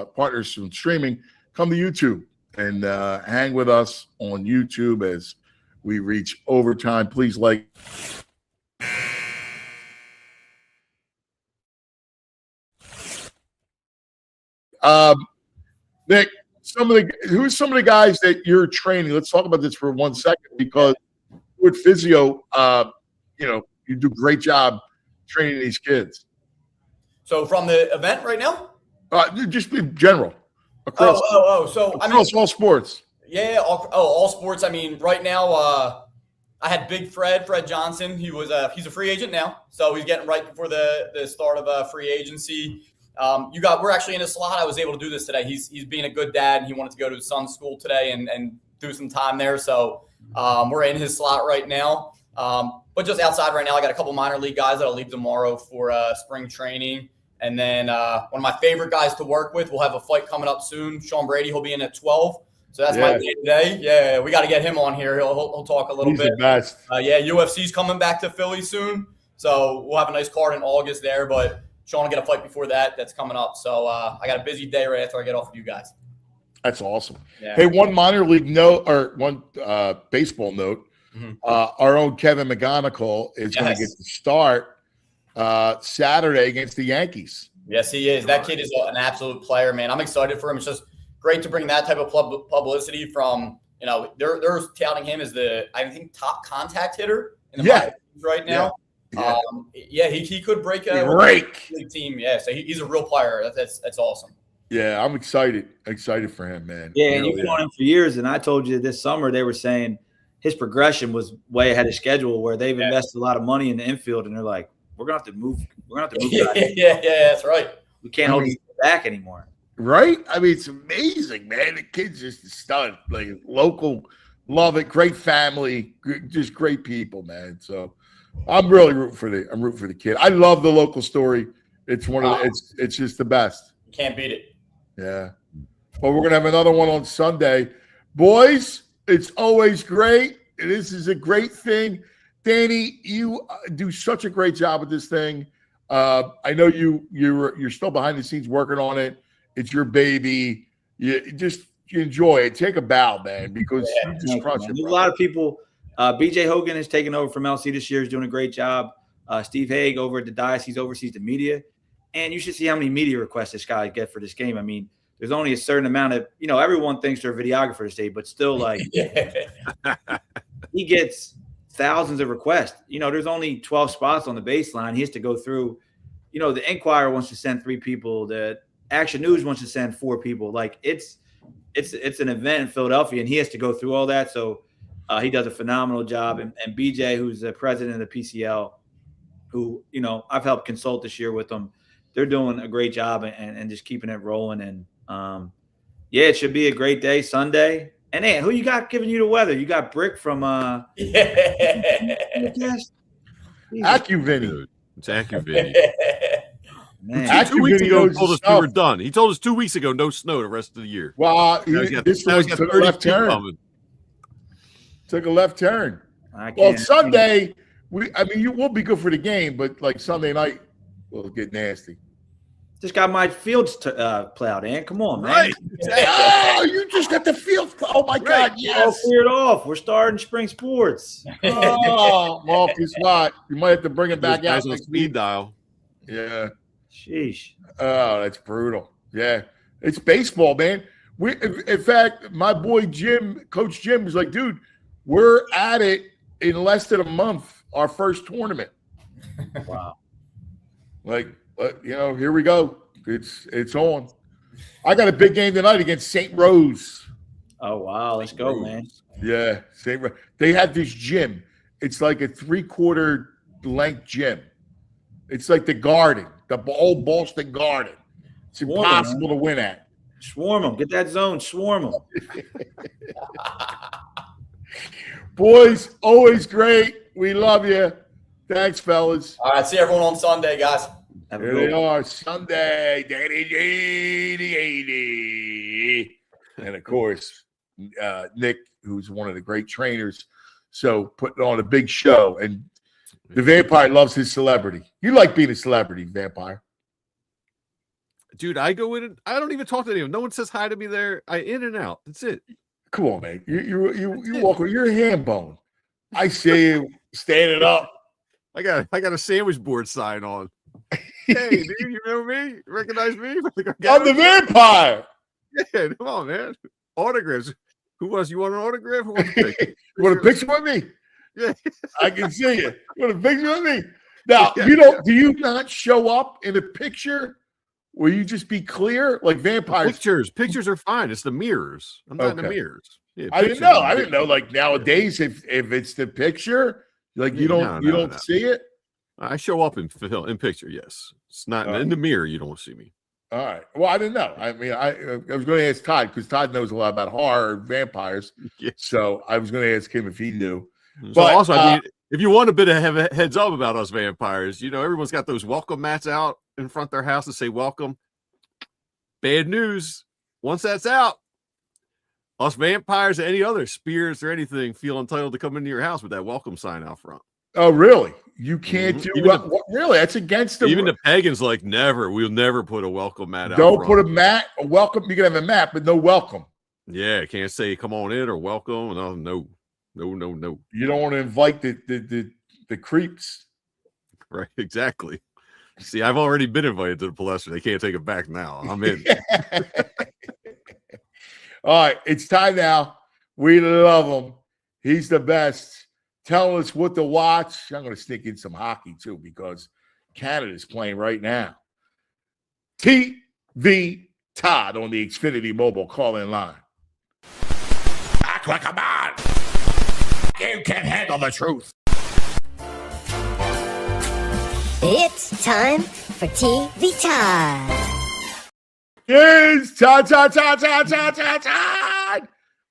partners from streaming, come to YouTube and hang with us on YouTube as we reach overtime. Please like. Nick, who's some of the guys that you're training? Let's talk about this for 1 second, because with physio, you know, you do a great job training these kids. So from the event right now? Just in general. Across all sports. Yeah, all sports. I mean, right now, I had Big Fred Johnson. He's a free agent now, so he's getting right before the start of free agency. We're actually in a slot. I was able to do this today. He's being a good dad, and he wanted to go to his son's school today and do some time there. So we're in his slot right now. But just outside right now, I got a couple minor league guys that'll leave tomorrow for spring training. And then one of my favorite guys to work with, we'll have a fight coming up soon. Sean Brady, he'll be in at 12. So that's my day today. Yeah, we got to get him on here. He'll talk a little bit. He's the best. UFC's coming back to Philly soon. So we'll have a nice card in August there. But Sean will get a fight before that's coming up. So I got a busy day right after I get off of you guys. That's awesome. Yeah. Hey, one minor league note, or one baseball note. Our own Kevin McGonigal is going to get to start Saturday against the Yankees. Yes, he is. That kid is an absolute player, man. I'm excited for him. It's just great to bring that type of publicity from, they're touting him as I think, top contact hitter in the minor leagues right now. He could break a league team. Yeah, so he's a real player. That's awesome. Yeah, I'm excited for him, man. Yeah, and you've known him for years, and I told you this summer they were saying his progression was way ahead of schedule, where they've invested a lot of money in the infield, and they're like, we're gonna have to move. We're gonna have to move. Yeah, that's right. We can't hold him back anymore. Right? I mean, it's amazing, man. The kid's just a stud. Like, local, love it. Great family, just great people, man. So I'm really rooting for the kid. I love the local story. It's it's just the best. You can't beat it. Yeah. Well, we're gonna have another one on Sunday, boys. It's always great. This is a great thing. Danny, you do such a great job with this thing. I know you're still behind the scenes working on it. It's your baby. You enjoy it. Take a bow, man, because you just crush it. There's a lot of people. BJ Hogan has taken over from LC this year. Is doing a great job. Steve Haig over at the Diocese oversees the media. And you should see how many media requests this guy get for this game. I mean, there's only a certain amount of, everyone thinks they're a videographer to say, but still, like, he gets thousands of requests. There's only 12 spots on the baseline. He has to go through, the Enquirer wants to send 3 people. The Action News wants to send 4 people. Like, it's an event in Philadelphia, and he has to go through all that. So he does a phenomenal job. And BJ, who's the president of the PCL, who, I've helped consult this year with them. They're doing a great job and just keeping it rolling. And it should be a great day Sunday. And who you got giving you the weather? You got Brick from AccuVinny. It's AccuVinny. Man. 2 weeks ago, he told us we were done. He told us 2 weeks ago, no snow the rest of the year. Well, this one took a left turn. Took a left turn. Well, Sunday, we'll be good for the game, but like Sunday night, we'll get nasty. Just got my fields plowed in. Come on, man. Right. Oh, you just got the field. Oh, my God. Yes. All cleared off. We're starting spring sports. Oh, well, guess what? You might have to bring it back out. On speed dial. Yeah. Sheesh. Oh, that's brutal. Yeah. It's baseball, man. In fact, my boy Jim, Coach Jim, was like, dude, we're at it in less than a month, our first tournament. Wow. Like, here we go. It's on. I got a big game tonight against St. Rose. Oh, wow. Let's go, man. Yeah. St. Rose. They have this gym. It's like a 3/4 length gym. It's like the Garden, the old Boston Garden. It's impossible to win at. Swarm them. Get that zone. Swarm them. Boys, always great. We love you. Thanks, fellas. All right. See everyone on Sunday, guys. Here they are, Sunday, Danny J, 80. And, of course, Nick, who's one of the great trainers, so putting on a big show. And the Vampire loves his celebrity. You like being a celebrity, Vampire. Dude, I go in and I don't even talk to anyone. No one says hi to me there. I in and out. That's it. Come on, man. You walk with your hand bone. I see you standing up. I got a sandwich board sign on. Hey, dude, you know me? Recognize me? I'm the Vampire. Yeah, come on, man. Autographs. Who wants? You want an autograph? Who wants a picture? You want a picture with me? Yeah, I can see you. You want a picture with me? Now, do you not show up in a picture? Will you just be clear? Like vampires. Pictures are fine. It's the mirrors. I'm not in the mirrs. Yeah, I didn't know. I didn't know. Like nowadays, if it's the picture, like you don't see it. I show up in picture. Yes, it's not in the mirror. You don't see me. All right. Well, I didn't know. I mean, I was going to ask Todd because Todd knows a lot about horror vampires. Yeah. So I was going to ask him if he knew. So but also, I mean, if you want a bit of a heads up about us vampires, everyone's got those welcome mats out in front of their house to say welcome. Bad news. Once that's out, us vampires or any other spirits or anything feel entitled to come into your house with that welcome sign out front. Oh, really? You can't do what? Really? That's against the even the pagans. Like never. We'll never put a welcome mat out. Don't put a mat. A welcome. You can have a mat, but no welcome. Yeah, can't say come on in or welcome. No. No, no, no. You don't want to invite the creeps. Right, exactly. See, I've already been invited to the Palestra. They can't take it back now. I'm in. All right, it's time now. We love him. He's the best. Tell us what to watch. I'm going to sneak in some hockey, too, because Canada's playing right now. TV Todd on the Xfinity Mobile call-in line. Act like a man. You can handle the truth. It's time for TV time. It's Todd.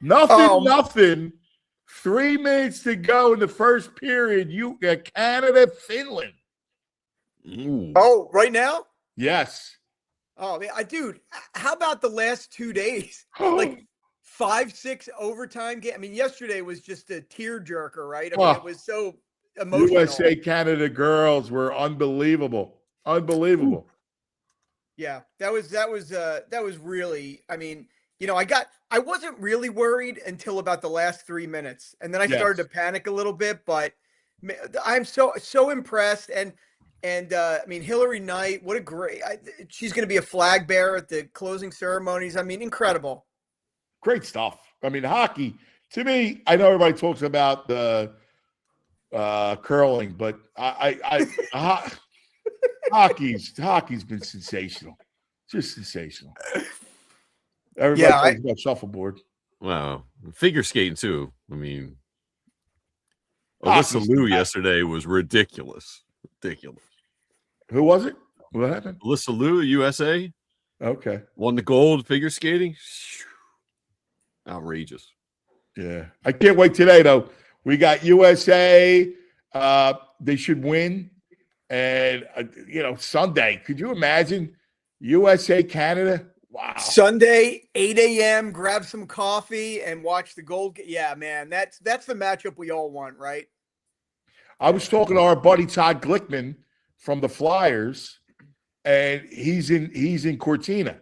Nothing. 3 minutes to go in the first period. You got Canada, Finland. Ooh. Oh, right now? Yes. Oh, man, dude, how about the last 2 days? Like 5-6 overtime game. I mean, yesterday was just a tearjerker, right? I mean, it was so emotional. USA Canada girls were unbelievable. Unbelievable. Yeah, that was really, I mean, you know, I wasn't really worried until about the last 3 minutes. And then I started to panic a little bit, but I'm so impressed. And I mean, Hillary Knight, what a great, she's going to be a flag bearer at the closing ceremonies. I mean, incredible. Great stuff. I mean, hockey, to me, I know everybody talks about the curling, but hockey's been sensational. Just sensational. Everybody talks about shuffleboard. Wow. Figure skating, too. I mean, Alyssa Liu yesterday was ridiculous. Ridiculous. Who was it? What happened? Alyssa Liu, USA. Okay. Won the gold figure skating. Outrageous. Yeah. I can't wait today, though. We got USA. They should win. And, Sunday. Could you imagine USA, Canada? Wow. Sunday, 8 a.m., grab some coffee and watch the gold. Yeah, man, that's the matchup we all want, right? I was talking to our buddy Todd Glickman from the Flyers, and he's in Cortina.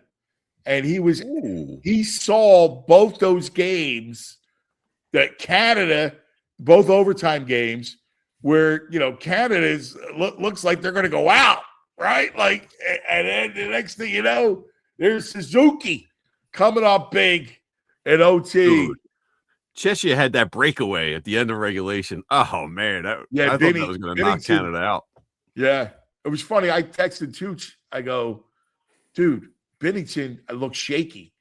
And he saw both those games, that Canada, both overtime games, where Canada looks like they're going to go out, right? Like, and then the next thing you know, there's Suzuki coming up big at OT. Dude, Cheshire had that breakaway at the end of regulation. Oh man, I thought that was going to knock Canada out. Yeah, it was funny. I texted Tooch. I go, dude, Binnington looked shaky,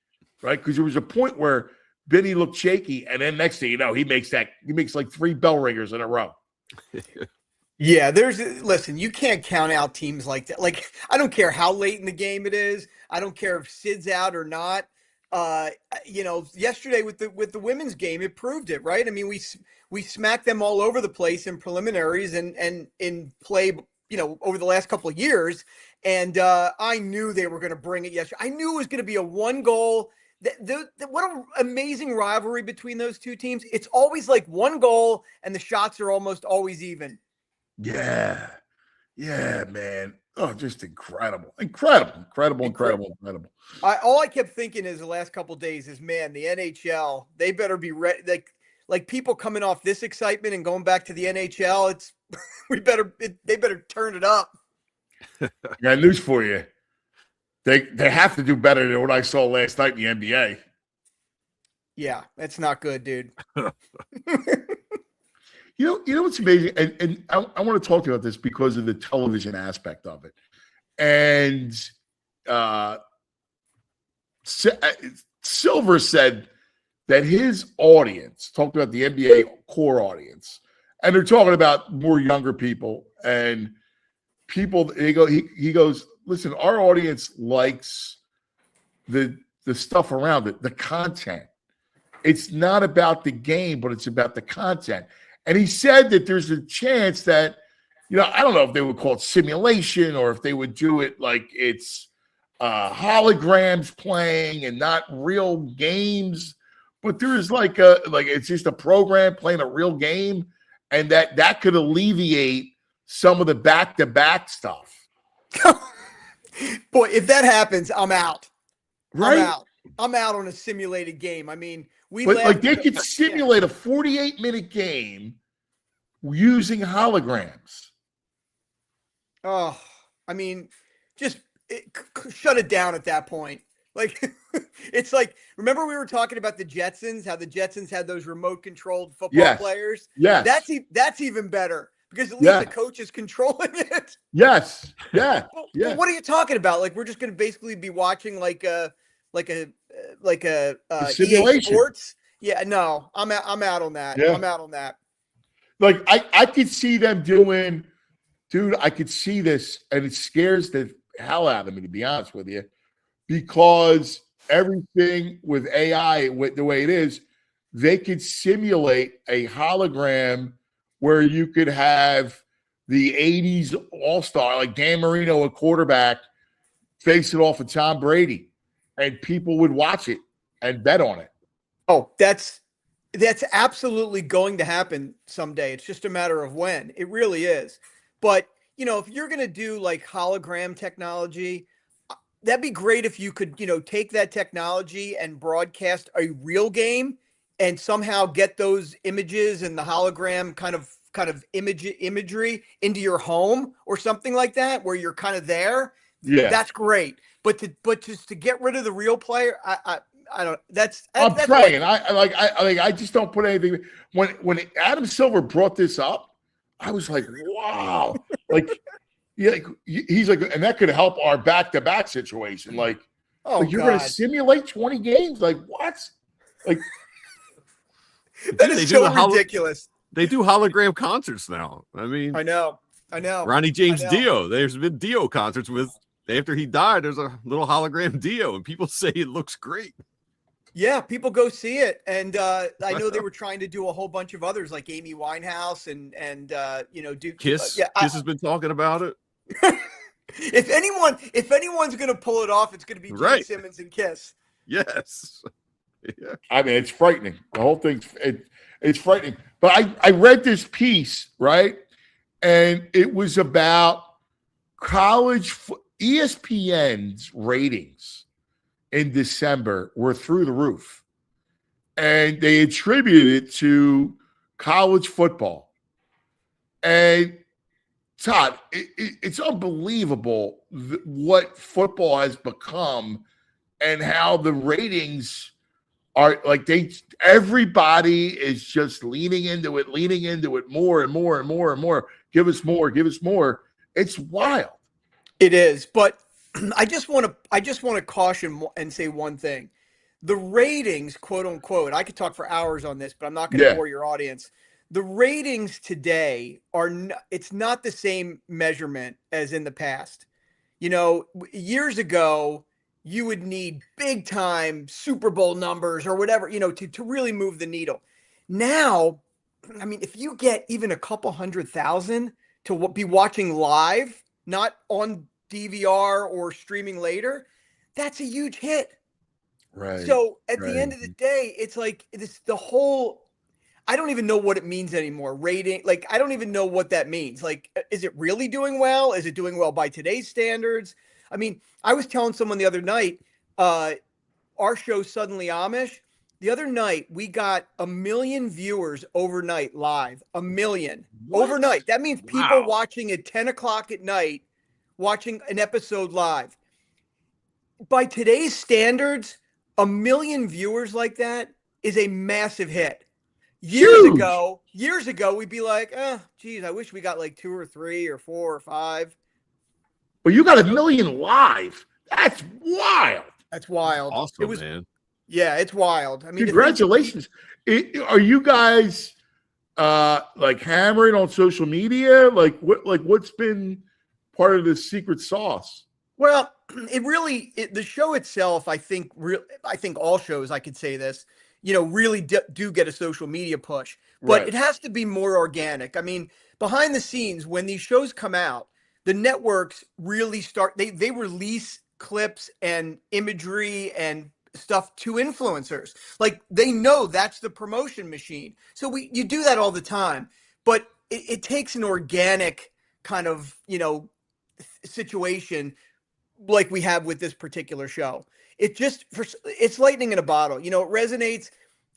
right? Because there was a point where Benny looked shaky, and then next thing you know, he makes like 3 bell ringers in a row. Yeah, listen, you can't count out teams like that. Like, I don't care how late in the game it is. I don't care if Sid's out or not. Yesterday with the women's game, it proved it, right? I mean, we smacked them all over the place in preliminaries and in play, over the last couple of years. And I knew they were going to bring it yesterday. I knew it was going to be a 1 goal. What an amazing rivalry between those two teams. It's always like 1 goal and the shots are almost always even. Yeah, man. Oh, just incredible. All I kept thinking is the last couple of days is, man, the NHL, they better be ready. Like people coming off this excitement and going back to the NHL, they better turn it up. I got news for you. They have to do better than what I saw last night in the NBA. Yeah, that's not good, dude. You know what's amazing, and I want to talk to you about this because of the television aspect of it. And Silver said that his audience, talked about the NBA core audience, and they're talking about more younger people and people. He goes, listen, our audience likes the stuff around it, the content. It's not about the game, but it's about the content. And he said that there's a chance that, I don't know if they would call it simulation or if they would do it like it's holograms playing and not real games. But there is like it's just a program playing a real game, and that could alleviate some of the back-to-back stuff. Boy, if that happens, I'm out. Right? I'm out on a simulated game. I mean, But laughed like they at could the- simulate a 48-minute game using holograms. Oh, I mean, just shut it down at that point. Like, it's like, remember we were talking about the Jetsons, how the Jetsons had those remote controlled football Yes. players? Yes. That's even better because at least the coach is controlling it. Yes. Yeah. Well, what are you talking about? Like, we're just going to basically be watching like a EA simulation. Sports. Yeah, no, I'm out on that. Yeah. I'm out on that. Like I could see them doing, dude, I could see this, and it scares the hell out of me, to be honest with you, because everything with AI, with the way it is, they could simulate a hologram where you could have the 80s all-star, like Dan Marino, a quarterback, face it off of Tom Brady, and people would watch it and bet on it. Oh, that's absolutely going to happen someday. It's just a matter of when. It really is. But, you know, if you're going to do like hologram technology, that'd be great if you could, you know, take that technology and broadcast a real game and somehow get those images and the hologram kind of imagery into your home or something like that, where you're kind of there. Yeah. That's great. But just to get rid of the real player, I don't. I'm praying. I just don't put anything. When Adam Silver brought this up, I was like, wow. He's like, and that could help our back-to-back situation. Like, you're going to simulate 20 games? Like, what? Like, that is so ridiculous. They do hologram concerts now. I mean, I know. Ronnie James Dio. There's been Dio concerts with. After he died, there's a little hologram Dio, and people say it looks great. Yeah, people go see it, and I know they were trying to do a whole bunch of others, like Amy Winehouse and you know, do Kiss. Kiss has been talking about it. If anyone's going to pull it off, it's going to be Gene Simmons and Kiss. Yes. Yeah. I mean, it's frightening. The whole thing's it's frightening. But I read this piece, right? And it was about ESPN's ratings in December were through the roof. And they attributed it to college football. And Todd, it's unbelievable what football has become and how the ratings are like everybody is just leaning into it more and more and more and more. Give us more. It's wild. It is, but I just want to caution and say one thing. The ratings, quote unquote, I could talk for hours on this, but I'm not going to bore your audience. The ratings today it's not the same measurement as in the past. You know, years ago, you would need big time Super Bowl numbers or whatever, you know, to really move the needle. Now, I mean, if you get even a couple 100,000 to be watching live, not on DVR or streaming later, that's a huge hit. Right. So at the end of the day, it's like the whole, I don't even know what it means anymore. Rating, like, I don't even know what that means. Like, is it really doing well? Is it doing well by today's standards? I mean, I was telling someone the other night, our show Suddenly Amish, the other night we got 1 million viewers overnight live. 1 million overnight. That means people watching at 10 o'clock at night, watching an episode live. By today's standards, 1 million viewers like that is a massive hit. Years ago, we'd be like, geez, I wish we got like 2 or 3 or 4 or 5. Well, you got 1 million live. That's wild. That's wild. Awesome, man. Yeah, it's wild. I mean, congratulations. Are you guys like hammering on social media? Like what's been part of the secret sauce? Well, the show itself, I think all shows, I could say this, you know, really do get a social media push, but it has to be more organic. I mean, behind the scenes, when these shows come out, the networks really start, they release clips and imagery and stuff to influencers. Like, they know that's the promotion machine. So you do that all the time, but it takes an organic kind of, you know, situation like we have with this particular show. It's lightning in a bottle. You know, it resonates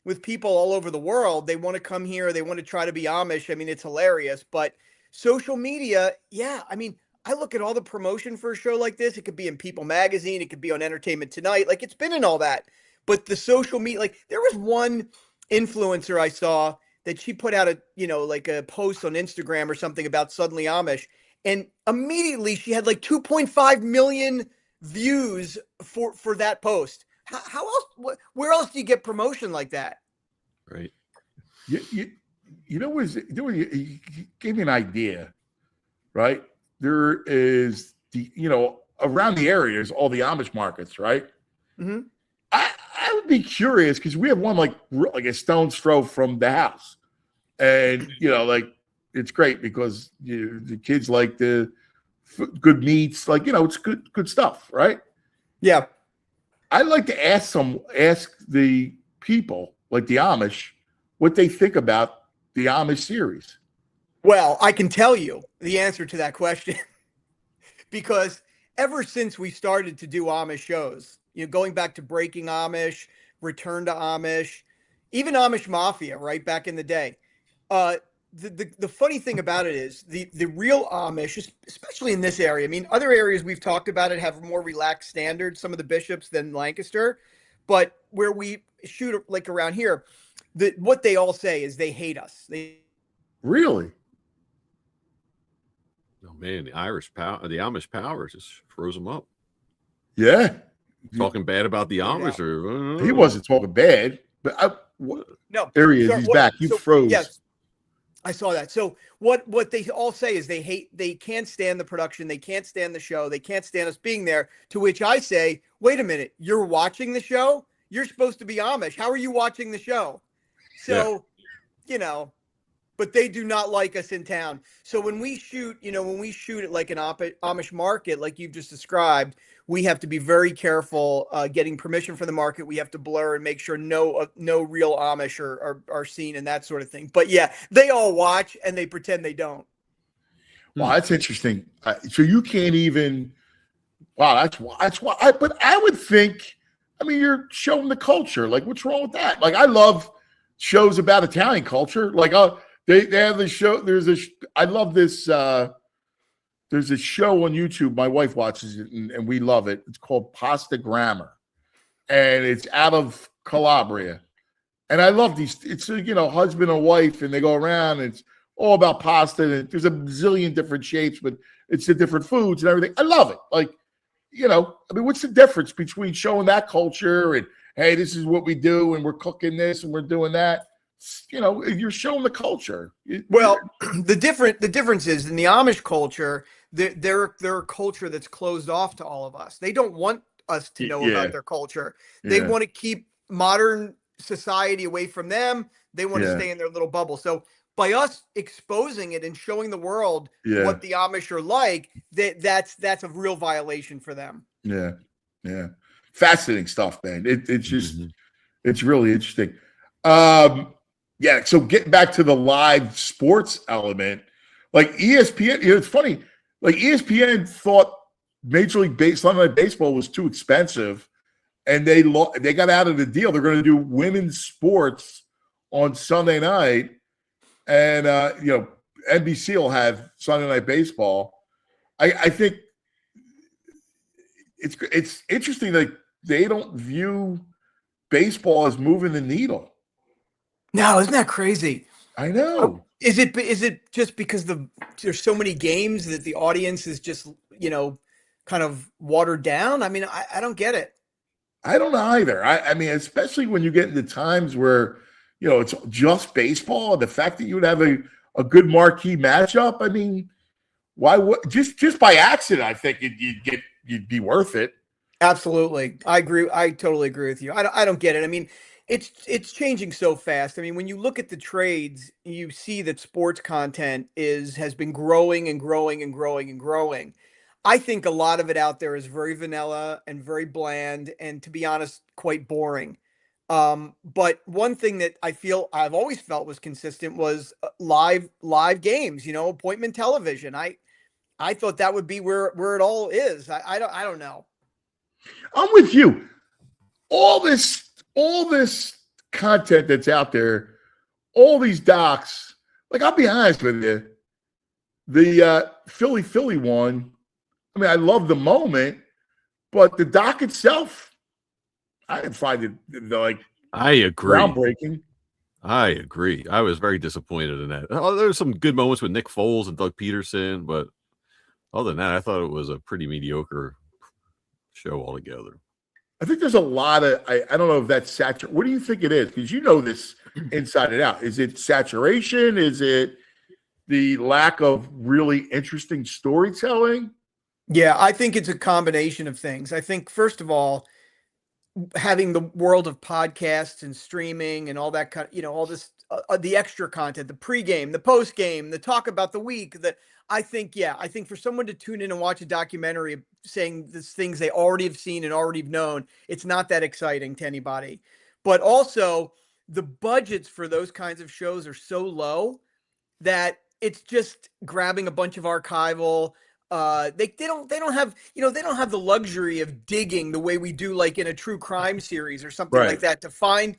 with people all over the world. They want to come here. They want to try to be Amish. I mean, it's hilarious. But social media, yeah. I mean, I look at all the promotion for a show like this. It could be in People Magazine. It could be on Entertainment Tonight. Like, it's been in all that. But the social media, like, there was one influencer I saw that she put out like a post on Instagram or something about Suddenly Amish. And immediately she had like 2.5 million views for that post. How else? Where else do you get promotion like that? Right. You gave me an idea, right? There is around the area is all the Amish markets, right? Mm-hmm. I would be curious because we have one like a stone's throw from the house, and it's great because the kids like the good meats, it's good stuff, right? Yeah. I'd like to ask the people, like the Amish, what they think about the Amish series. Well, I can tell you the answer to that question because ever since we started to do Amish shows, going back to Breaking Amish, Return to Amish, even Amish Mafia, right back in the day. The funny thing about it is the real Amish, especially in this area. I mean, other areas we've talked about it have more relaxed standards, some of the bishops than Lancaster, but where we shoot like around here, what they all say is they hate us. Really? Oh man, the Amish power just froze them up. Yeah. Talking bad about the Amish, or he wasn't talking bad, but no, there he is. He's back. You froze. Yes, I saw that. So what they all say is they can't stand the production, they can't stand the show, they can't stand us being there. To which I say, wait a minute, you're watching the show? You're supposed to be Amish. How are you watching the show? So, but they do not like us in town. So when we shoot at like an Amish market, like you've just described, we have to be very careful getting permission from the market. We have to blur and make sure no real Amish are seen and that sort of thing. But yeah, they all watch and they pretend they don't. Wow, that's interesting. So you can't even. Wow, that's why. But I would think. I mean, you're showing the culture. Like, what's wrong with that? Like, I love shows about Italian culture. Like, they have the show. I love this. There's a show on YouTube. My wife watches it, and we love it. It's called Pasta Grammar, and it's out of Calabria. And I love these. It's husband and wife, and they go around. And it's all about pasta. And there's a zillion different shapes, but it's the different foods and everything. I love it. Like, I mean, what's the difference between showing that culture and hey, this is what we do, and we're cooking this and we're doing that? You're showing the culture. Well, the difference is in the Amish culture, they're a culture that's closed off to all of us. They don't want us to know about their culture. They want to keep modern society away from them. They want to stay in their little bubble. So by us exposing it and showing the world what the Amish are like, that's a real violation for them. Yeah. Yeah. Fascinating stuff, man. It's just, it's really interesting. Yeah. So getting back to the live sports element, like ESPN, it's funny, like ESPN thought Major League Sunday Night Baseball was too expensive, and they got out of the deal. They're going to do women's sports on Sunday night, and NBC will have Sunday Night Baseball. I think it's interesting that they don't view baseball as moving the needle. No, isn't that crazy? I know. Is it just because there's so many games that the audience is just kind of watered down? I mean, I don't get it. I don't either. I mean, especially when you get into times where it's just baseball. The fact that you would have a good marquee matchup. I mean, why would just by accident? I think you'd be worth it. Absolutely, I agree. I totally agree with you. I don't get it. I mean, it's changing so fast. I mean, when you look at the trades, you see that sports content has been growing and growing and growing and growing. I think a lot of it out there is very vanilla and very bland, and to be honest, quite boring. But one thing that I've always felt was consistent was live games. Appointment television. I thought that would be where it all is. I don't know. I'm with you. All this content that's out there. All these docs, like I'll be honest with you, the Philly one, I mean, I love the moment, but the doc itself, I didn't find it like I agree. groundbreaking. I agree. I was very disappointed in that. Oh, there's some good moments with Nick Foles and Doug Peterson, but other than that, I thought it was a pretty mediocre show altogether. I think there's a lot of I don't know if that's saturation. What do you think it is? Because you know this inside and out. Is it saturation? Is it the lack of really interesting storytelling? Yeah, I think it's a combination of things. I think, first of all, having the world of podcasts and streaming and all that kind of, all this, the extra content, the pregame, the postgame, the talk about the week, that I think for someone to tune in and watch a documentary saying these things they already have seen and already have known, it's not that exciting to anybody. But also the budgets for those kinds of shows are so low that it's just grabbing a bunch of archival. They don't have the luxury of digging the way we do, like in a true crime series or something like that, to find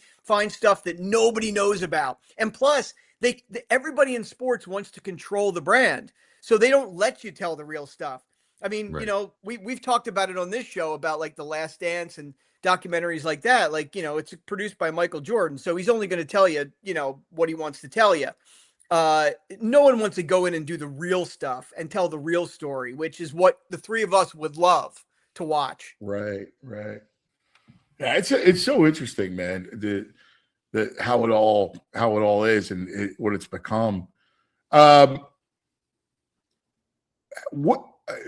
stuff that nobody knows about. And plus, everybody in sports wants to control the brand, so they don't let you tell the real stuff. I mean, we've talked about it on this show about like The Last Dance and documentaries like that. Like, it's produced by Michael Jordan, so he's only going to tell you, what he wants to tell you. No one wants to go in and do the real stuff and tell the real story, which is what the three of us would love to watch. Right. Yeah, it's so interesting, man. The how it all is and what it's become.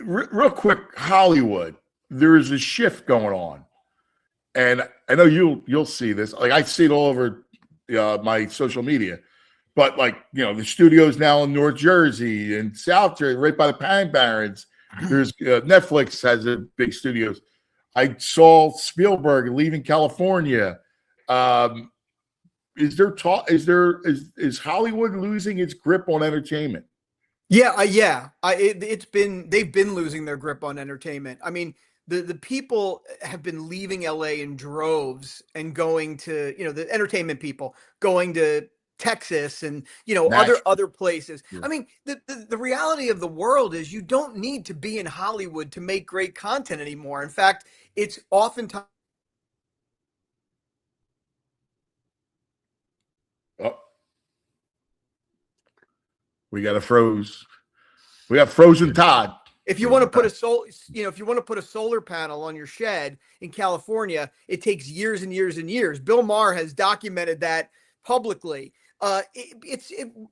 Real quick, Hollywood. There is a shift going on, and I know you'll see this. Like I see it all over my social media. But the studios now in North Jersey and South Jersey, right by the Pine Barrens. There's Netflix has a big studios. I saw Spielberg leaving California. Is Hollywood losing its grip on entertainment? Yeah. They've been losing their grip on entertainment. I mean, the people have been leaving LA in droves and going to, the entertainment people going to Texas and other places. Yeah. I mean, the reality of the world is you don't need to be in Hollywood to make great content anymore. In fact, it's oftentimes we got frozen Todd. If you want to put a solar panel on your shed in California, it takes years and years and years. Bill Maher has documented that publicly.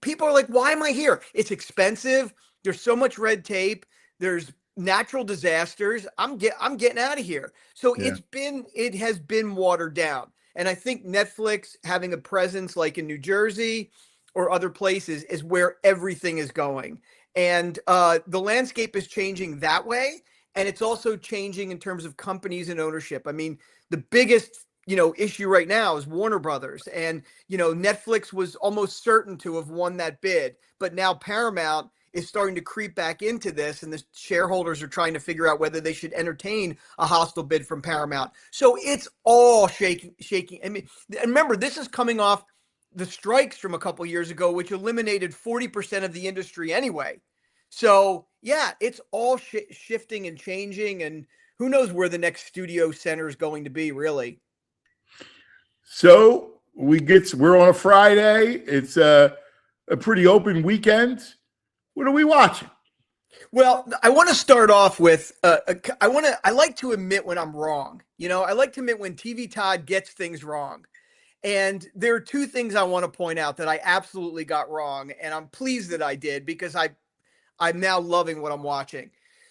People are like, why am I here? It's expensive. There's so much red tape. There's natural disasters. I'm getting out of here. So it has been watered down. And I think Netflix having a presence like in New Jersey or other places is where everything is going. And the landscape is changing that way. And it's also changing in terms of companies and ownership. I mean, the biggest issue right now is Warner Brothers, and Netflix was almost certain to have won that bid, but now Paramount is starting to creep back into this, and the shareholders are trying to figure out whether they should entertain a hostile bid from Paramount. So it's all shaking. I mean, and remember, this is coming off the strikes from a couple years ago, which eliminated 40% of the industry anyway. So yeah, it's all shifting and changing, and who knows where the next studio center is going to be, really. So we're on a Friday. It's a pretty open weekend. What are we watching? Well, I want to start off with I like to admit when I'm wrong. I like to admit when TV Todd gets things wrong. And there are two things I want to point out that I absolutely got wrong, and I'm pleased that I did because I'm now loving what I'm watching.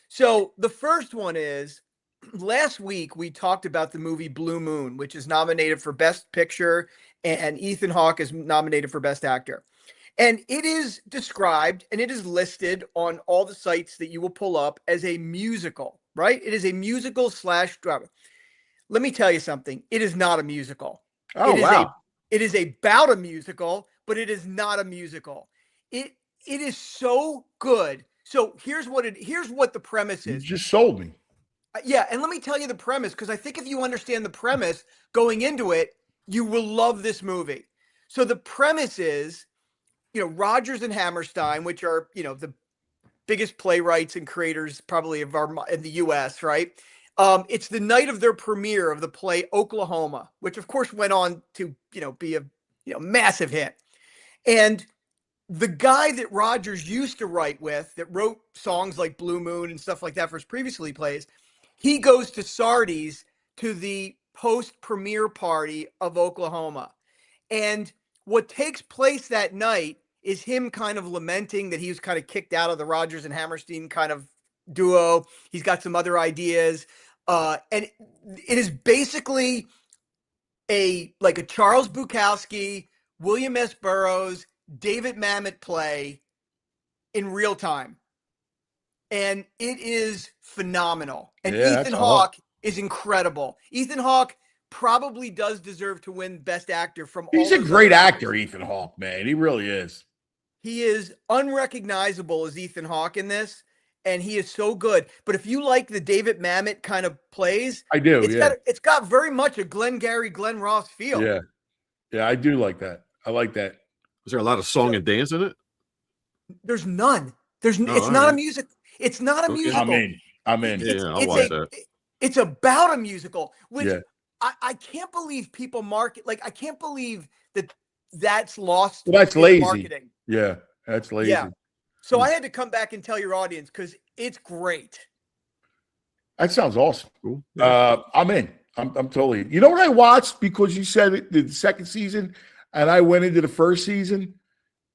So the first one is, last week we talked about the movie Blue Moon, which is nominated for Best Picture, and Ethan Hawke is nominated for Best Actor. And it is described and it is listed on all the sites that you will pull up as a musical, right? It is a musical / drama. Let me tell you something. It is not a musical. Oh, wow. It is about a musical, but it is not a musical. It is so good. So here's what the premise is. You just sold me. Yeah, and let me tell you the premise, because I think if you understand the premise going into it, You will love this movie. So the premise is, Rodgers and Hammerstein, which are, the biggest playwrights and creators probably in the U.S., right? It's the night of their premiere of the play Oklahoma, which of course went on to, be a massive hit. And the guy that Rodgers used to write with, that wrote songs like Blue Moon and stuff like that for his previously plays, he goes to Sardi's to the post-premiere party of Oklahoma. And what takes place that night is him kind of lamenting that he was kind of kicked out of the Rodgers and Hammerstein kind of duo. He's got some other ideas. And it is basically a Charles Bukowski, William S. Burroughs, David Mamet play in real time. And it is phenomenal. And Ethan Hawke is incredible. Ethan Hawke probably does deserve to win Best Actor from He's a great actor, Ethan Hawke, man. He really is. He is unrecognizable as Ethan Hawke in this, and he is so good. But if you like the David Mamet kind of plays, I do, it's got very much a Glenn Ross feel. Yeah. Yeah, I do like that. I like that. Is there a lot of song and dance in it? There's none. It's not a music. It's not a musical. I'm in. I'll watch that. It's about a musical, which I can't believe people market. I can't believe that's lost. Well, that's lazy. Marketing. Yeah, that's lazy. Yeah. So I had to come back and tell your audience because it's great. That sounds awesome. Cool. I'm in. I'm totally in. You know what I watched because you said it, the second season, and I went into the first season,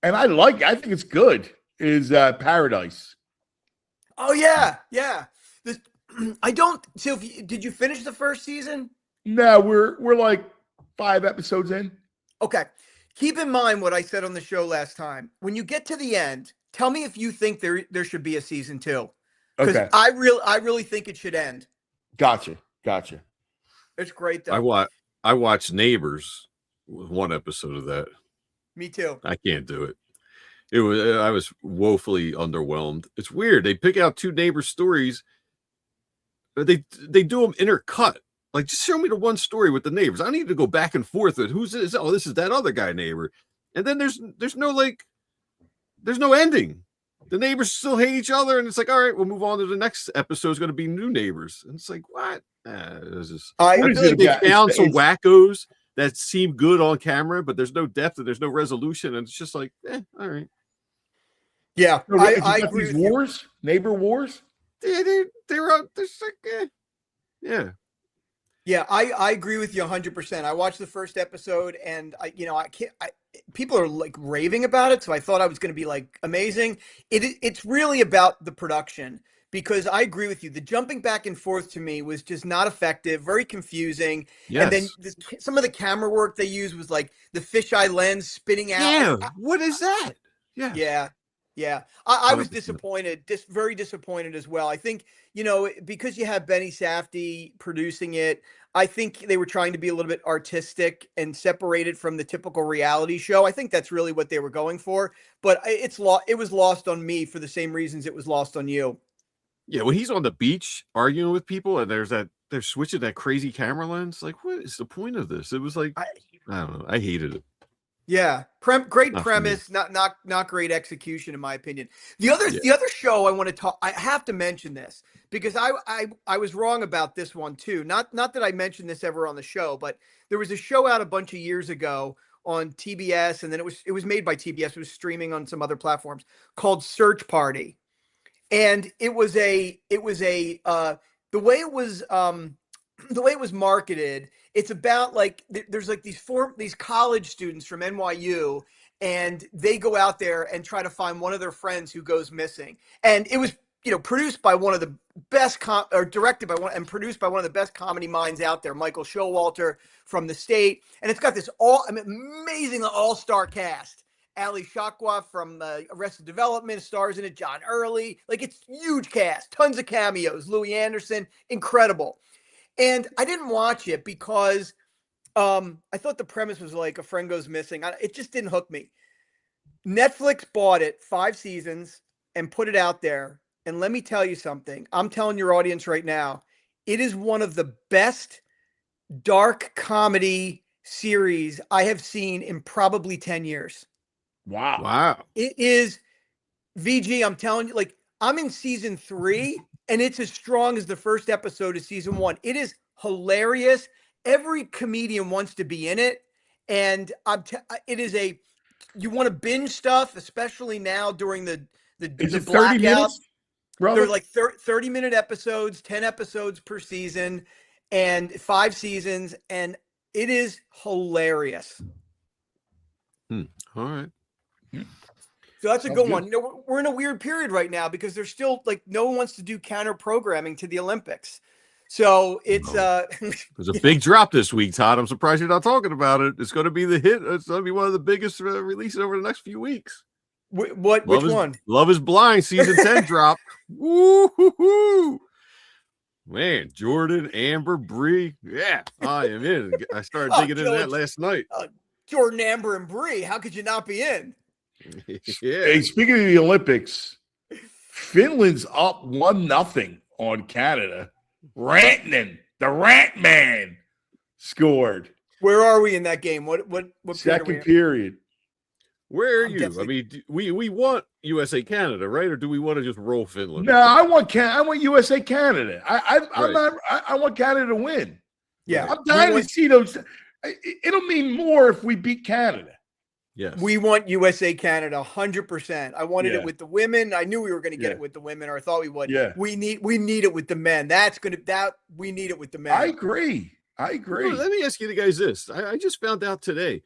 and I think it's good. Is Paradise? Oh yeah. I don't. So, did you finish the first season? No, we're like 5 episodes in. Okay. Keep in mind what I said on the show last time. When you get to the end, tell me if you think there should be a season 2. Because I really think it should end. Gotcha. It's great though. I watched Neighbors with 1 episode of that. Me too. I can't do it. I was woefully underwhelmed. It's weird. They pick out 2 neighbor stories, but they do them intercut. Like, just show me the one story with the neighbors. I don't need to go back and forth with who's this. Oh, this is that other guy neighbor. And then there's no ending. The neighbors still hate each other, and it's like, all right, we'll move on to the next episode. It's going to be new neighbors. And it's like, what? It's just, I feel like they found some wackos that seem good on camera, but there's no depth and there's no resolution. And it's just like, all right. Yeah, I agree. These wars, neighbor wars. They're like, yeah. Yeah, I agree with you 100%. I watched the first episode, and people are like raving about it, so I thought I was going to be like amazing. It's really about the production, because I agree with you. The jumping back and forth to me was just not effective, very confusing. Yes. And then some of the camera work they used was like the fisheye lens spinning out. Yeah, what is that? Yeah. I was disappointed, very disappointed as well. I think, because you have Benny Safdie producing it, I think they were trying to be a little bit artistic and separated from the typical reality show. I think that's really what they were going for, but it was lost on me for the same reasons it was lost on you. Yeah, when he's on the beach arguing with people and they're switching that crazy camera lens, like, what is the point of this? It was like, I don't know. I hated it. Yeah, great premise, not great execution in my opinion. The other show I want to talk, I have to mention this because I was wrong about this one too. Not that I mentioned this ever on the show, but there was a show out a bunch of years ago on TBS, and then it was made by TBS. It was streaming on some other platforms called Search Party, and the way it was marketed, it's about like there's like these college students from NYU, and they go out there and try to find one of their friends who goes missing. And it was produced by one of the best directed by one and produced by one of the best comedy minds out there, Michael Showalter from the state. And it's got this amazing all-star cast. Ali Shakwa from Arrested Development stars in it. John Early, like it's huge cast, tons of cameos. Louis Anderson, incredible. And I didn't watch it because I thought the premise was like a friend goes missing. It just didn't hook me. Netflix bought it 5 seasons and put it out there. And let me tell you something. I'm telling your audience right now, it is one of the best dark comedy series I have seen in probably 10 years. Wow. It is VG. I'm telling you, like, I'm in season 3 and it's as strong as the first episode of season 1. It is hilarious. Every comedian wants to be in it. And it is you want to binge stuff, especially now during the Is it 30 blackout. minutes, brother? They're like 30-minute episodes, 10 episodes per season, and 5 seasons, and it is hilarious. All right. So that's a good one. You know, we're in a weird period right now because there's still like no one wants to do counter programming to the Olympics. So it's There's a big drop this week, Todd. I'm surprised you're not talking about it. It's going to be the hit. It's going to be one of the biggest releases over the next few weeks. Which one? Love is Blind season 10 drop. Woo-hoo-hoo. Man, Jordan, Amber, Bree. Yeah, I am in. I started digging into that last night. Jordan, Amber, and Bree. How could you not be in? Yeah. Hey, speaking of the Olympics, Finland's up 1-0 on Canada. Rantanen, the Rant Man, scored. Where are we in that game? What Second period. Where are you? I mean, we want USA Canada, right? Or do we want to just roll Finland? No, I want USA Canada. I want Canada to win. Yeah, I'm dying to see those. It'll mean more if we beat Canada. Yes, we want USA Canada 100%. I wanted it with the women. I knew we were going to get it with the women, or I thought we would. Yeah, we need it with the men. We need it with the men. I agree. Well, let me ask you guys this. I just found out today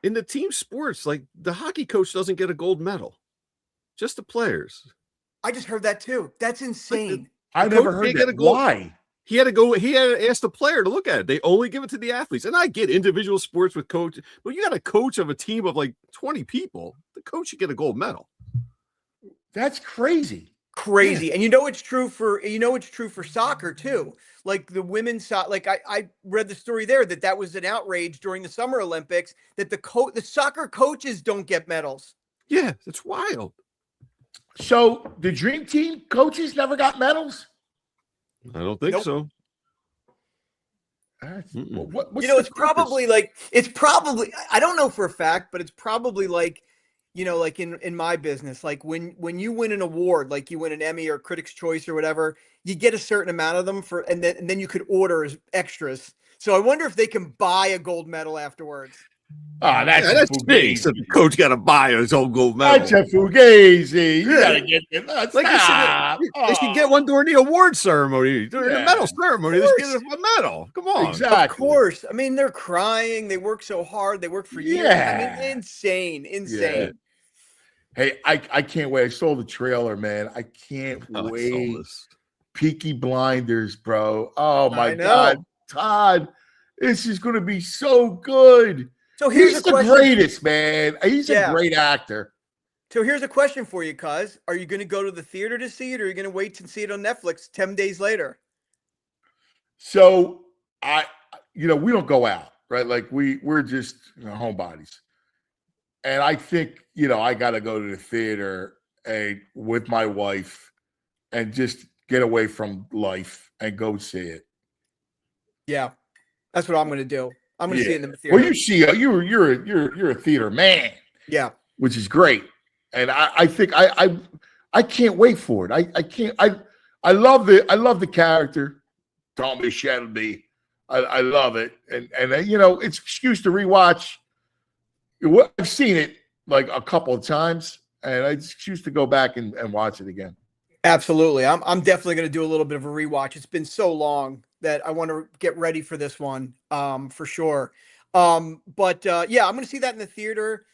in the team sports, like the hockey coach doesn't get a gold medal, just the players. I just heard that too. That's insane. I never heard that. Why? He had to ask the player to look at it. They only give it to the athletes. And I get individual sports with coach, but you got a coach of a team of like 20 people. The coach should get a gold medal. That's crazy. Yeah. And it's true for soccer too. Like the women's soccer, like I read the story there that was an outrage during the Summer Olympics that the soccer coaches don't get medals. Yeah, it's wild. So the Dream Team coaches never got medals? I don't think so. It's probably I don't know for a fact, but it's probably like, like in my business, like when you win an award, like you win an Emmy or Critics' Choice or whatever, you get a certain amount of them and then you could order as extras. So I wonder if they can buy a gold medal afterwards. Oh, that's big. So the coach got to buy his own gold medal. That's a fugazi. You got to get it. They should get one during the award ceremony, during the medal ceremony. They should get a medal. Come on. Exactly. Of course. I mean, they're crying. They work so hard. They work for years. I mean, insane. Yeah. Hey, I can't wait. I saw the trailer, man. I can't wait. Peaky Blinders, bro. Oh, my God. Todd, this is going to be so good. So he's the greatest, man. He's a great actor. So here's a question for you, cuz. Are you going to go to the theater to see it, or are you going to wait to see it on Netflix 10 days later? So we don't go out, right? Like we're just homebodies. And I think, I got to go to the theater with my wife and just get away from life and go see it. Yeah, that's what I'm going to do. I'm going to see it in the theater. Well, you see, you're a theater man. Yeah, which is great, and I think I can't wait for it. I can't. I love the character, Tommy Shelby. I love it, and it's an excuse to rewatch. I've seen it like a couple of times, and I just choose to go back and watch it again. Absolutely, I'm definitely going to do a little bit of a rewatch. It's been so long that I want to get ready for this one, for sure. I'm going to see that in the theater.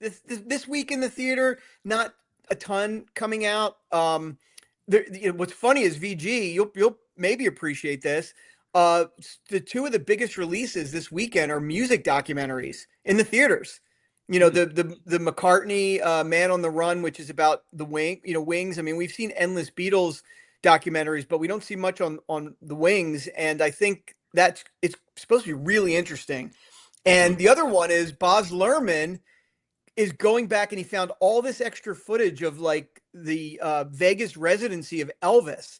This week in the theater, not a ton coming out. What's funny is VG, you'll maybe appreciate this. The two of the biggest releases this weekend are music documentaries in the theaters. The McCartney Man on the Run, which is about the Wings. I mean, we've seen endless Beatles documentaries, but we don't see much on the Wings, and I think it's supposed to be really interesting. And the other one is Baz Luhrmann is going back, and he found all this extra footage of like the Vegas residency of Elvis,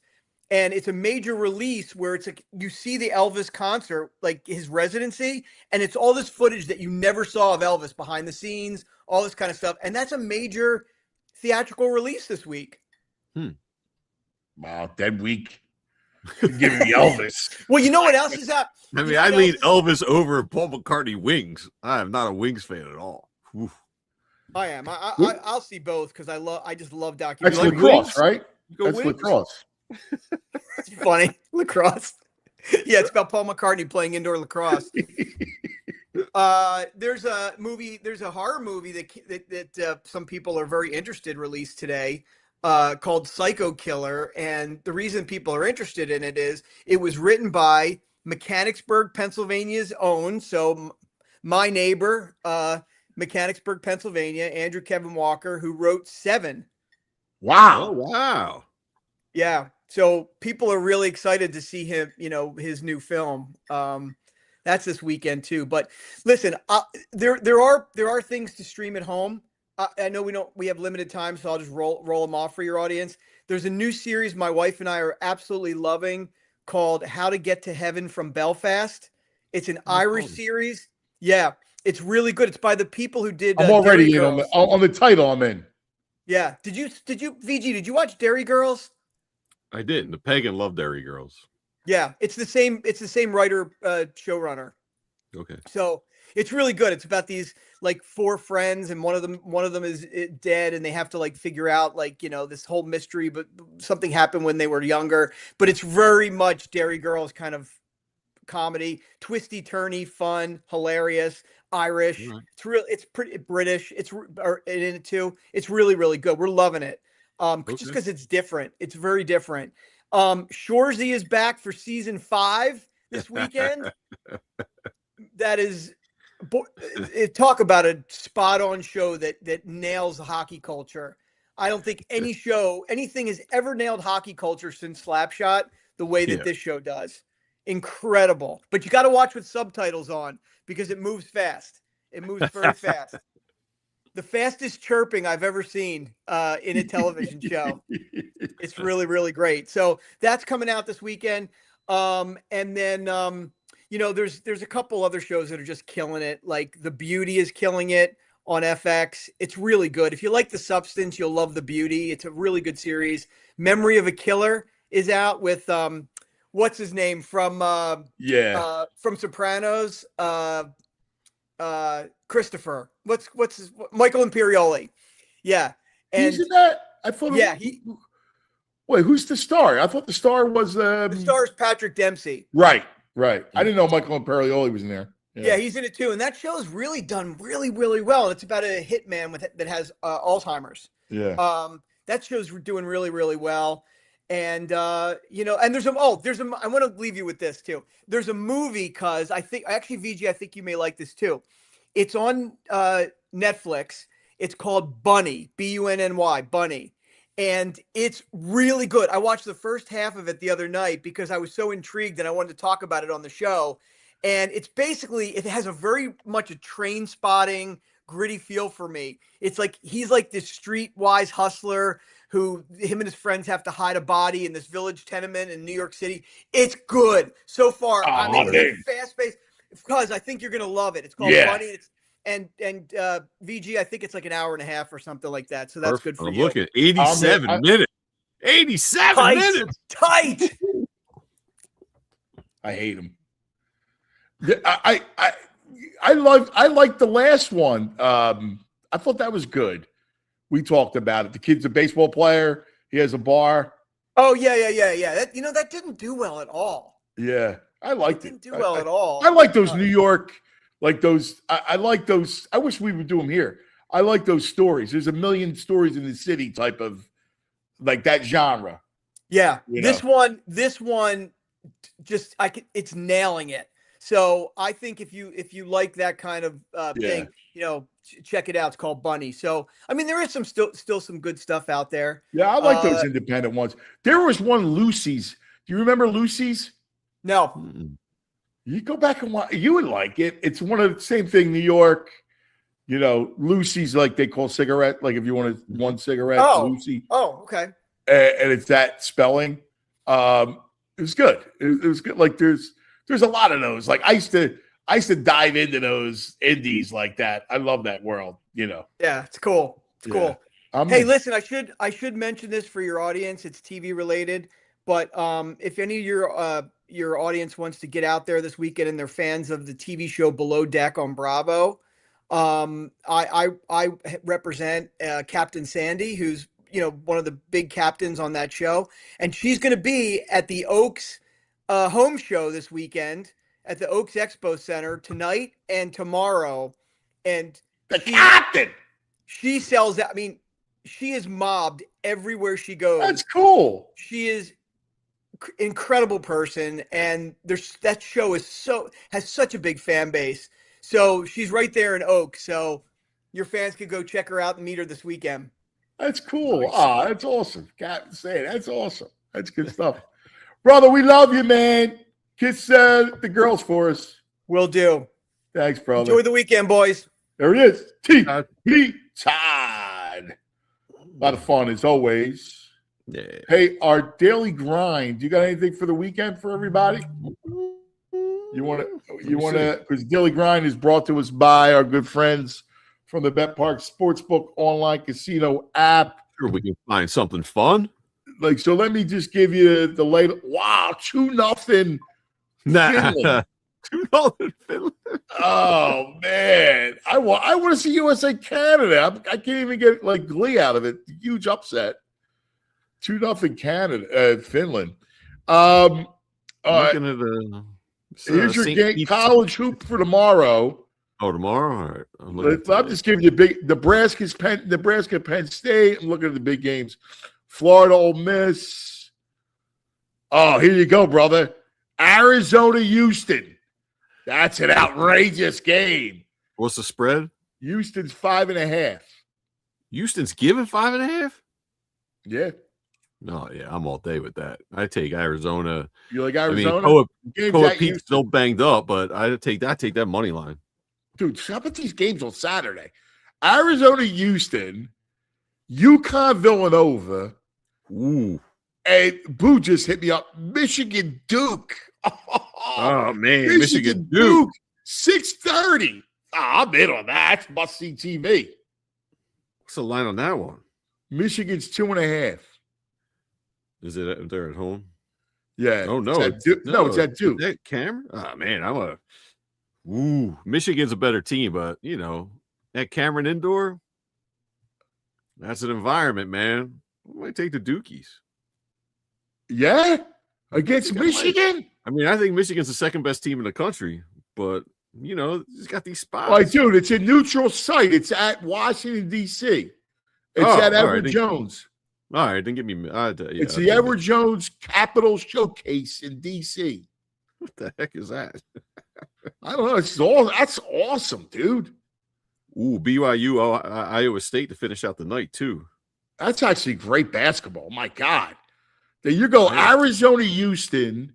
and it's a major release where it's like you see the Elvis concert, like his residency, and it's all this footage that you never saw of Elvis behind the scenes, all this kind of stuff, and that's a major theatrical release this week. Wow, dead week. Give me Elvis. Well, you know what else is up? I mean, I lean Elvis over Paul McCartney wings. I am not a Wings fan at all. Oof. I am. I'll see both because I just love documentaries. That's lacrosse, right? That's Wings? lacrosse. It's funny. Lacrosse. Yeah, it's about Paul McCartney playing indoor lacrosse. There's a horror movie that some people are very interested released today called Psycho Killer. And the reason people are interested in it is it was written by Mechanicsburg, Pennsylvania's own. So my neighbor, Mechanicsburg, Pennsylvania, Andrew Kevin Walker, who wrote Seven. Wow. Oh, wow. Yeah. So people are really excited to see him, his new film. That's this weekend too. But listen, there are things to stream at home. I know we have limited time, so I'll just roll them off for your audience. There's a new series my wife and I are absolutely loving called How to Get to Heaven from Belfast. It's an Irish series. Yeah, it's really good. It's by the people who did. I'm already Dairy in Girls. on the title. I'm in. Yeah. Did you VG? Did you watch Dairy Girls? I did. The Pagan loved Dairy Girls. Yeah, it's the same writer, showrunner. Okay. So it's really good. It's about these like four friends, and one of them is dead, and they have to like figure out this whole mystery, but something happened when they were younger. But it's very much Dairy Girls kind of comedy, twisty, turny, fun, hilarious, Irish. Right. It's pretty British. It's in it too. It's really, really good. We're loving it. Just because it's different. It's very different. Shoresy is back for season 5 this weekend. That is, talk about a spot on show that nails hockey culture. I don't think anything has ever nailed hockey culture since Slapshot the way that this show does. Incredible. But you got to watch with subtitles on because it moves fast. It moves very fast. The fastest chirping I've ever seen in a television show. It's really, really great. So that's coming out this weekend. And then, there's a couple other shows that are just killing it. Like The Beauty is killing it on FX. It's really good. If you like The Substance, you'll love The Beauty. It's a really good series. Memory of a Killer is out with, what's his name from Sopranos? Christopher. What's his Michael Imperioli. Yeah. And he's in that. I thought. Yeah. Wait, who's the star? I thought the star was the star is Patrick Dempsey. Right. I didn't know Michael Imperioli was in there. Yeah, he's in it too, and that show is really done really, really well. And it's about a hitman that has Alzheimer's. Yeah. That show's doing really, really well. And and there's I want to leave you with this too. There's a movie because VG, I think you may like this too. It's on Netflix. It's called Bunny, Bunny, Bunny. And it's really good. I watched the first half of it the other night because I was so intrigued and I wanted to talk about it on the show. And it's basically, it has a very much a train spotting, gritty feel for me. It's like, he's like this streetwise hustler who him and his friends have to hide a body in this village tenement in New York City. It's good so far. It's fast-paced because I think you're going to love it. It's called Bunny. And VG, I think it's like an hour and a half or something like that. So that's good for you. Look at 87 minutes. 87 minutes. Tight. I hate him. I like the last one. I thought that was good. We talked about it. The kid's a baseball player. He has a bar. Oh yeah. That didn't do well at all. Yeah, I liked it. Didn't do well at all. I like those New York. Like those, I like those. I wish we would do them here. I like those stories. There's a million stories in the city type of like that genre. Yeah. This one, just it's nailing it. So I think if you like that kind of thing, check it out. It's called Bunny. So I mean, there is still some good stuff out there. Yeah, I like those independent ones. There was one Lucy's. Do you remember Lucy's? No. Mm-mm. You go back and watch. You would like it. It's one of the same thing. New York, Lucy's like they call cigarette. Like if you wanted one cigarette, Lucy. Oh, okay. And it's that spelling. It was good. It was good. Like there's a lot of those. Like I used to dive into those indies like that. I love that world. Yeah, it's cool. It's cool. Hey, listen, I should mention this for your audience. It's TV related, but if any of your audience wants to get out there this weekend and they're fans of the TV show Below Deck on Bravo, I represent Captain Sandy, who's one of the big captains on that show, and she's going to be at the Oaks home show this weekend at the Oaks Expo Center tonight and tomorrow. And the captain, she sells that. I mean, she is mobbed everywhere she goes. That's cool. She is incredible person, and that show has such a big fan base. So she's right there in Oaks. So your fans could go check her out and meet her this weekend. That's cool. That's awesome. Captain Sandy, that's awesome. That's good stuff. Brother, we love you, man. Kiss the girls for us. Will do. Thanks, brother. Enjoy the weekend, boys. There it is. TV Todd. A lot of fun as always. Yeah. Hey, our daily grind. You got anything for the weekend for everybody? You want to, because daily grind is brought to us by our good friends from the Bet Park Sportsbook online casino app. Sure, we can find something fun. Like, so let me just give you the latest. Wow, 2-0. Nah. 2-0 Finland. Oh man, I want to see USA Canada. I can't even get like glee out of it. Huge upset. 2-0 Canada, Finland. Looking Right. at Here's your game, college hoop for tomorrow. Oh, tomorrow? All right. I'm just giving you big Nebraska, Penn State. I'm looking at the big games. Florida, Ole Miss. Oh, here you go, brother. Arizona, Houston. That's an outrageous game. What's the spread? Houston's 5.5. Houston's giving 5.5? Yeah. No, yeah, I'm all day with that. I take Arizona. You like Arizona? I mean, Koa Pete's still banged up, but I take that money line. Dude, how about these games on Saturday? Arizona, Houston, UConn, Villanova. Ooh. And Boo just hit me up. Michigan, Duke. Oh, man. Michigan Duke. 6:30. I'm in on that. That's must-see TV. What's the line on that one? Michigan's 2.5. Is it they're at home? Yeah. Oh, no. It's at Duke. Is that Cameron? Oh, man, Michigan's a better team, but, at Cameron Indoor, that's an environment, man. I might take the Dukies. Yeah? Against Michigan? I mean, I think Michigan's the second best team in the country, but, it's got these spots. Like, dude, it's a neutral site. It's at Washington, D.C. It's at Edward Jones. All right, then give me. It's the Edward Jones Capitol Showcase in D.C. What the heck is that? I don't know. That's awesome, dude. Ooh, BYU, Iowa State to finish out the night, too. That's actually great basketball. My God. Then you go Arizona, Houston,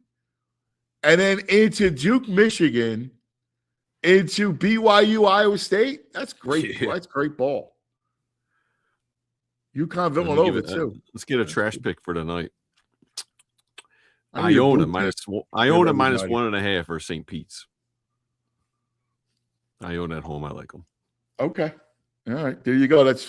and then into Duke, Michigan, into BYU, Iowa State. That's great. Yeah. That's great ball. UConn, Villanova, too. Let's get a trash pick for tonight. Iona minus 1.5 for St. Pete's. Iona at home. I like them. Okay. All right. There you go. That's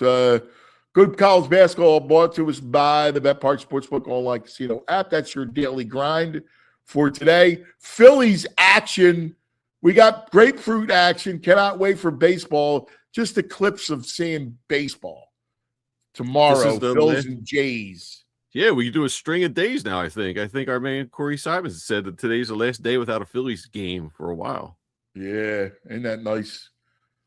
good college basketball brought to us by the Bet Park Sportsbook online casino app. That's your daily grind for today. Phillies action. We got grapefruit action. Cannot wait for baseball. Just the clips of seeing baseball tomorrow. Phillies and Jays. Yeah, we do a string of days now, I think. I think our man Corey Simons said that today's the last day without a Phillies game for a while. Yeah, ain't that nice?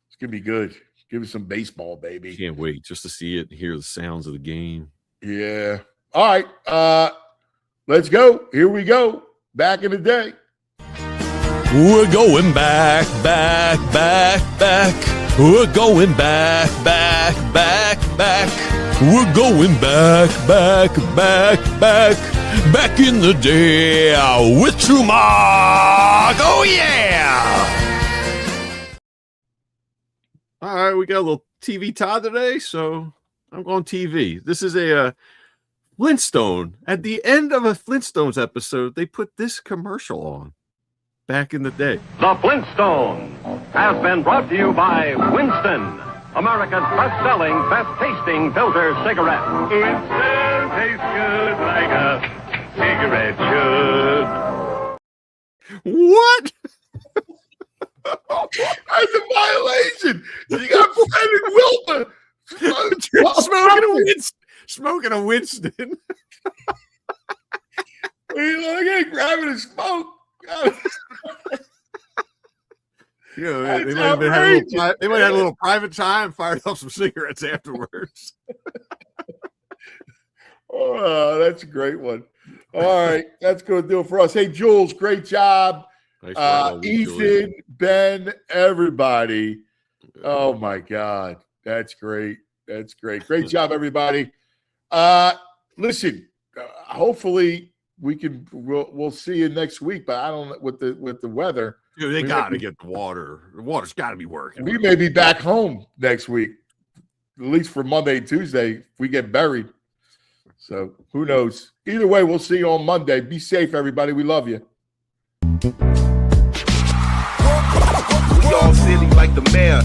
It's going to be good. Give us some baseball, baby. Can't wait just to see it and hear the sounds of the game. Yeah. All right. Let's go. Here we go. Back in the day. We're going back. We're going back. We're going back in the day with True Mark. Oh, yeah. All right, we got a little TV Todd today, so I'm going TV. This is a Flintstone. At the end of a Flintstones episode, they put this commercial on back in the day. The Flintstones has been brought to you by Winston, America's best-selling, best-tasting filter cigarette. Winston tastes good like a cigarette should. What? That's a violation. You got Fred and Wilma smoking a Winston. Look at grabbing a smoke. Yeah, they might have had a little private time, fired up some cigarettes afterwards. Oh, that's a great one. All right, that's going to do it for us. Hey, Jules, great job. Ethan, Ben, everybody. Oh my God, that's great. That's great. Great job, everybody. Listen, hopefully we'll see you next week, but I don't know with the weather. Dude, they got to get the water. The water's got to be working. We may be back home next week, at least for Monday and Tuesday, if we get buried. So who knows? Either way, we'll see you on Monday. Be safe, everybody. We love you. We all silly like the mayor.